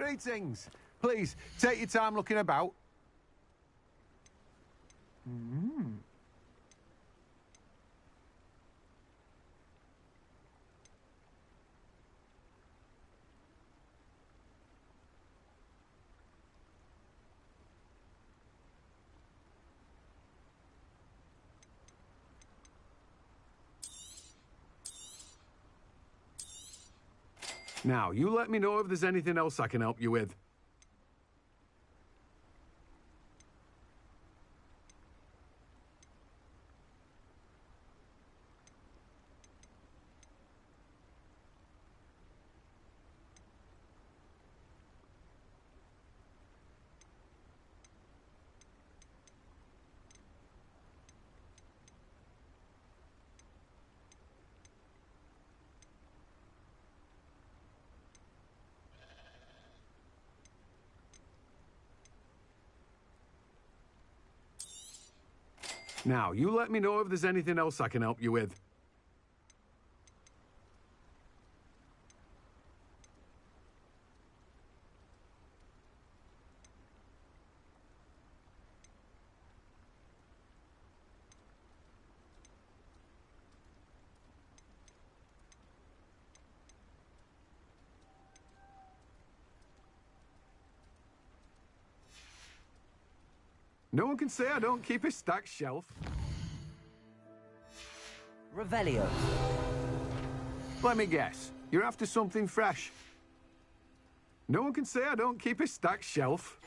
Greetings. Please, take your time looking about. Now, you let me know if there's anything else I can help you with. Now, you let me know if there's anything else I can help you with. No one can say I don't keep a stacked shelf. Revelio. Let me guess. You're after something fresh. No one can say I don't keep a stacked shelf.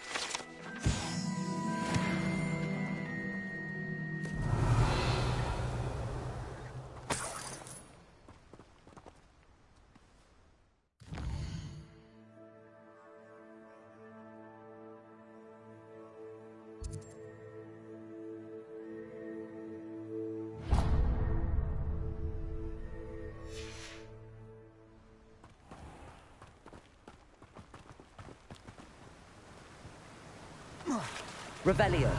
Revelio.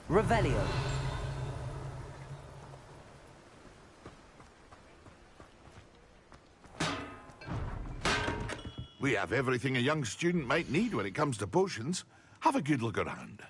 Revelio. We have everything a young student might need when it comes to potions. Have a good look around.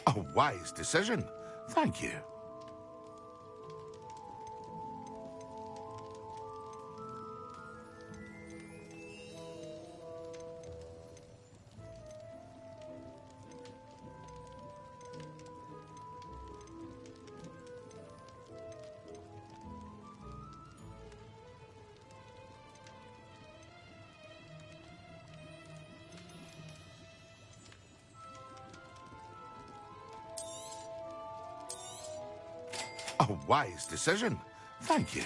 A wise decision. Thank you. A wise decision. Thank you.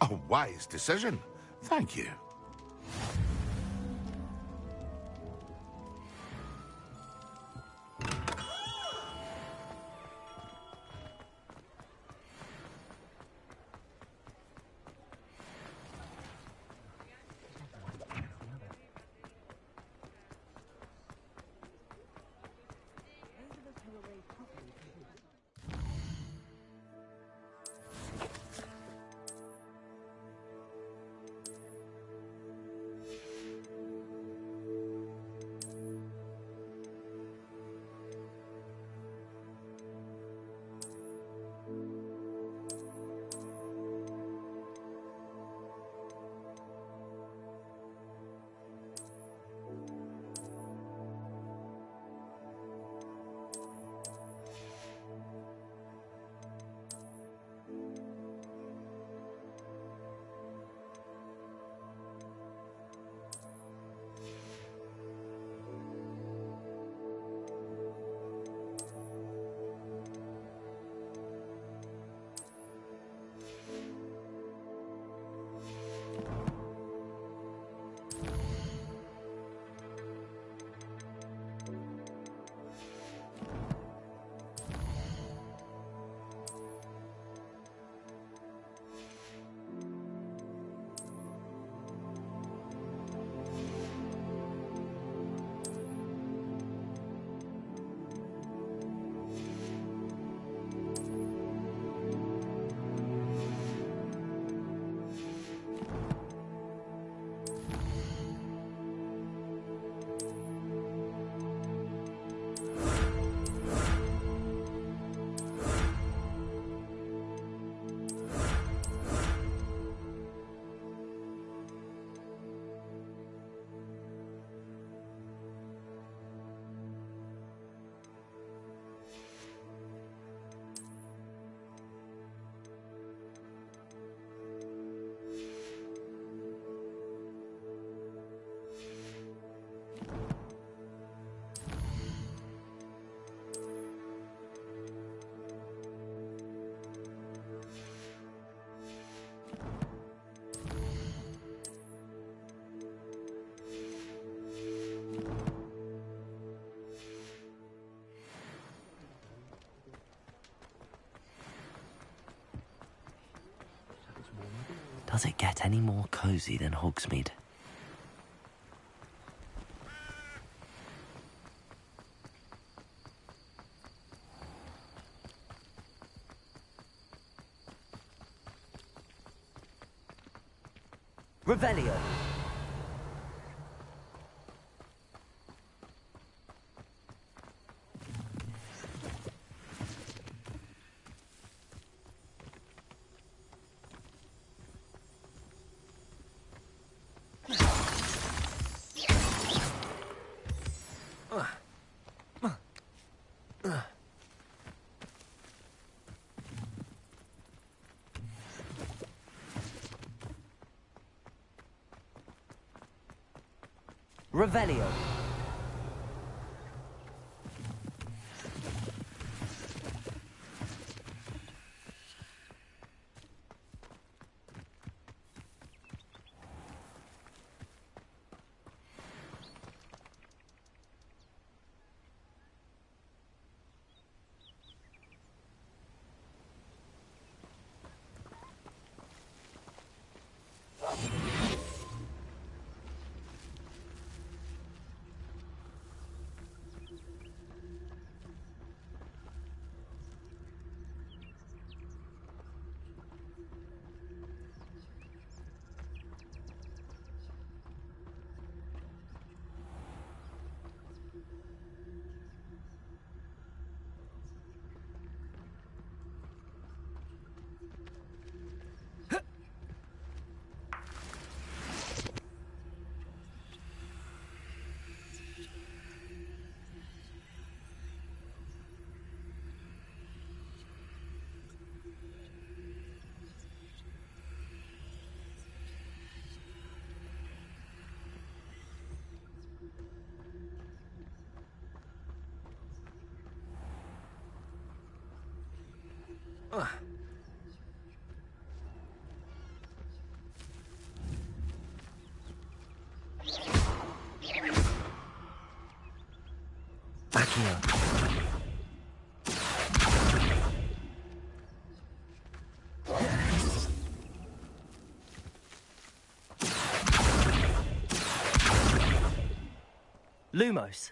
A wise decision. Thank you. Does it get any more cozy than Hogsmeade? Revelio. Revelio. Lumos.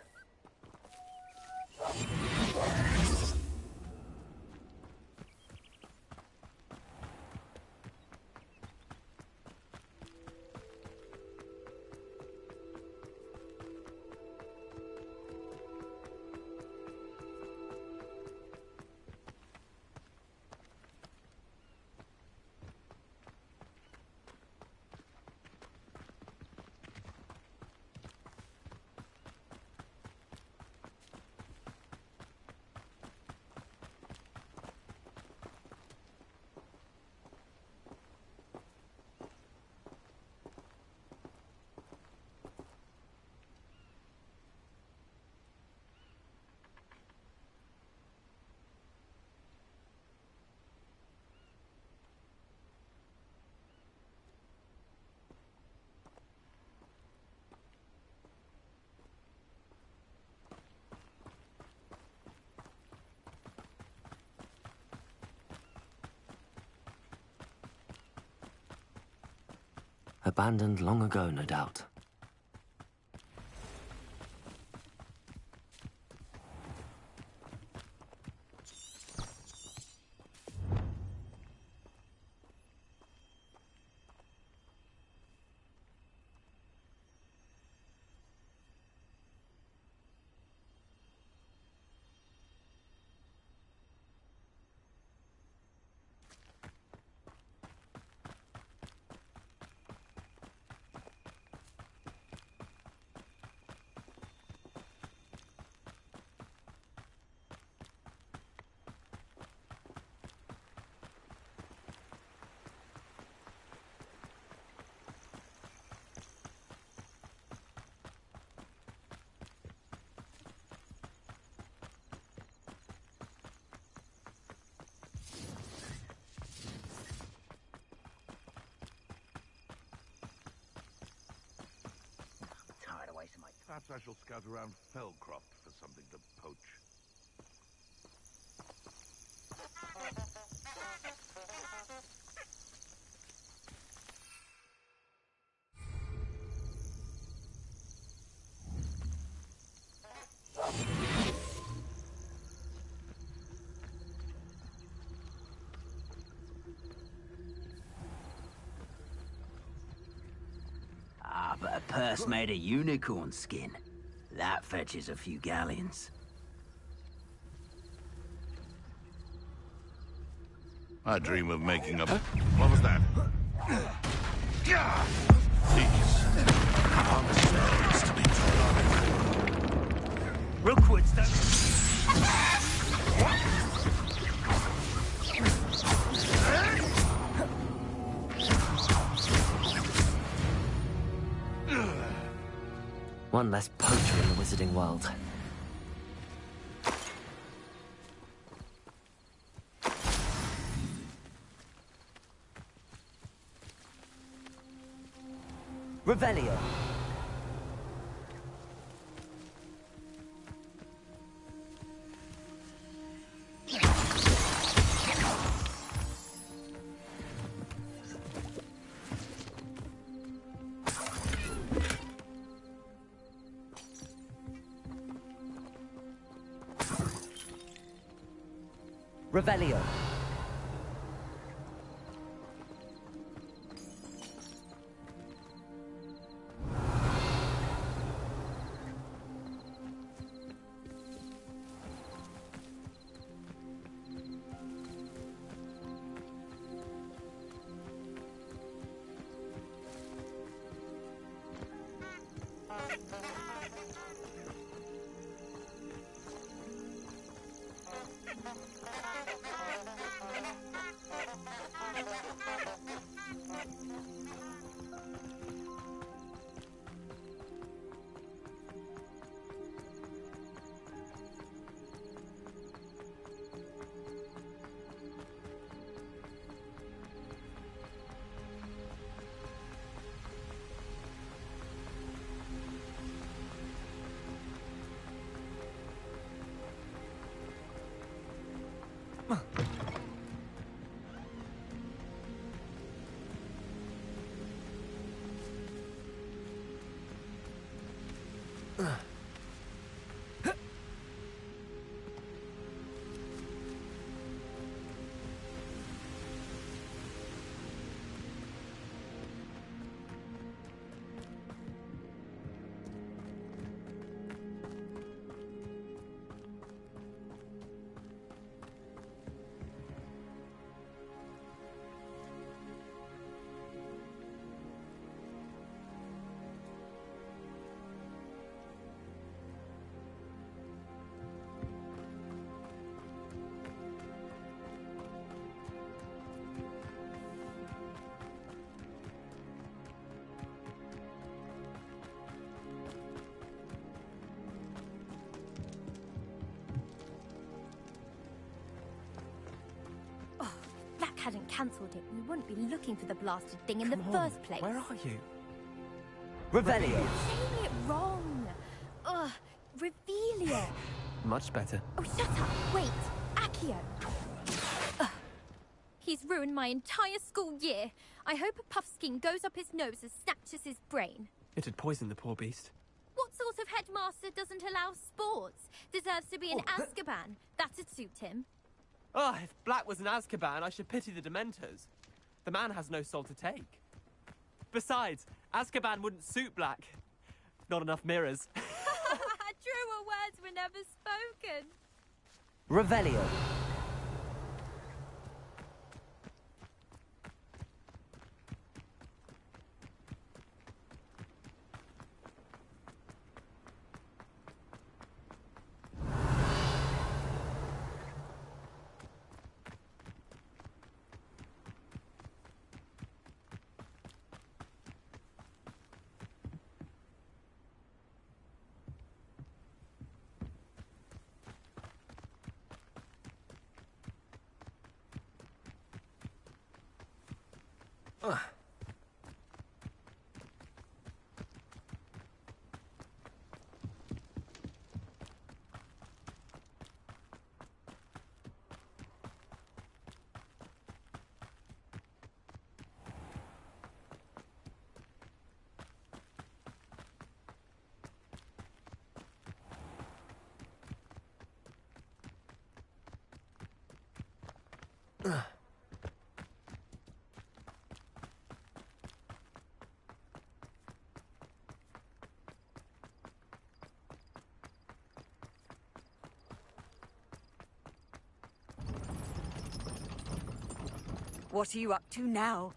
Abandoned long ago, no doubt. Perhaps I shall scout around Fellcroft for something to poach. just made a unicorn skin. That fetches a few galleons. I dream of making a... What was that? These monsters to be drawn. Rookwood's done. One less poacher in the wizarding world. Revelio. Revelio. Hadn't cancelled it, we wouldn't be looking for the blasted thing in the Come on, first place. Where are you? Revelio. You're saying it wrong. Ugh, Revelio. Much better. Oh, shut up. Wait, Accio. Ugh. He's ruined my entire school year. I hope a puffskein goes up his nose and snatches his brain. It'd poison the poor beast. What sort of headmaster doesn't allow sports? Deserves to be in Azkaban. That'd suit him. Ah, if Black was in Azkaban, I should pity the Dementors. The man has no soul to take. Besides, Azkaban wouldn't suit Black. Not enough mirrors. Truer words were never spoken. Revelio. What are you up to now?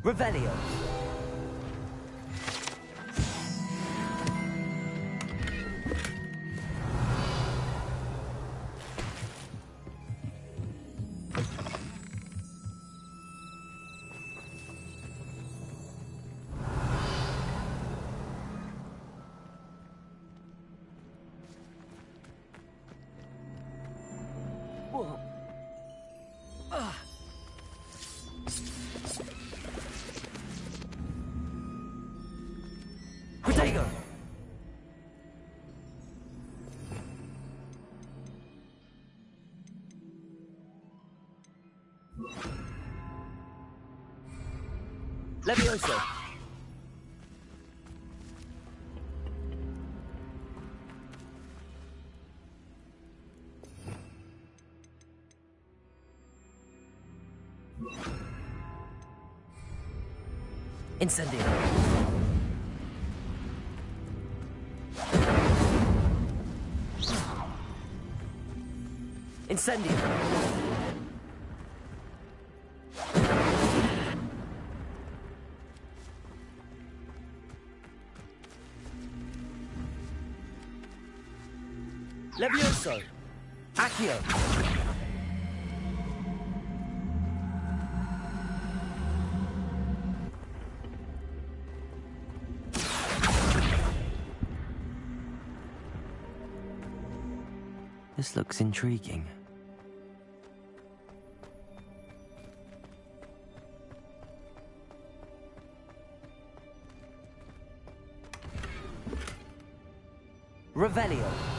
Revelio. Whoa. Protego! Levioso! Incendio! Incendio! Levioso! Accio! This looks intriguing. Revelio.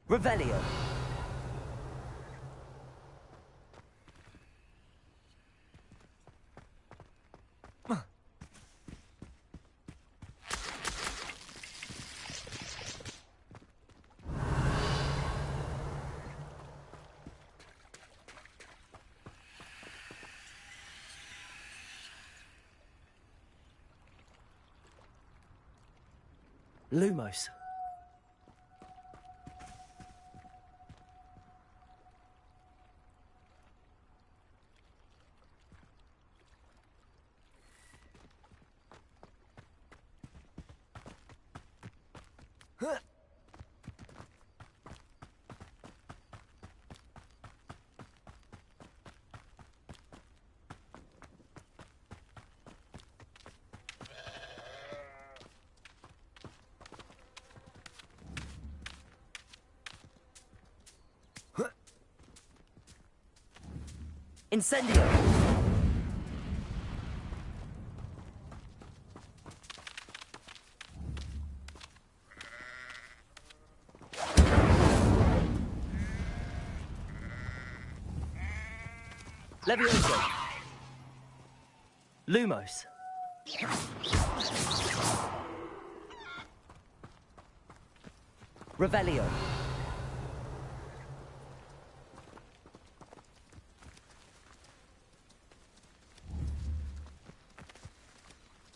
Revelio. Lumos. Incendio! Levioso! Lumos! Revelio!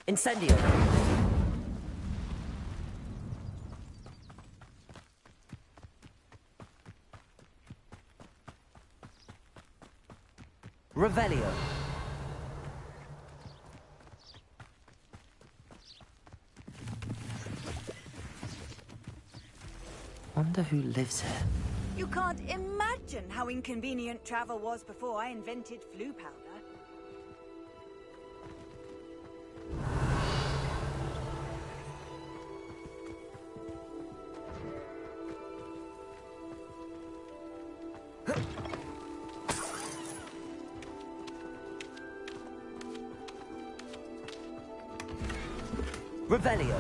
Incendio! Revelio! Wonder who lives here. You can't imagine how inconvenient travel was before I invented flu powder. Revelio!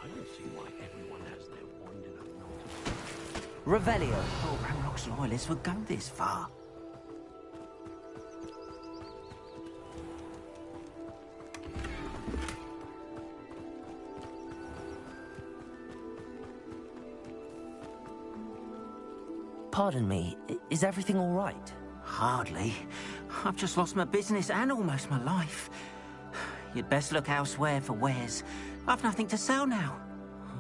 I don't see why everyone has their winding up nonsense. Revelio! Oh, Ranrock's loyalists would go this far. Pardon me, is everything all right? Hardly. I've just lost my business and almost my life. You'd best look elsewhere for wares. I've nothing to sell now.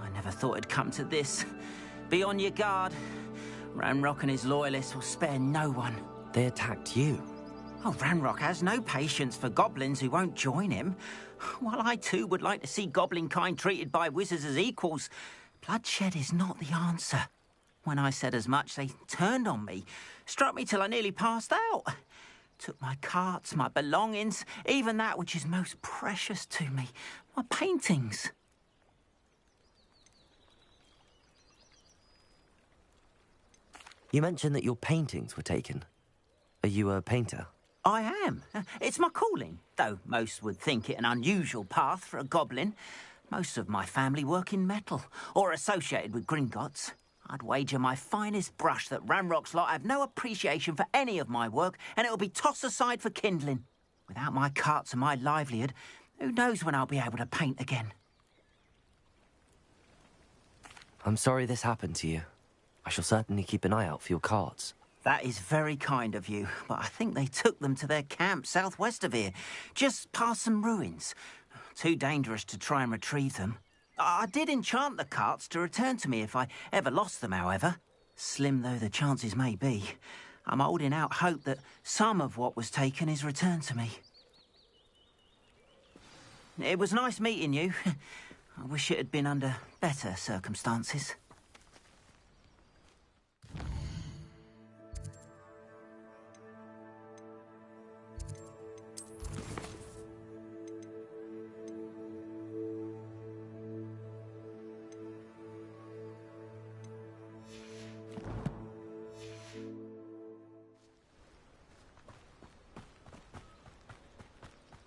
I never thought it'd come to this. Be on your guard. Ranrock and his loyalists will spare no one. They attacked you. Oh, Ranrock has no patience for goblins who won't join him. While I too would like to see goblin kind treated by wizards as equals, bloodshed is not the answer. When I said as much, they turned on me, struck me till I nearly passed out. Took my carts, my belongings, even that which is most precious to me, my paintings. You mentioned that your paintings were taken. Are you a painter? I am. It's my calling, though most would think it an unusual path for a goblin. Most of my family work in metal, or associated with Gringotts. I'd wager my finest brush that Ranrock's lot have no appreciation for any of my work, and it'll be tossed aside for kindling. Without my carts and my livelihood, who knows when I'll be able to paint again? I'm sorry this happened to you. I shall certainly keep an eye out for your carts. That is very kind of you, but I think they took them to their camp southwest of here, just past some ruins. Too dangerous to try and retrieve them. I did enchant the carts to return to me if I ever lost them, however. Slim though the chances may be, I'm holding out hope that some of what was taken is returned to me. It was nice meeting you. I wish it had been under better circumstances.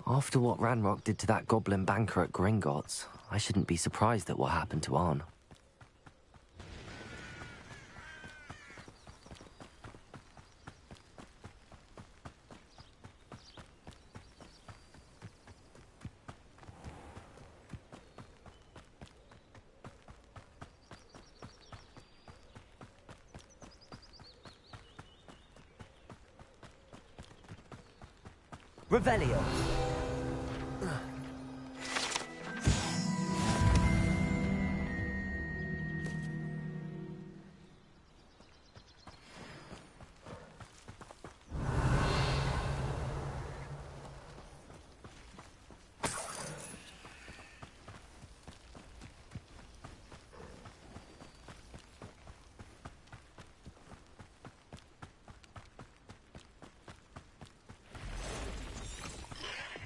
After what Ranrock did to that goblin banker at Gringotts, I shouldn't be surprised at what happened to Arn. Revelio.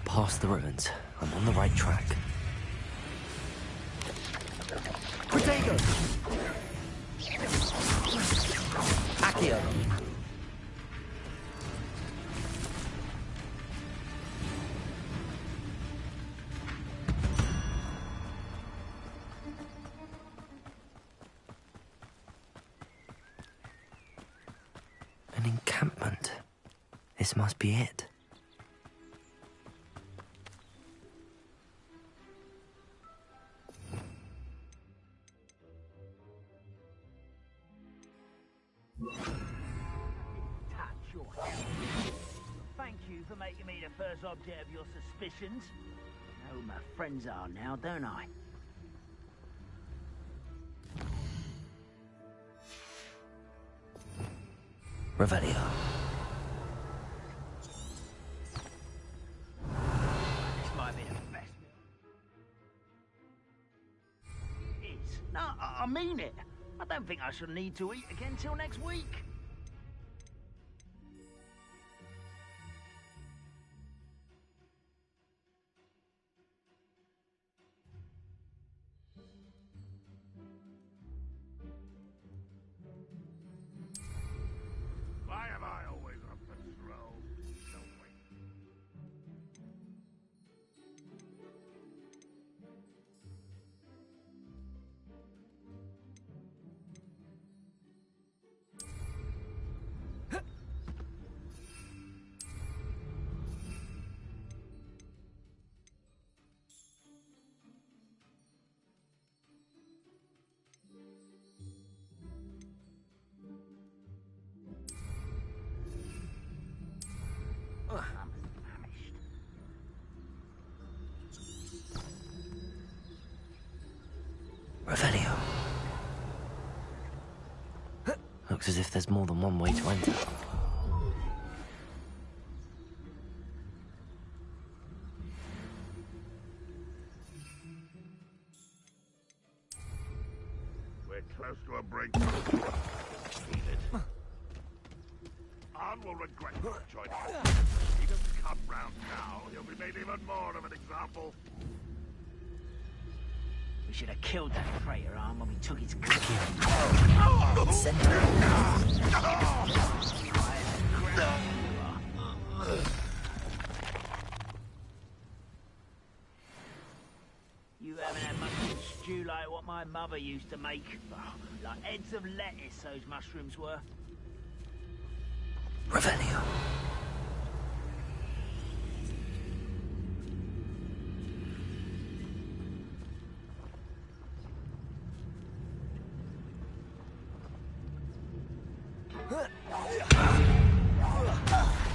Past the ruins. I'm on the right track. Protego! Accio! An encampment. This must be it. Thank you for making me the first object of your suspicions. I know who my friends are now, don't I? Revelio. This might be the best. It is. No, I mean it. I don't think I shall need to eat again till next week. Why am I always on patrol? Don't wait. Revelio. Looks as if there's more than one way to enter. We're close to a breakthrough. Arn will regret not joining us. If he doesn't come round now, he'll be made even more of an example. We should have killed that traitor, Arm, when we took his You haven't had much stew like what my mother used to make. Oh, like heads of lettuce, those mushrooms were. Revelio.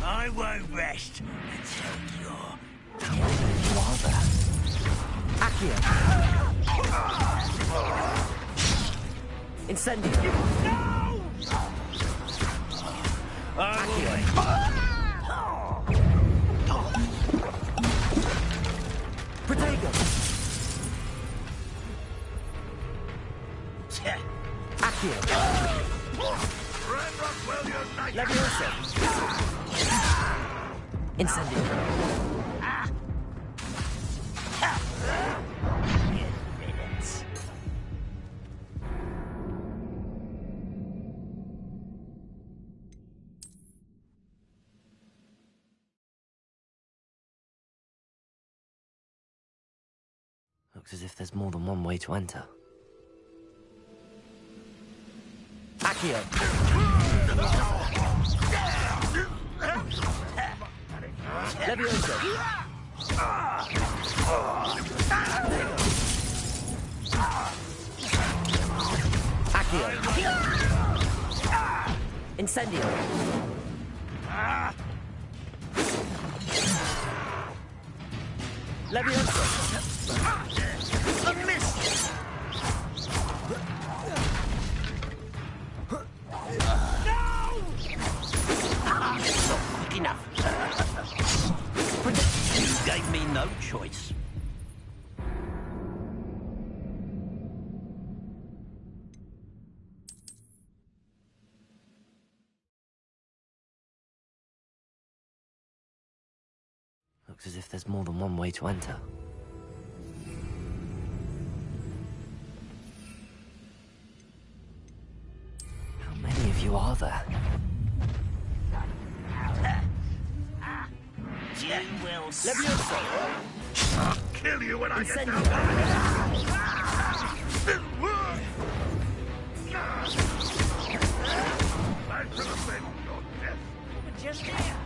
I won't rest until you're... You are there. Accio. Incendio. No! Protego. Accio. Leviosa. Incendio. Looks as if there's more than one way to enter. Accio. Leviosa. Accio. Incendio. Leviosa! A miss! Not quick enough. You gave me no choice. Looks as if there's more than one way to enter. How many of you are there? You will Leviosa! I'll kill you when I get Incendio! I could have been your death. But just here.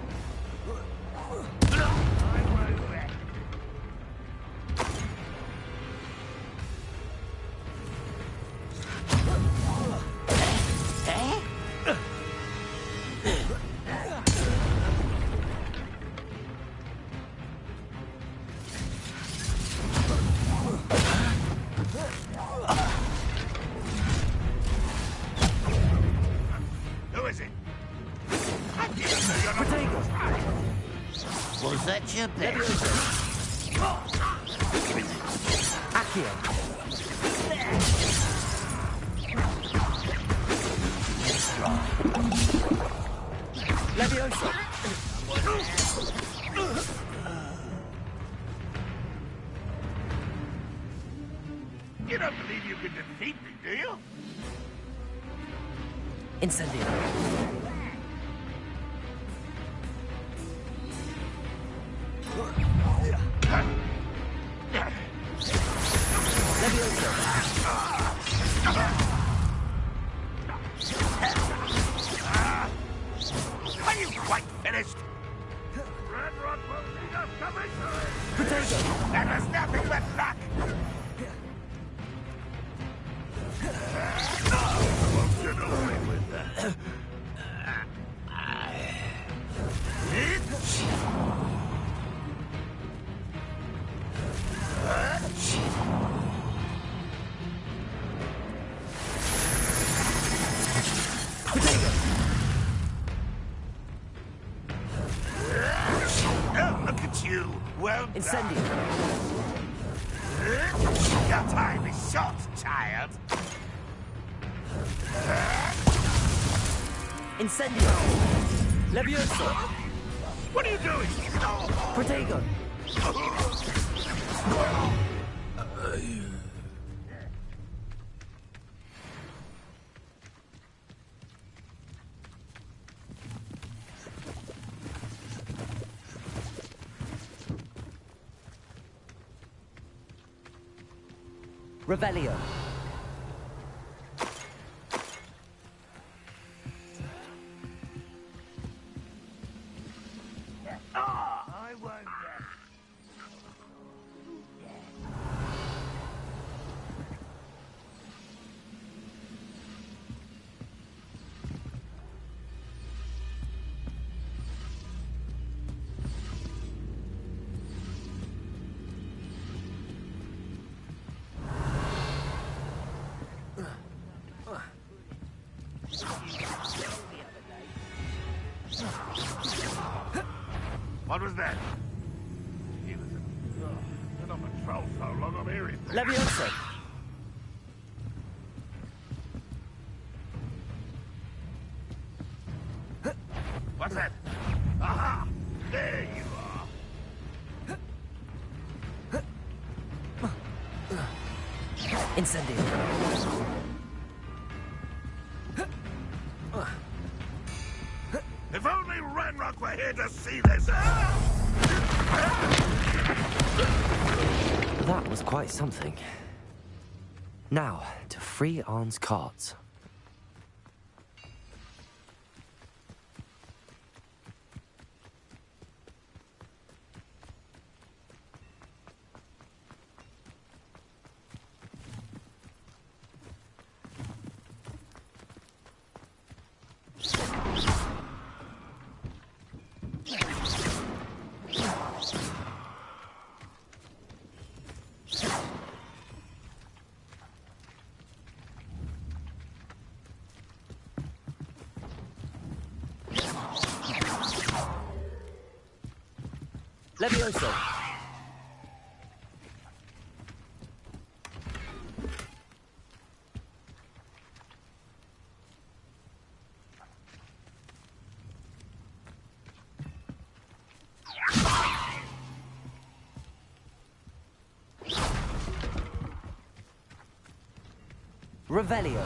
Who is it? Was that your best? Accio! Leviosa! You don't believe you can defeat me, do you? Incendio! Are you quite finished? Red Rock will need us coming through. Potato! That was nothing but luck. Won't get away with that. Oh, look at you. Well done. Incendio! Your time is short, child. Incendio! Leviosa! What are you doing? Protego! Revelio! I won't. What was that? He was been on patrol so long I'm hearing. Leviosa! What's that? Aha! There you are. Incendio! If only Ranrock were here to see this. That was quite something. Now, to free Arn's carts. Levioso! Revelio.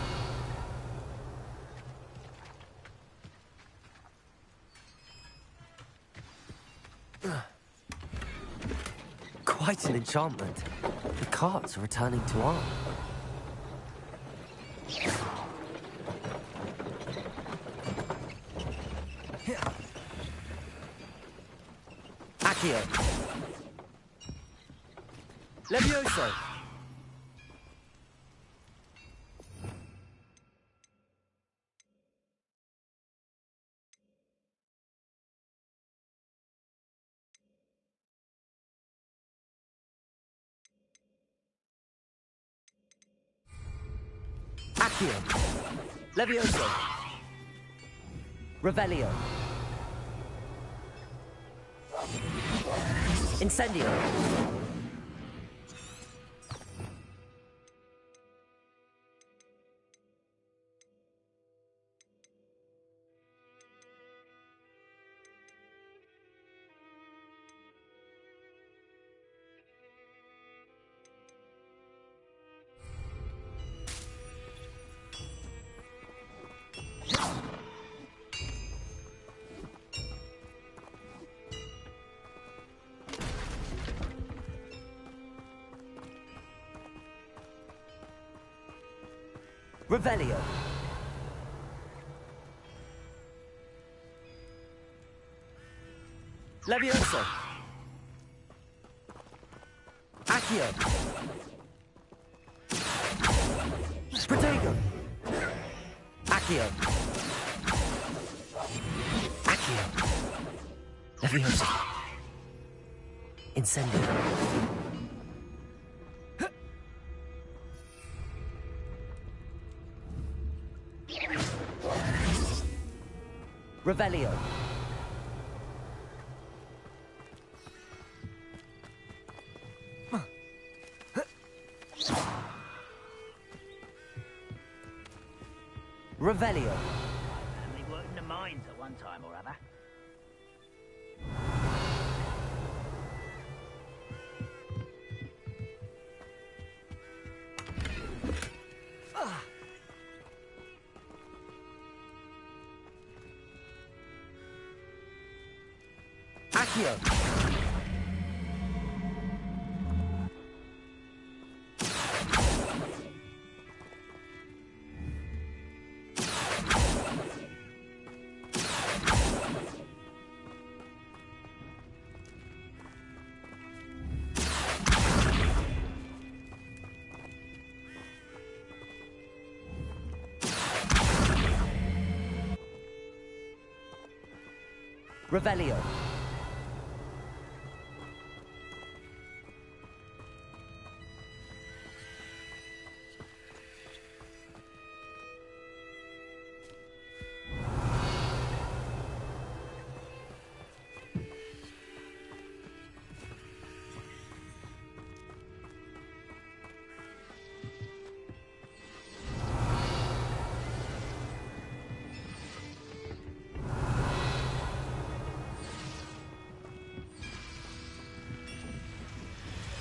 Quite an enchantment. The carts are returning to arm. Accio. Levioso. Accio. Levioso. Revelio. Incendio. Revelio. Levioso. Accio. Protego. Accio. Accio. Levioso. Incendio. Revelio. Revelio. Family worked in the mines at one time or other. Accio. Revelio.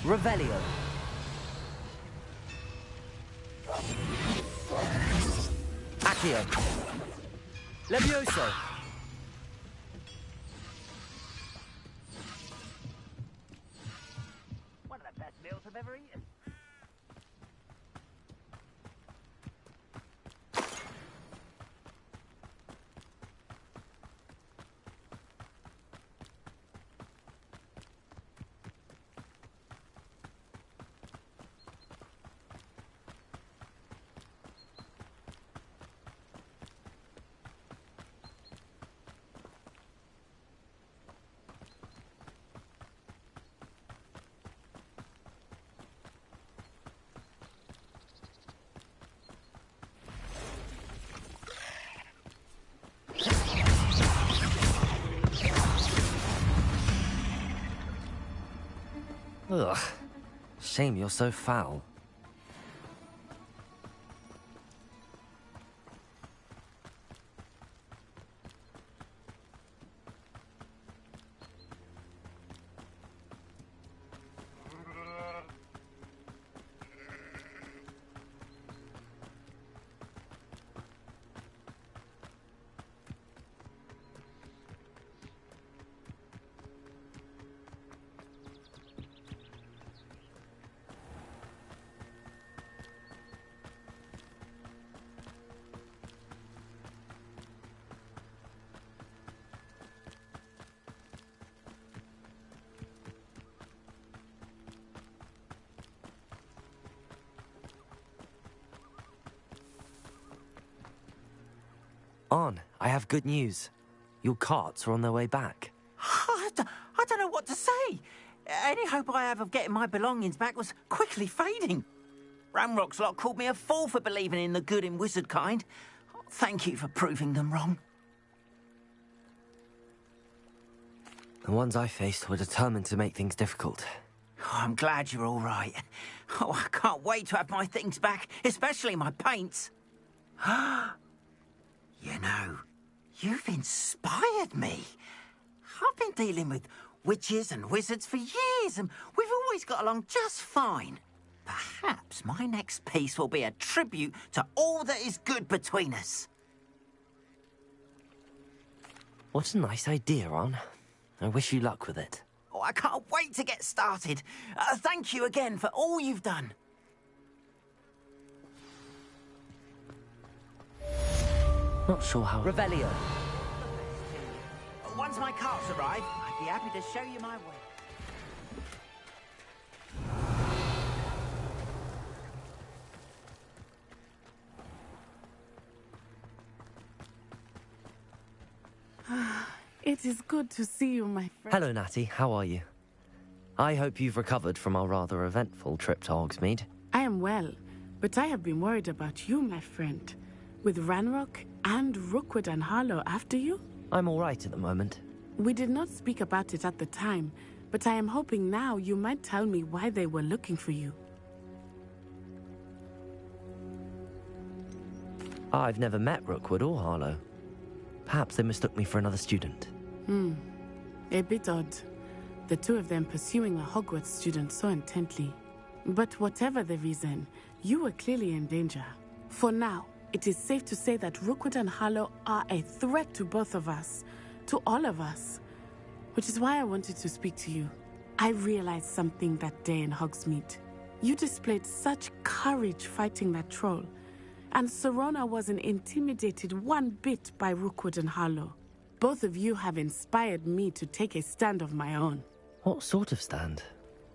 Revelio. Accio. Levioso. One of the best meals I've ever eaten. Ugh. Shame you're so foul. On, I have good news. Your carts are on their way back. I don't know what to say. Any hope I have of getting my belongings back was quickly fading. Ramrock's lot called me a fool for believing in the good in wizard kind. Thank you for proving them wrong. The ones I faced were determined to make things difficult. Oh, I'm glad you're all right. Oh, I can't wait to have my things back, especially my paints. You know, you've inspired me. I've been dealing with witches and wizards for years, and we've always got along just fine. Perhaps my next piece will be a tribute to all that is good between us. What a nice idea, On. I wish you luck with it. Oh, I can't wait to get started. Thank you again for all you've done. Not sure how... Revelio. Once my carts arrive, I'd be happy to show you my way. It is good to see you, my friend. Hello, Natty. How are you? I hope you've recovered from our rather eventful trip to Hogsmeade. I am well, but I have been worried about you, my friend. With Ranrock and Rookwood and Harlow after you? I'm all right at the moment. We did not speak about it at the time, but I am hoping now you might tell me why they were looking for you. I've never met Rookwood or Harlow. Perhaps they mistook me for another student. A bit odd. The two of them pursuing a Hogwarts student so intently. But whatever the reason, you were clearly in danger. For now, it is safe to say that Rookwood and Harlow are a threat to both of us. To all of us. Which is why I wanted to speak to you. I realized something that day in Hogsmeade. You displayed such courage fighting that troll. And Serona wasn't intimidated one bit by Rookwood and Harlow. Both of you have inspired me to take a stand of my own. What sort of stand?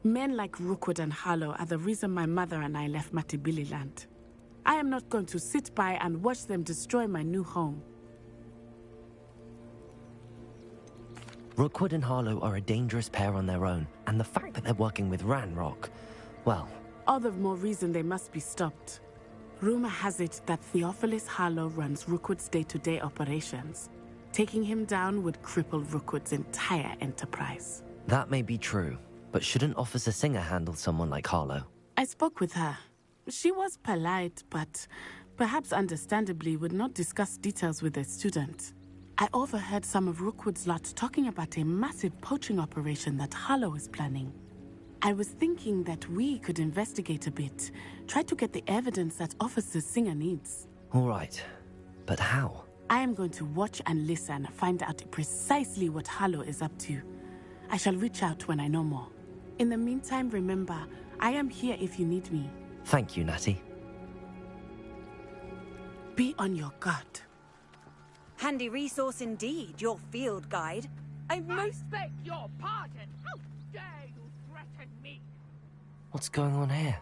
Men like Rookwood and Harlow are the reason my mother and I left Matibili land. I am not going to sit by and watch them destroy my new home. Rookwood and Harlow are a dangerous pair on their own, and the fact that they're working with Ranrock, well... All the more reason they must be stopped. Rumor has it that Theophilus Harlow runs Rookwood's day-to-day operations. Taking him down would cripple Rookwood's entire enterprise. That may be true, but shouldn't Officer Singer handle someone like Harlow? I spoke with her. She was polite, but perhaps understandably would not discuss details with a student. I overheard some of Rookwood's lot talking about a massive poaching operation that Harlow is planning. I was thinking that we could investigate a bit, try to get the evidence that Officer Singer needs. All right, but how? I am going to watch and listen, find out precisely what Harlow is up to. I shall reach out when I know more. In the meantime, remember, I am here if you need me. Thank you, Natty. Be on your guard. Handy resource indeed, your field guide. I most beg your pardon. How dare you threaten me? What's going on here?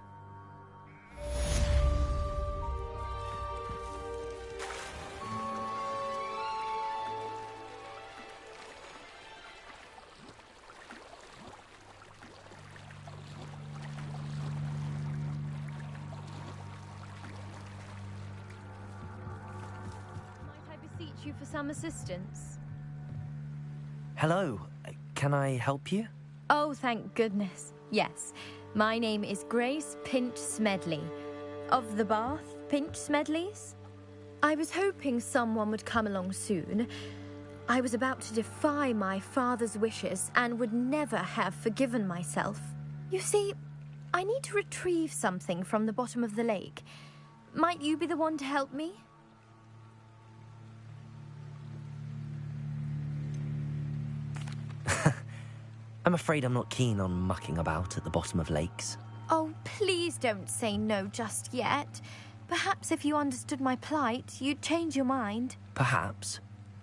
You for some assistance? Hello, can I help you? Oh, thank goodness. Yes, my name is Grace Pinch Smedley, of the Bath Pinch Smedleys. I was hoping someone would come along soon. I was about to defy my father's wishes and would never have forgiven myself. You see, I need to retrieve something from the bottom of the lake. Might you be the one to help me? I'm afraid I'm not keen on mucking about at the bottom of lakes. Oh, please don't say no just yet. Perhaps if you understood my plight, you'd change your mind. Perhaps.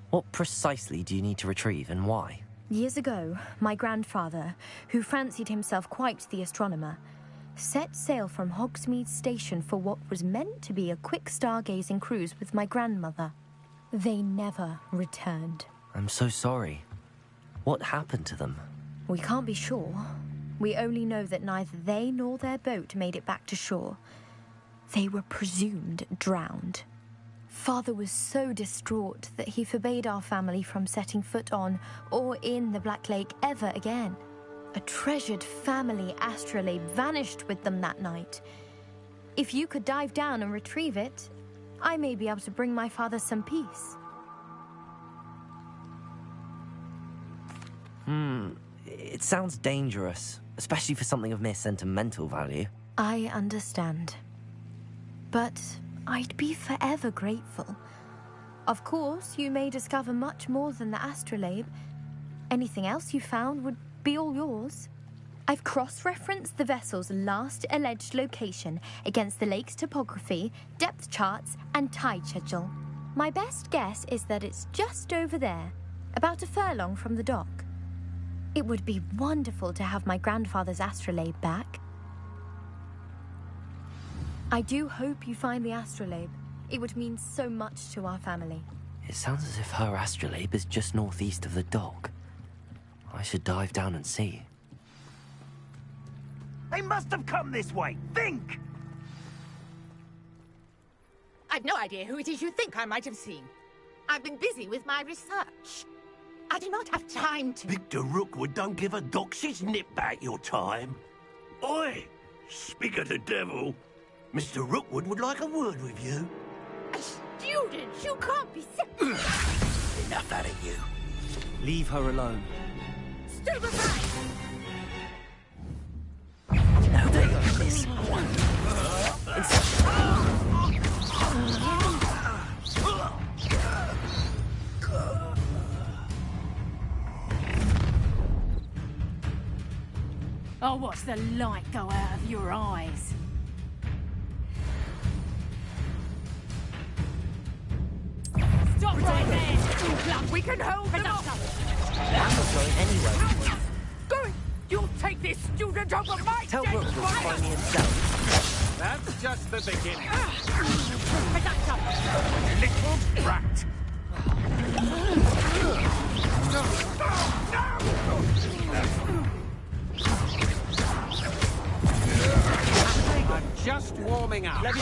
What precisely do you need to retrieve and why? Years ago, my grandfather, who fancied himself quite the astronomer, set sail from Hogsmeade Station for what was meant to be a quick stargazing cruise with my grandmother. They never returned. I'm so sorry. What happened to them? We can't be sure. We only know that neither they nor their boat made it back to shore. They were presumed drowned. Father was so distraught that he forbade our family from setting foot on or in the Black Lake ever again. A treasured family astrolabe vanished with them that night. If you could dive down and retrieve it, I may be able to bring my father some peace. It sounds dangerous, especially for something of mere sentimental value. I understand. But I'd be forever grateful. Of course, you may discover much more than the astrolabe. Anything else you found would be all yours. I've cross-referenced the vessel's last alleged location against the lake's topography, depth charts, and tide schedule. My best guess is that it's just over there, about a furlong from the dock. It would be wonderful to have my grandfather's astrolabe back. I do hope you find the astrolabe. It would mean so much to our family. It sounds as if her astrolabe is just northeast of the dock. I should dive down and see. They must have come this way. Think! I've no idea who it is you think I might have seen. I've been busy with my research. I do not have time to... Victor Rookwood don't give a doxy's nip back your time. Oi! Speak of the devil. Mr. Rookwood would like a word with you. A student? You can't be sick. Enough out of you. Leave her alone. Stand aside! No, they got this one. I'll watch the light go out of your eyes. Stop right there! We can hold them up! I'm not going anywhere. Go! You'll take this student over my Tell dead Rookwood to find me himself. That's just the beginning. Little brat. I'm just warming up. Had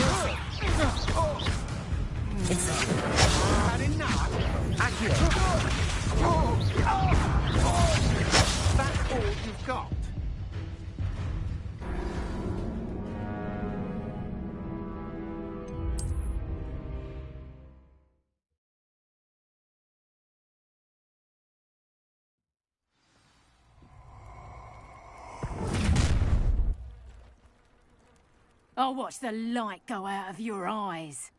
enough? That's all you've got? I'll watch the light go out of your eyes.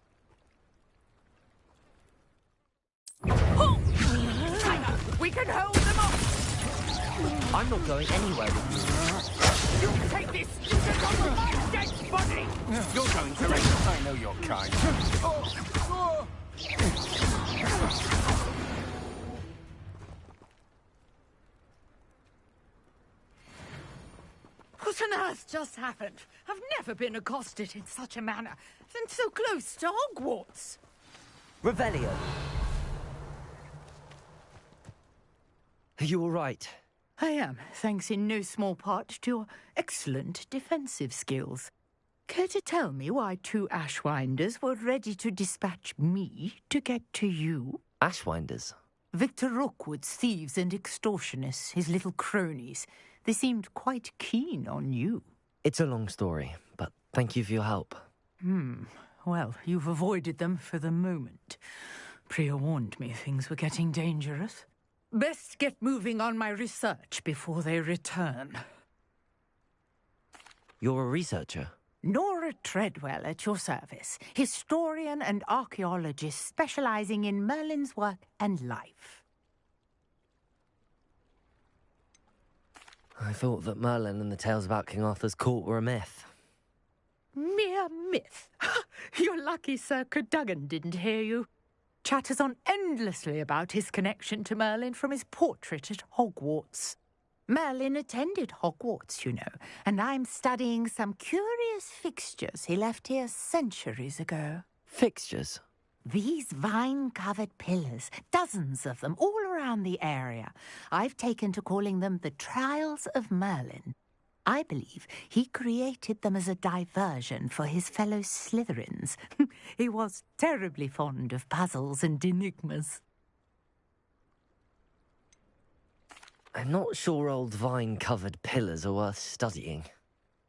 We can hold them off! I'm not going anywhere with you. You take this student over my dead body! You're going to rest. I know your kind. What on earth just happened? I've never been accosted in such a manner, and so close to Hogwarts. Revelio. Are you all right? I am, thanks in no small part to your excellent defensive skills. Care to tell me why two Ashwinders were ready to dispatch me to get to you? Ashwinders? Victor Rookwood's thieves and extortionists, his little cronies. They seemed quite keen on you. It's a long story, but thank you for your help. Well, you've avoided them for the moment. Priya warned me things were getting dangerous. Best get moving on my research before they return. You're a researcher? Nora Treadwell at your service, historian and archaeologist specializing in Merlin's work and life. I thought that Merlin and the tales about King Arthur's court were a myth. Mere myth. You're lucky Sir Cadogan didn't hear you. Chatters on endlessly about his connection to Merlin from his portrait at Hogwarts. Merlin attended Hogwarts, you know, and I'm studying some curious fixtures he left here centuries ago. Fixtures? These vine-covered pillars, dozens of them, all around the area. I've taken to calling them the Trials of Merlin. I believe he created them as a diversion for his fellow Slytherins. He was terribly fond of puzzles and enigmas. I'm not sure old vine-covered pillars are worth studying.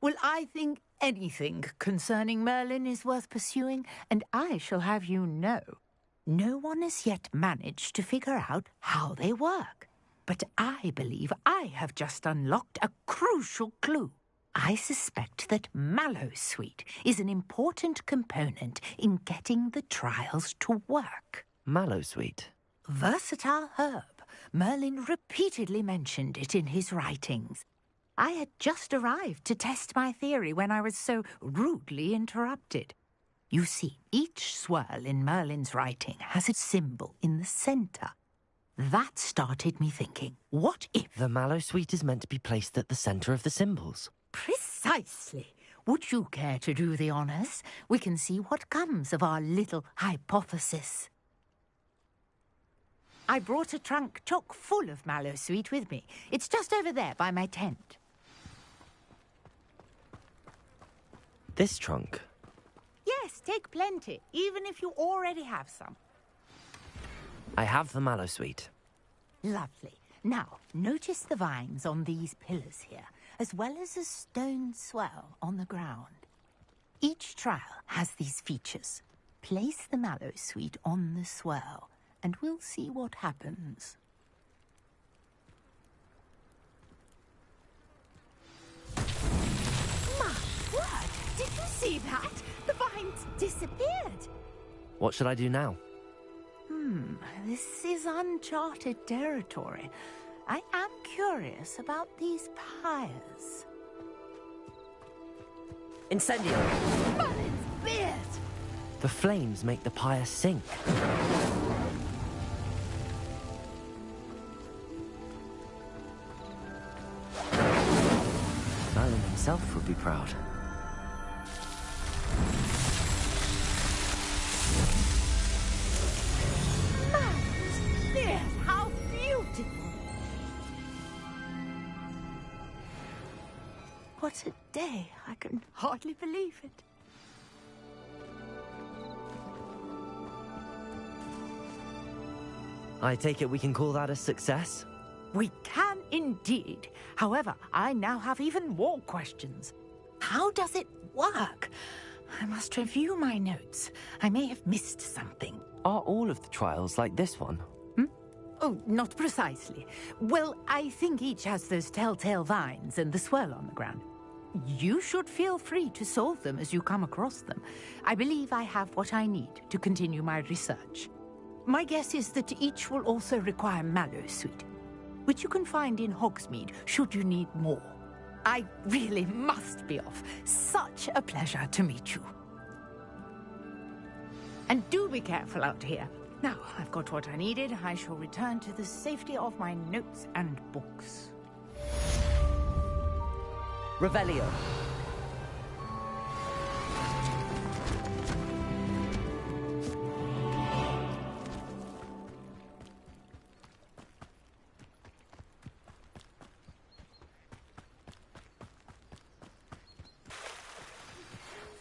Well, I think anything concerning Merlin is worth pursuing, and I shall have you know, no one has yet managed to figure out how they work. But I believe I have just unlocked a crucial clue. I suspect that mallowsweet is an important component in getting the trials to work. Mallowsweet? Versatile herb. Merlin repeatedly mentioned it in his writings. I had just arrived to test my theory when I was so rudely interrupted. You see, each swirl in Merlin's writing has a symbol in the centre. That started me thinking, what if... The mallowsweet is meant to be placed at the centre of the symbols. Precisely. Would you care to do the honours? We can see what comes of our little hypothesis. I brought a trunk chock full of mallowsweet with me. It's just over there by my tent. This trunk? Yes, take plenty, even if you already have some. I have the mallowsweet. Lovely. Now, notice the vines on these pillars here, as well as a stone swell on the ground. Each trial has these features. Place the mallowsweet on the swell, and we'll see what happens. My word! Did you see that? The vines disappeared! What should I do now? This is uncharted territory. I am curious about these pyres. Incendio! Merlin's beard! The flames make the pyre sink. Merlin himself would be proud. How beautiful! What a day! I can hardly believe it. I take it we can call that a success? We can indeed. However, I now have even more questions. How does it work? I must review my notes. I may have missed something. Are all of the trials like this one? Oh, not precisely. Well, I think each has those telltale vines and the swirl on the ground. You should feel free to solve them as you come across them. I believe I have what I need to continue my research. My guess is that each will also require mallowsweet, which you can find in Hogsmeade should you need more. I really must be off. Such a pleasure to meet you. And do be careful out here. Now, I've got what I needed. I shall return to the safety of my notes and books. Revelio.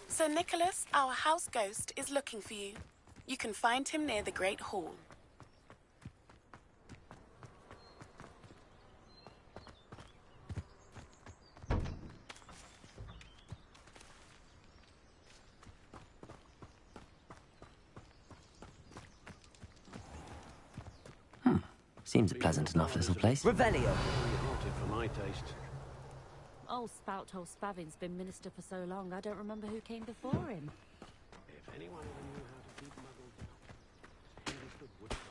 Sir Nicholas, our house ghost, is looking for you. You can find him near the Great Hall. Seems a pleasant enough little place. Revelio! Haunted for my taste. Old Spout told Spavin's been minister for so long, I don't remember who came before him. If anyone ever knew how to keep muggles out, he was the woodcraft.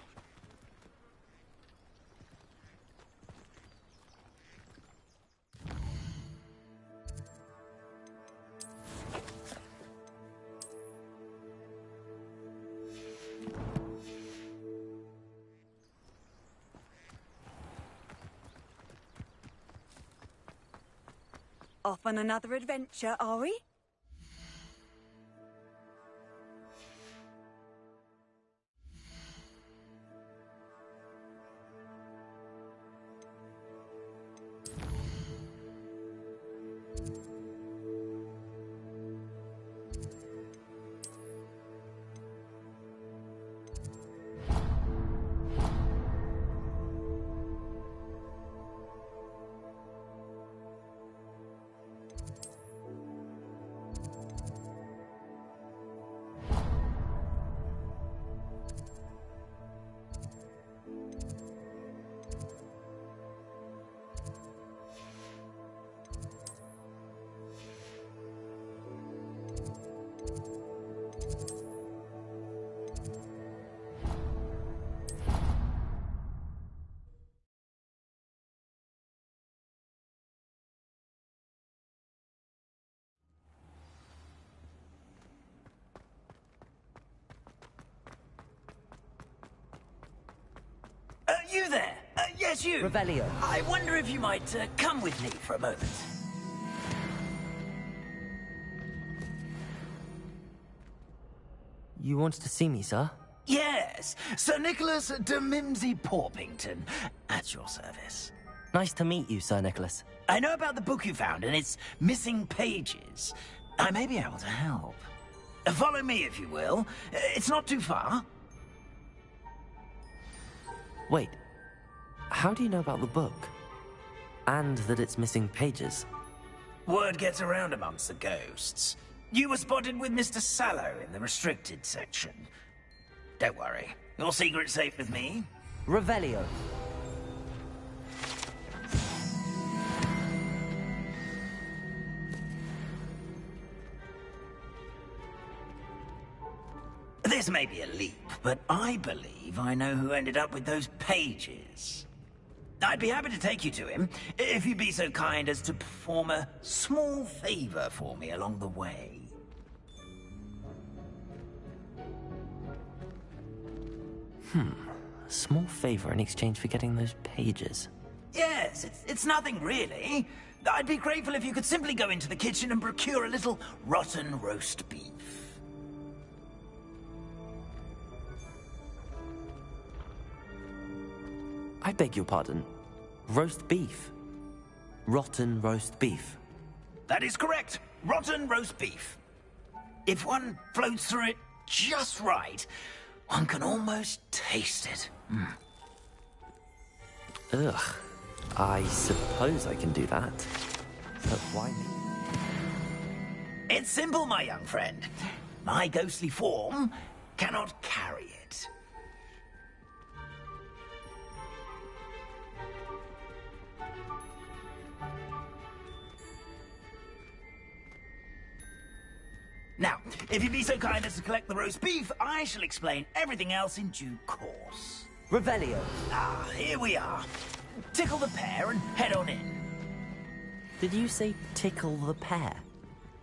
Off on another adventure, are we? You there? Yes, you. Revelio. I wonder if you might come with me for a moment. You wanted to see me, sir? Yes, Sir Nicholas de Mimsy Porpington, at your service. Nice to meet you, Sir Nicholas. I know about the book you found and its missing pages. I may be able to help. Follow me, if you will. It's not too far. Wait, how do you know about the book? And that it's missing pages? Word gets around amongst the ghosts. You were spotted with Mr. Sallow in the restricted section. Don't worry, your secret's safe with me. Revelio. This may be a leap, but I believe I know who ended up with those pages. I'd be happy to take you to him, if you'd be so kind as to perform a small favor for me along the way. A small favor in exchange for getting those pages. Yes, it's nothing really. I'd be grateful if you could simply go into the kitchen and procure a little rotten roast beef. I beg your pardon. Roast beef. Rotten roast beef. That is correct. Rotten roast beef. If one floats through it just right, one can almost taste it. Ugh. I suppose I can do that. But why me? It's simple, my young friend. My ghostly form cannot carry it. Now, if you'd be so kind as to collect the roast beef, I shall explain everything else in due course. Revelio. Ah, here we are. Tickle the pear and head on in. Did you say tickle the pear?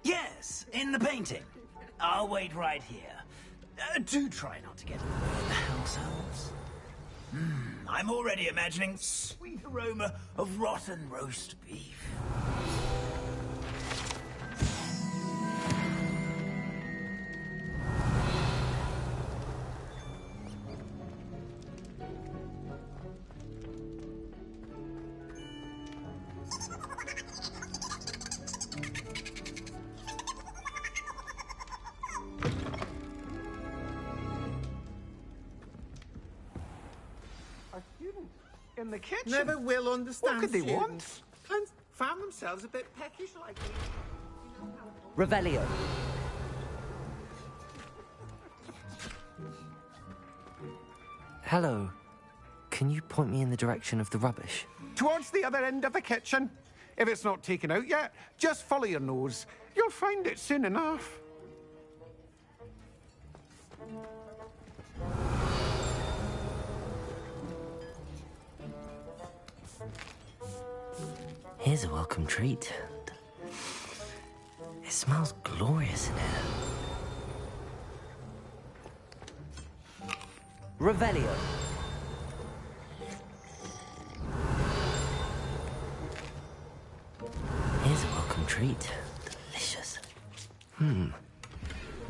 Yes, in the painting. I'll wait right here. Do try not to get in the way of the house elves. I'm already imagining sweet aroma of rotten roast beef. In the kitchen? Never will understand. What could they students. want? And found themselves a bit peckish like me. Revelio. Hello. can you point me in the direction of the rubbish? Towards the other end of the kitchen. If it's not taken out yet, just follow your nose. You'll find it soon enough. Here's a welcome treat. It smells glorious in here. Revelio. Here's a welcome treat. Delicious.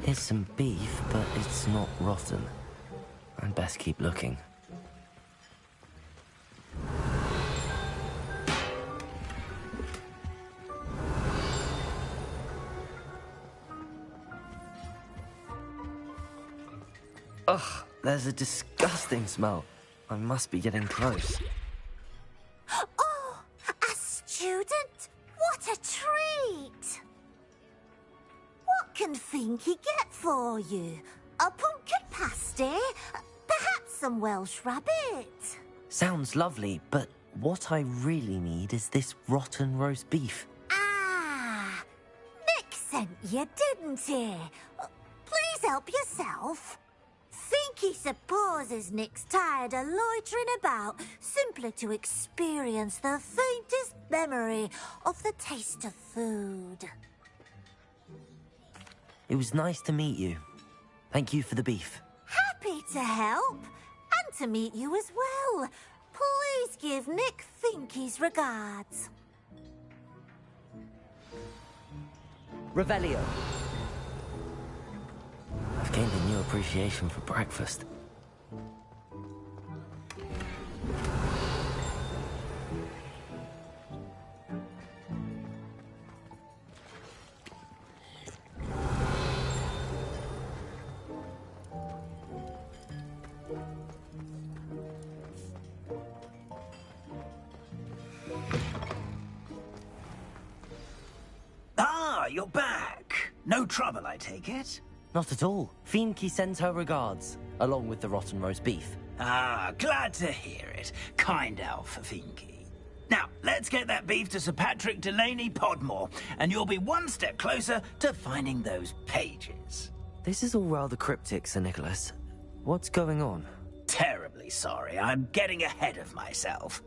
Here's some beef, but it's not rotten. I'd best keep looking. Ugh, there's a disgusting smell. I must be getting close. Oh, a student? What a treat! What can Finky get for you? A pumpkin pasty? Perhaps some Welsh rabbit? Sounds lovely, but what I really need is this rotten roast beef. Ah, Nick sent you, didn't he? Please help yourself. Finky supposes Nick's tired of loitering about, simply to experience the faintest memory of the taste of food. It was nice to meet you. Thank you for the beef. Happy to help, and to meet you as well. Please give Nick Finky's regards. Revelio. I've gained a new appreciation for breakfast. Ah, you're back. No trouble, I take it? Not at all. Finky sends her regards, along with the rotten roast beef. Ah, glad to hear it. Kind elf, Finky. Now, let's get that beef to Sir Patrick Delaney Podmore, and you'll be one step closer to finding those pages. This is all rather cryptic, Sir Nicholas. What's going on? Terribly sorry, I'm getting ahead of myself.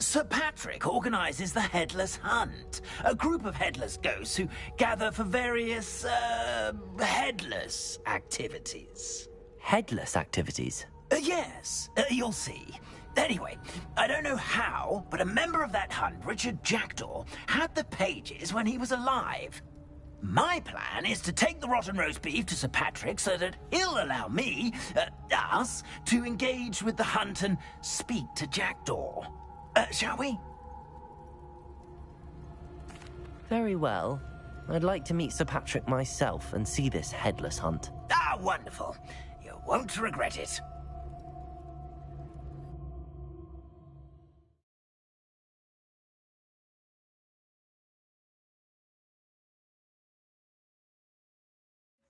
Sir Patrick organises the Headless Hunt, a group of headless ghosts who gather for various, headless activities. Headless activities? Yes, you'll see. Anyway, I don't know how, but a member of that hunt, Richard Jackdaw, had the pages when he was alive. My plan is to take the rotten roast beef to Sir Patrick so that he'll allow me, us, to engage with the hunt and speak to Jackdaw. Shall we? Very well. I'd like to meet Sir Patrick myself and see this headless hunt. Ah, wonderful. You won't regret it.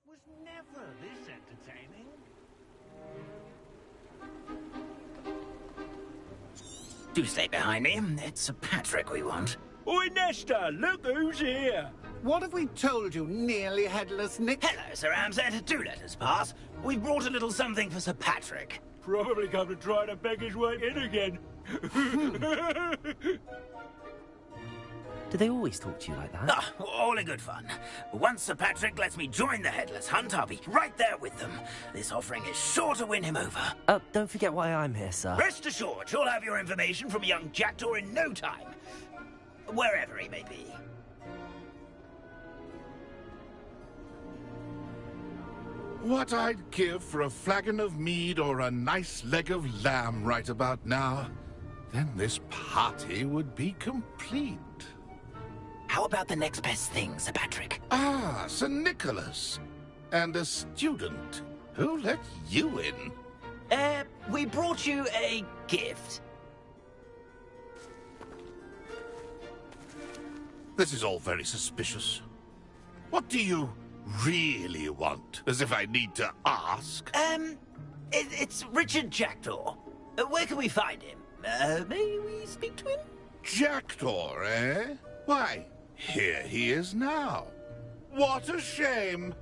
Was never this entertaining. Do stay behind me. It's Sir Patrick we want. Oi, Nesta, look who's here. What have we told you, nearly headless Nick? Hello, Sir Ramsay. Do let us pass. We've brought a little something for Sir Patrick. Probably come to try to beg his way in again. Do they always talk to you like that? Ah, all in good fun. Once Sir Patrick lets me join the Headless Hunt, I'll be right there with them. This offering is sure to win him over. Don't forget why I'm here, sir. Rest assured, you'll have your information from young Jackdaw in no time. Wherever he may be. What I'd give for a flagon of mead or a nice leg of lamb right about now. Then this party would be complete. How about the next best thing, Sir Patrick? Ah, Sir Nicholas. And a student. Who let you in? We brought you a gift. This is all very suspicious. What do you really want? As if I need to ask. It's Richard Jackdaw. Where can we find him? May we speak to him? Jackdaw, eh? Why, here he is now. What a shame!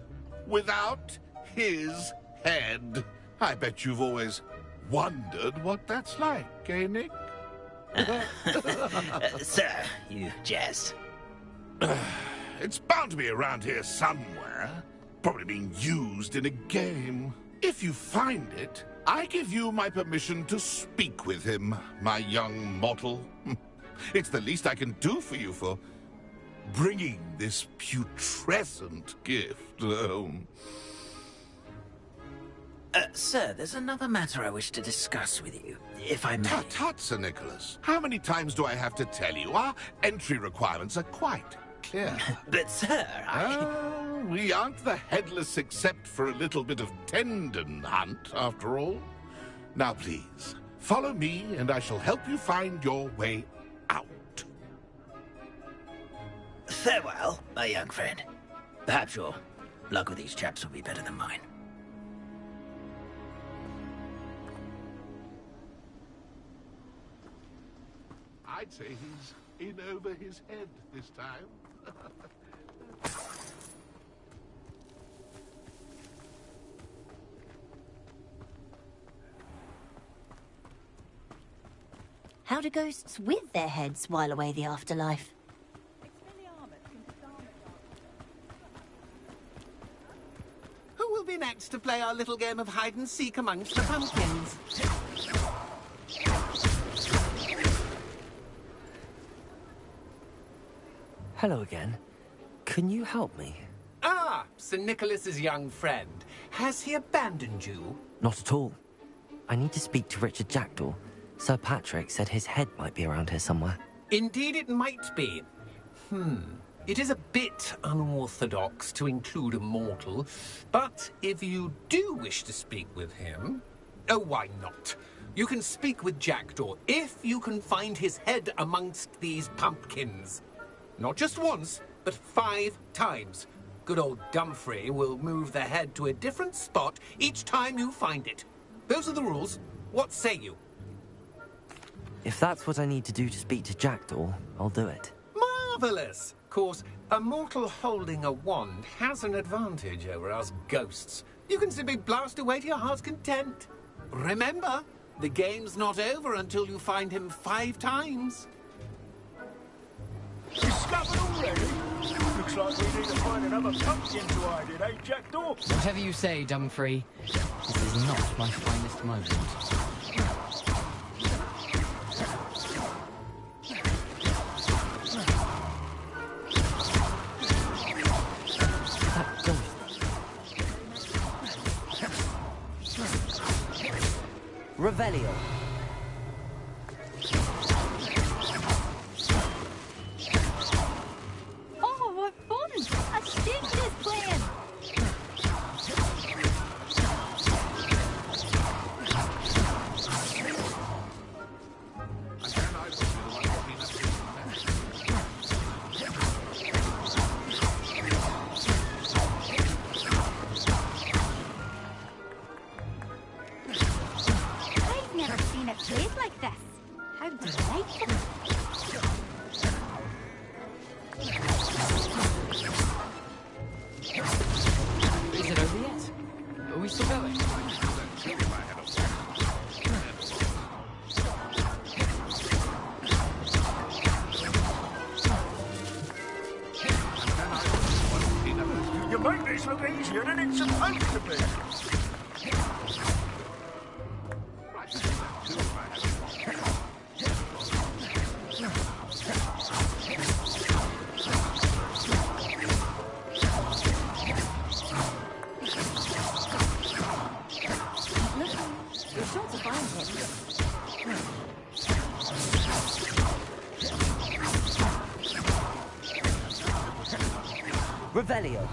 Without his head. I bet you've always wondered what that's like, eh, Nick? Sir, you jest. It's bound to be around here somewhere. Probably being used in a game. If you find it, I give you my permission to speak with him, my young mortal. It's the least I can do for you for bringing this putrescent gift home. Sir, there's another matter I wish to discuss with you, if I may. Tut, Sir Nicholas. How many times do I have to tell you? Our entry requirements are quite clear. But, sir, we aren't the headless except for a little bit of tendon hunt, after all. Now, please, follow me, and I shall help you find your way out. Farewell, my young friend. Perhaps your luck with these chaps will be better than mine. I'd say he's in over his head this time. How do ghosts with their heads while away the afterlife? Who will be next to play our little game of hide-and-seek amongst the pumpkins? Hello again. Can you help me? Ah, Sir Nicholas's young friend. Has he abandoned you? Not at all. I need to speak to Richard Jackdaw. Sir Patrick said his head might be around here somewhere. Indeed it might be. It is a bit unorthodox to include a mortal, but if you do wish to speak with him... Oh, why not? You can speak with Jackdaw if you can find his head amongst these pumpkins. Not just once, but 5 times. Good old Dumfrey will move the head to a different spot each time you find it. Those are the rules. What say you? If that's what I need to do to speak to Jackdaw, I'll do it. Marvellous! Of course, a mortal holding a wand has an advantage over us ghosts. You can simply blast away to your heart's content. Remember, the game's not over until you find him 5 times. Discovered already? Looks like we need to find another pumpkin to hide in, eh, Jackdaw? Whatever you say, Dumfrey. This is not my finest moment. Revelio. Oh, what fun! A stink is playing! I've never seen it played like this. How delightful! Is it over yet? Are we still going? You make this look easier than it's supposed to be. We're sure to find him. Revelio.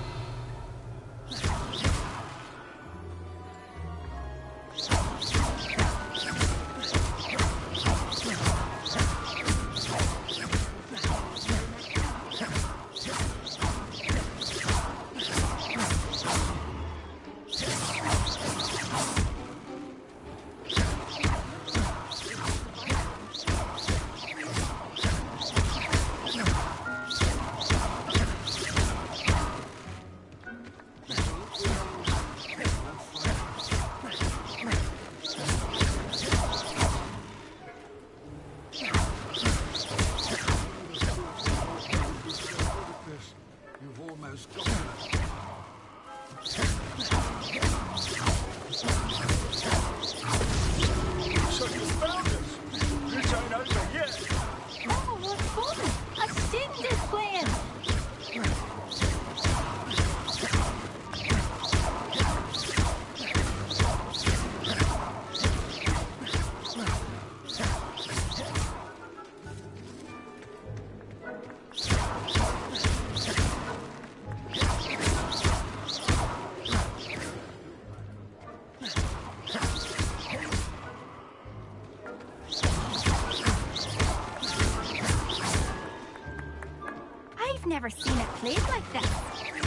played like this.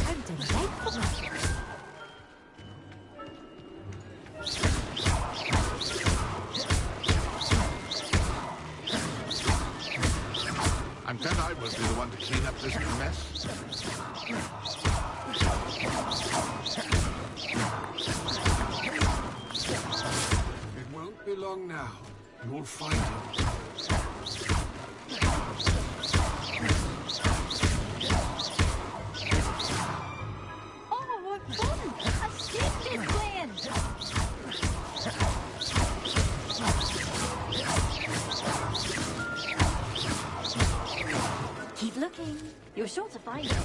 How delightful. I'm glad I won't be the one to clean up this mess. It won't be long now. You'll find him. Oh, what fun! A snake is playing! Keep looking. You're sure to find him.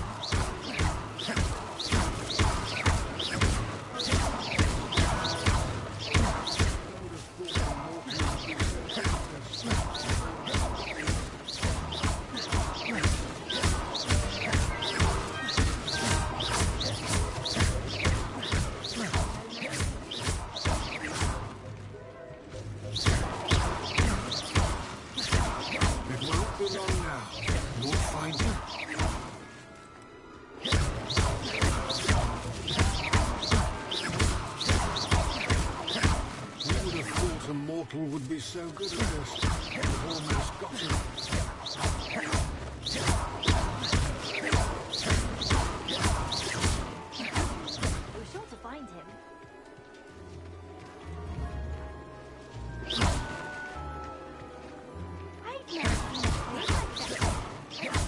It won't be long now. You'll find him. Who would have thought a mortal would be so good at this? You've almost got him. You're sure to find him. I've never seen a place like this.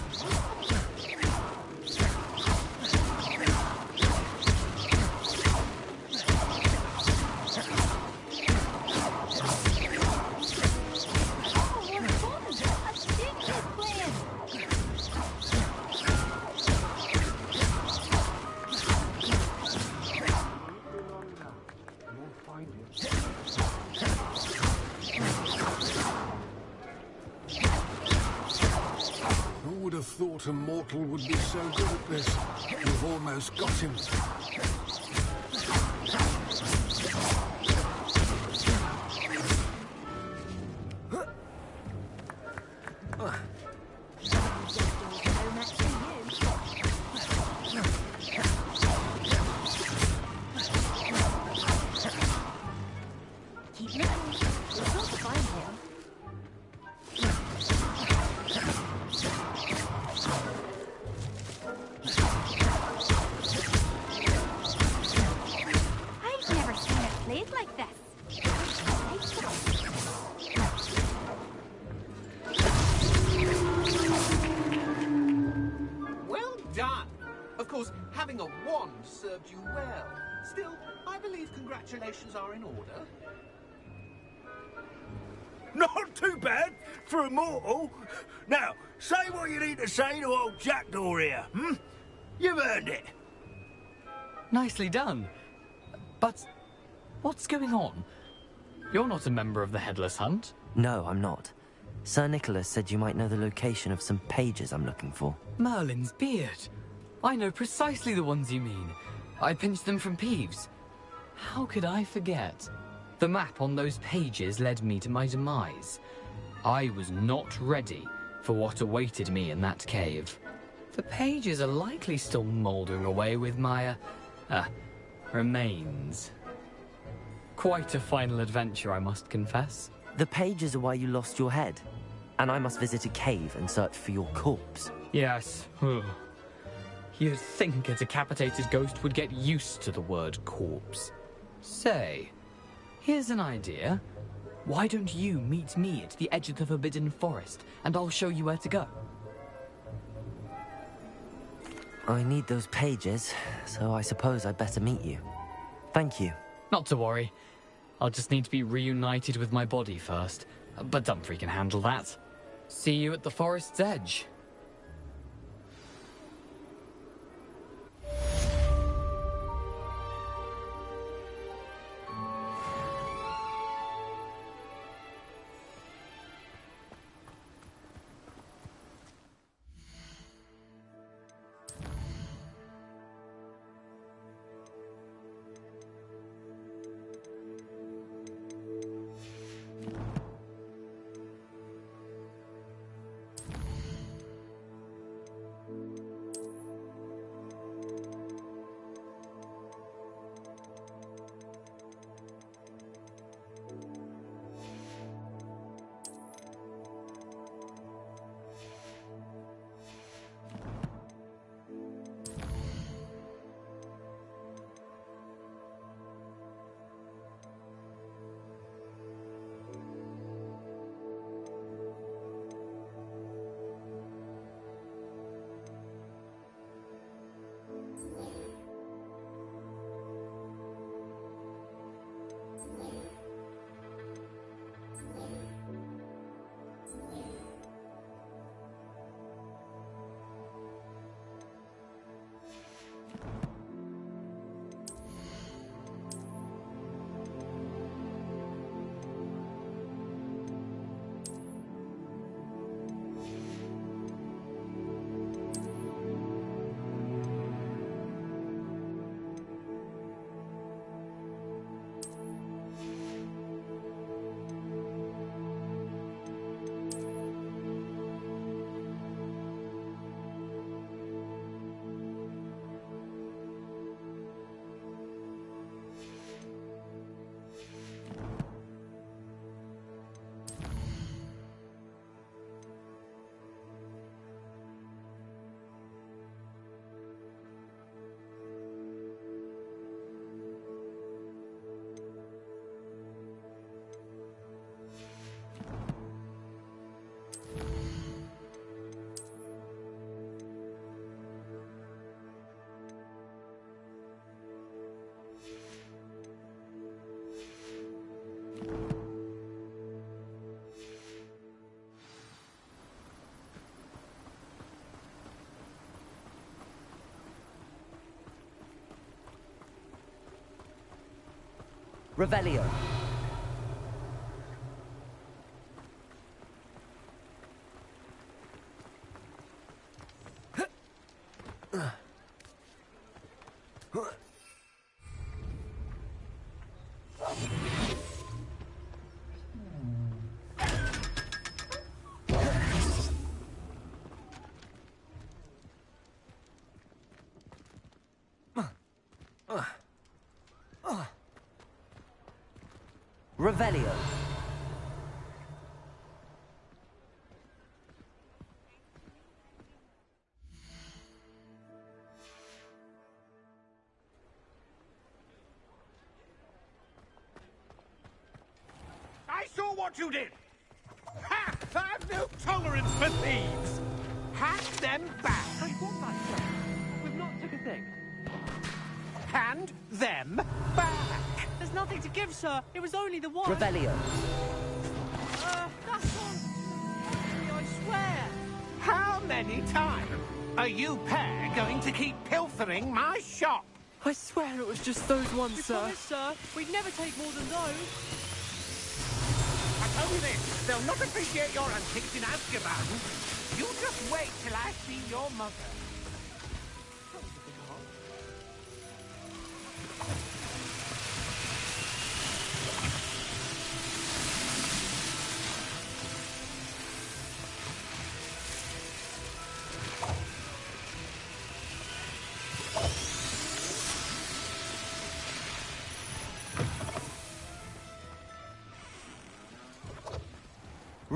Oh, what fun! A snake is playing! You'll find him. Who would have thought a mortal would be so good at this? You've almost got him. No match for you. Keep looking. You're sure to find him. I've never seen it played like this. Well done! Of course, having a wand served you well. Still, I believe congratulations are in order. Not too bad for a mortal. Now, say what you need to say to old Jackdaw here, hmm? You've earned it. Nicely done. But what's going on? You're not a member of the Headless Hunt. No, I'm not. Sir Nicholas said you might know the location of some pages I'm looking for. Merlin's beard. I know precisely the ones you mean. I pinched them from Peeves. How could I forget? The map on those pages led me to my demise. I was not ready for what awaited me in that cave. The pages are likely still mouldering away with my, remains. Quite a final adventure, I must confess. The pages are why you lost your head, and I must visit a cave and search for your corpse. Yes. You'd think a decapitated ghost would get used to the word corpse. Say, here's an idea. Why don't you meet me at the edge of the Forbidden Forest, and I'll show you where to go? I need those pages, so I suppose I'd better meet you. Thank you. Not to worry. I'll just need to be reunited with my body first. But Dumfries can handle that. See you at the forest's edge. Revelio. Revelio. I saw what you did! Ha! I've no tolerance for thieves! Hand them back! I want that, sir. We've not took a thing. Hand them back! There's nothing to give, sir. It was only the one. Revelio. That's on. I swear. How many times are you pair going to keep pilfering my shop? I swear it was just those ones, We sir. promise, sir. We'd never take more than those. I tell you this, they'll not appreciate your antics in Azkaban. You just wait till I see your mother.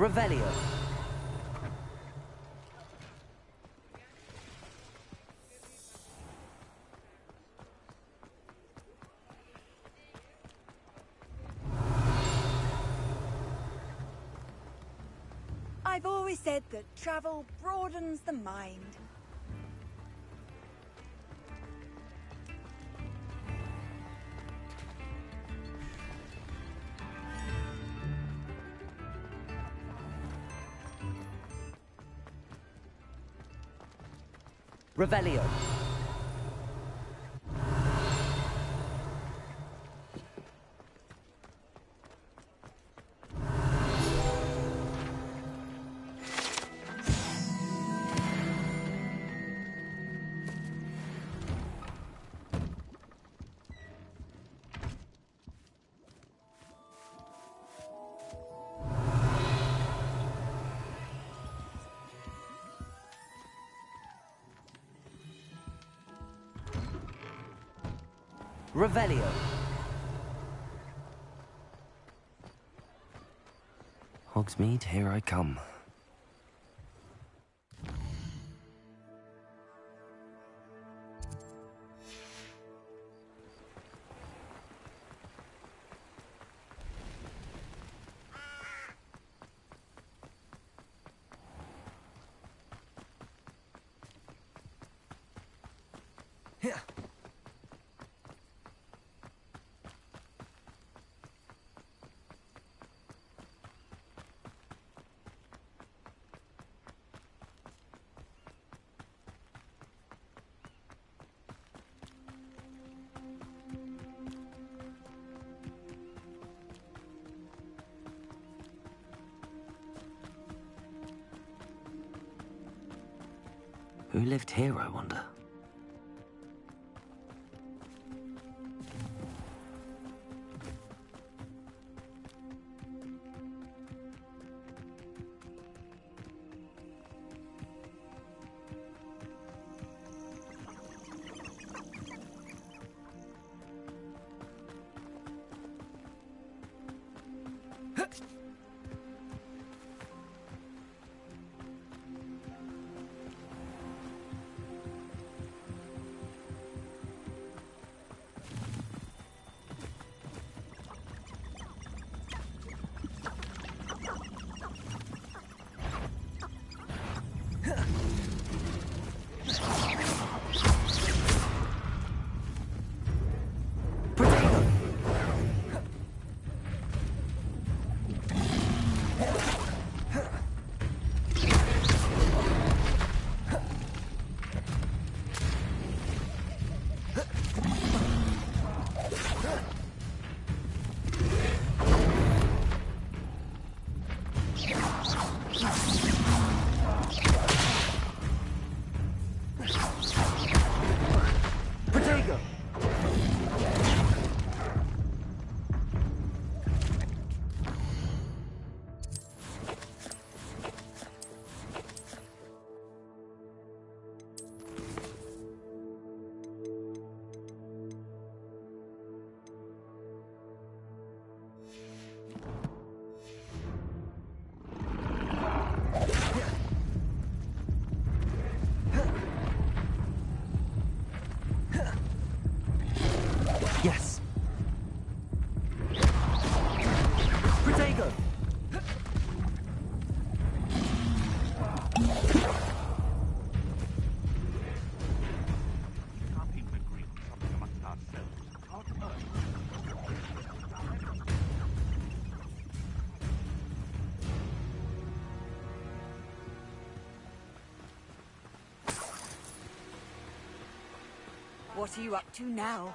Revelio. I've always said that travel broadens the mind. Revelio. Revelio. Hogsmeade, here I come. Who lived here, I wonder? What are you up to now?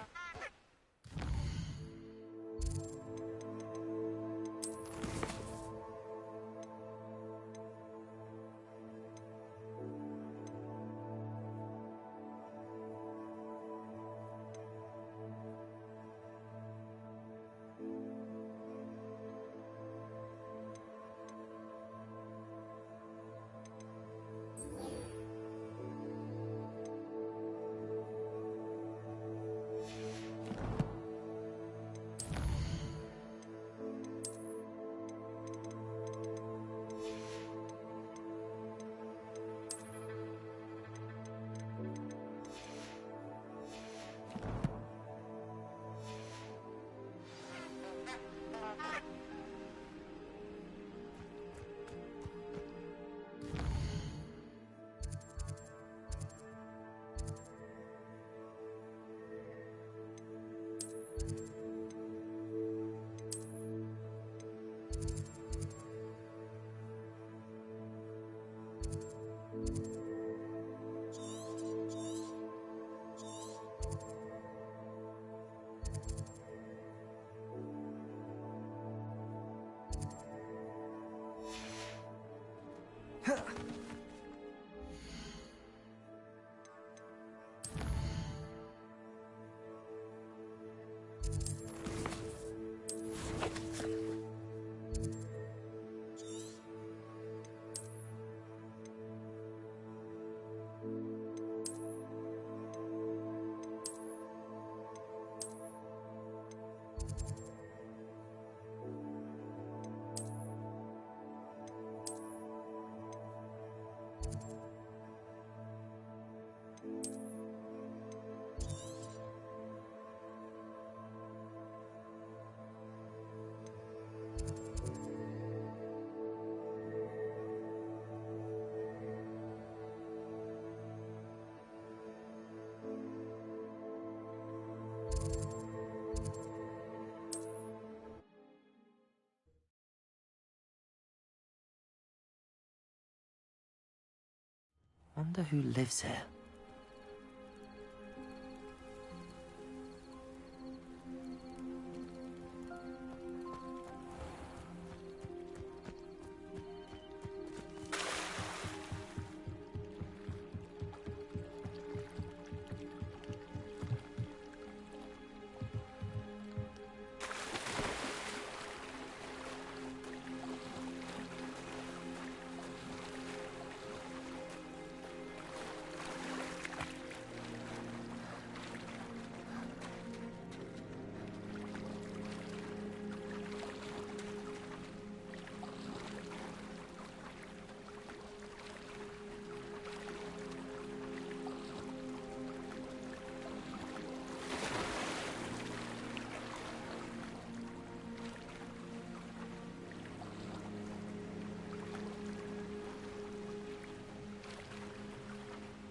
Wonder who lives here.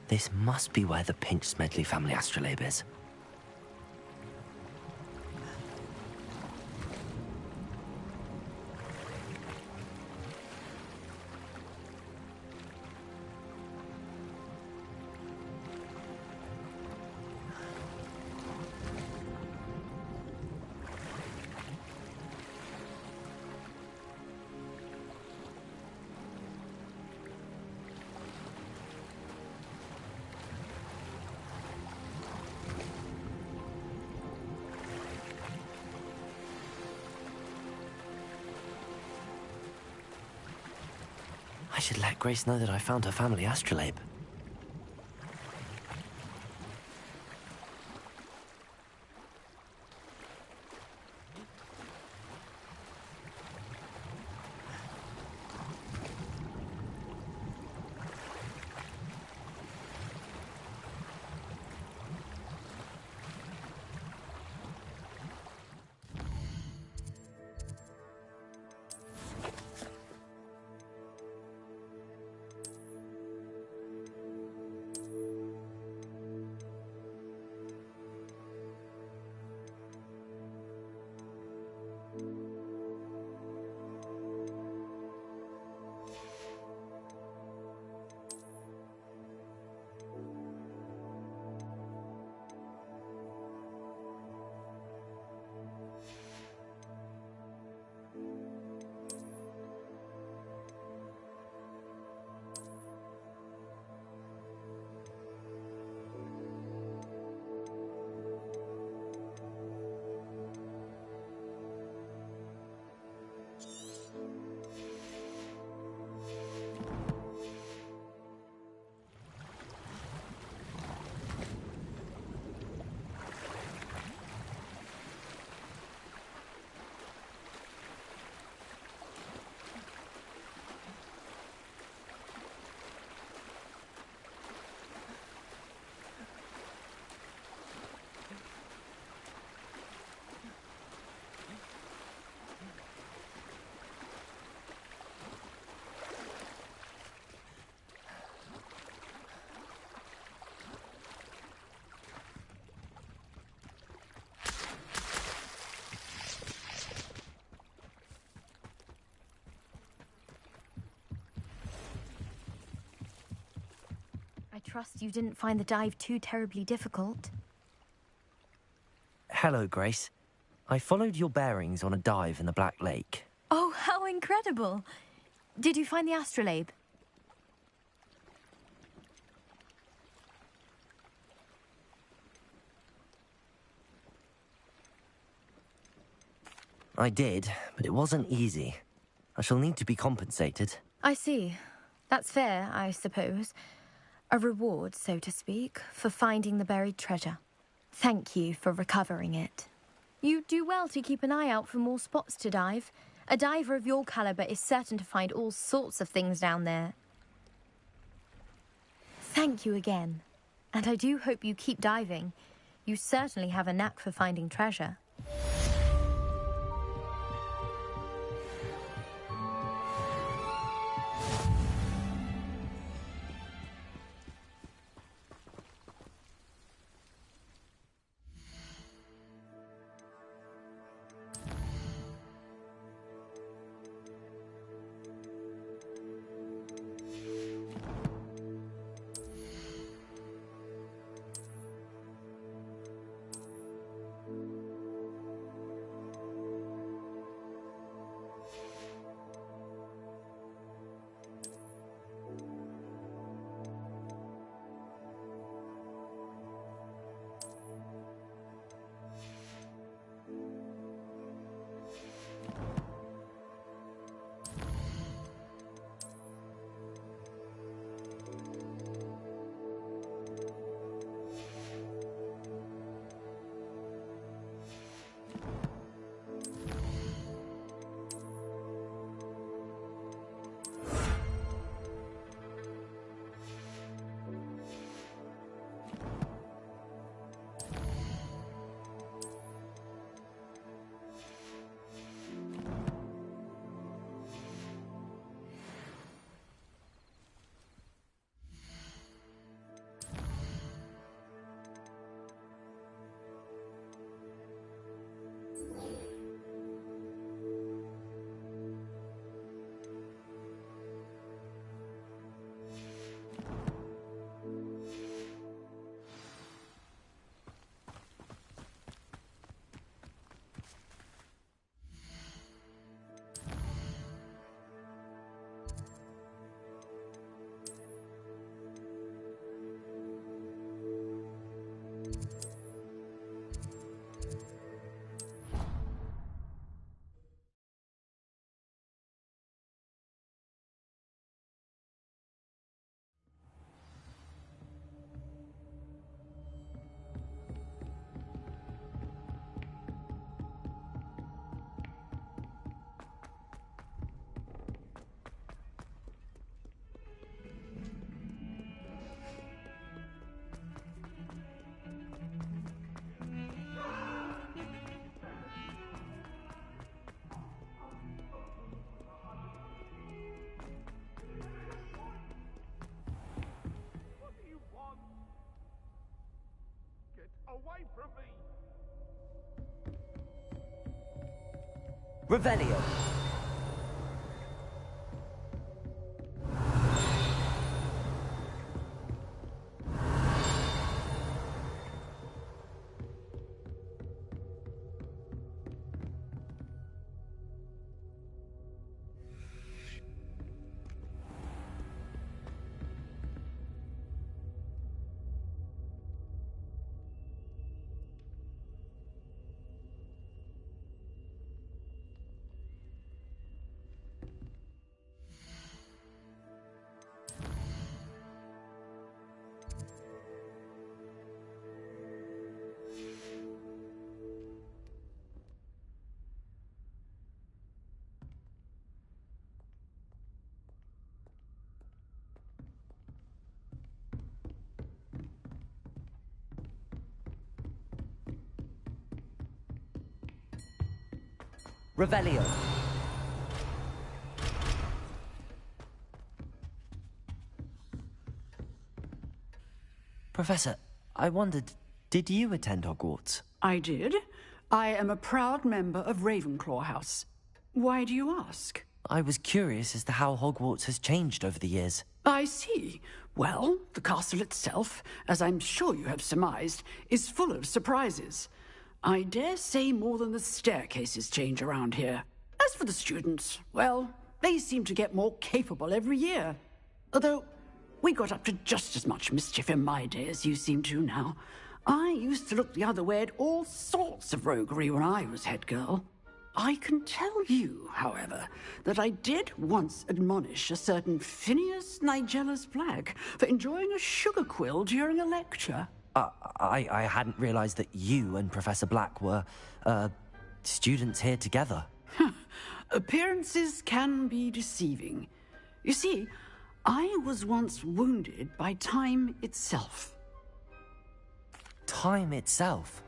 This must be where the Pinch Smedley family astrolabe is. I should let Grace know that I found her family astrolabe. trust you didn't find the dive too terribly difficult. Hello, Grace. I followed your bearings on a dive in the Black Lake. Oh, how incredible! Did you find the astrolabe? I did, but it wasn't easy. I shall need to be compensated. I see. That's fair, I suppose. A reward, so to speak, for finding the buried treasure. Thank you for recovering it. You do well to keep an eye out for more spots to dive. A diver of your caliber is certain to find all sorts of things down there. Thank you again. And I do hope you keep diving. You certainly have a knack for finding treasure. Away from me! Revelio. Revelio. Professor, I wondered, did you attend Hogwarts? I did. I am a proud member of Ravenclaw House. Why do you ask? I was curious as to how Hogwarts has changed over the years. I see. Well, the castle itself, as I'm sure you have surmised, is full of surprises. I dare say more than the staircases change around here. As for the students, well, they seem to get more capable every year. Although, we got up to just as much mischief in my day as you seem to now. I used to look the other way at all sorts of roguery when I was head girl. I can tell you, however, that I did once admonish a certain Phineas Nigella's Black for enjoying a sugar quill during a lecture. I hadn't realized that you and Professor Black were, students here together. Appearances can be deceiving. You see, I was once wounded by time itself. Time itself?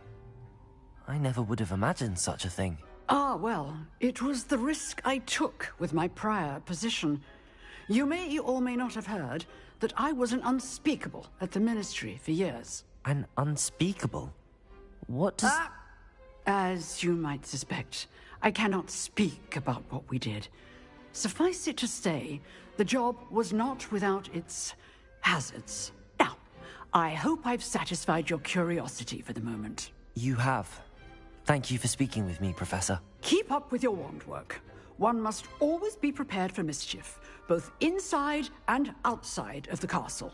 I never would have imagined such a thing. Ah, well, it was the risk I took with my prior position. You may or may not have heard that I was an unspeakable at the Ministry for years. An unspeakable? What does... As you might suspect, I cannot speak about what we did. Suffice it to say, the job was not without its hazards. Now, I hope I've satisfied your curiosity for the moment. You have. Thank you for speaking with me, Professor. Keep up with your wand work. One must always be prepared for mischief, both inside and outside of the castle.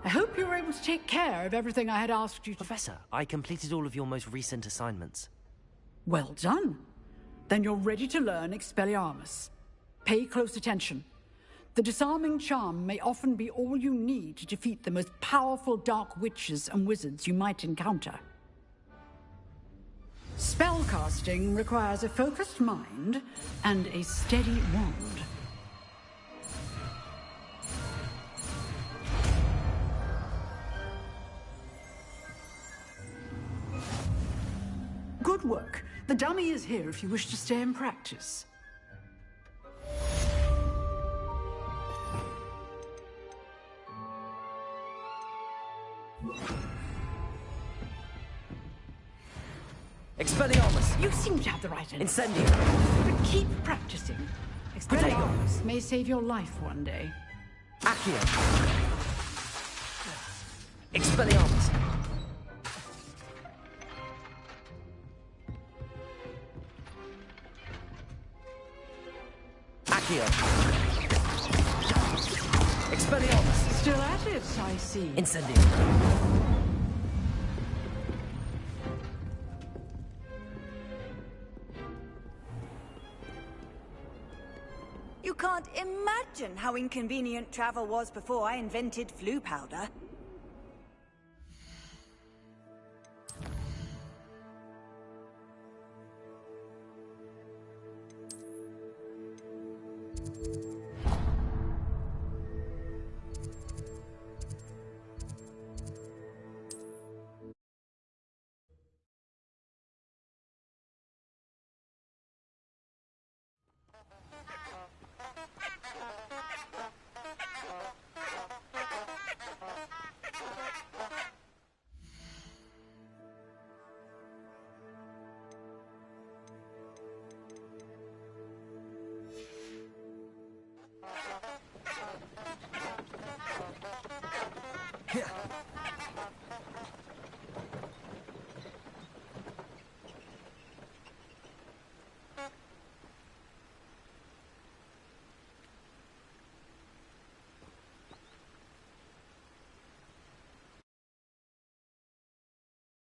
I hope you were able to take care of everything I had asked you to... Professor, I completed all of your most recent assignments. Well done. Then you're ready to learn Expelliarmus. Pay close attention. The disarming charm may often be all you need to defeat the most powerful dark witches and wizards you might encounter. Spellcasting requires a focused mind and a steady wand. Good work. The dummy is here if you wish to stay and practice. Expelliarmus! You seem to have the right answer. Incendium! But keep practicing. Expelliarmus may save your life one day. Accio! Expelliarmus! Accio! Expelliarmus! Still at it, I see. Incendium! You can't imagine how inconvenient travel was before I invented flu powder.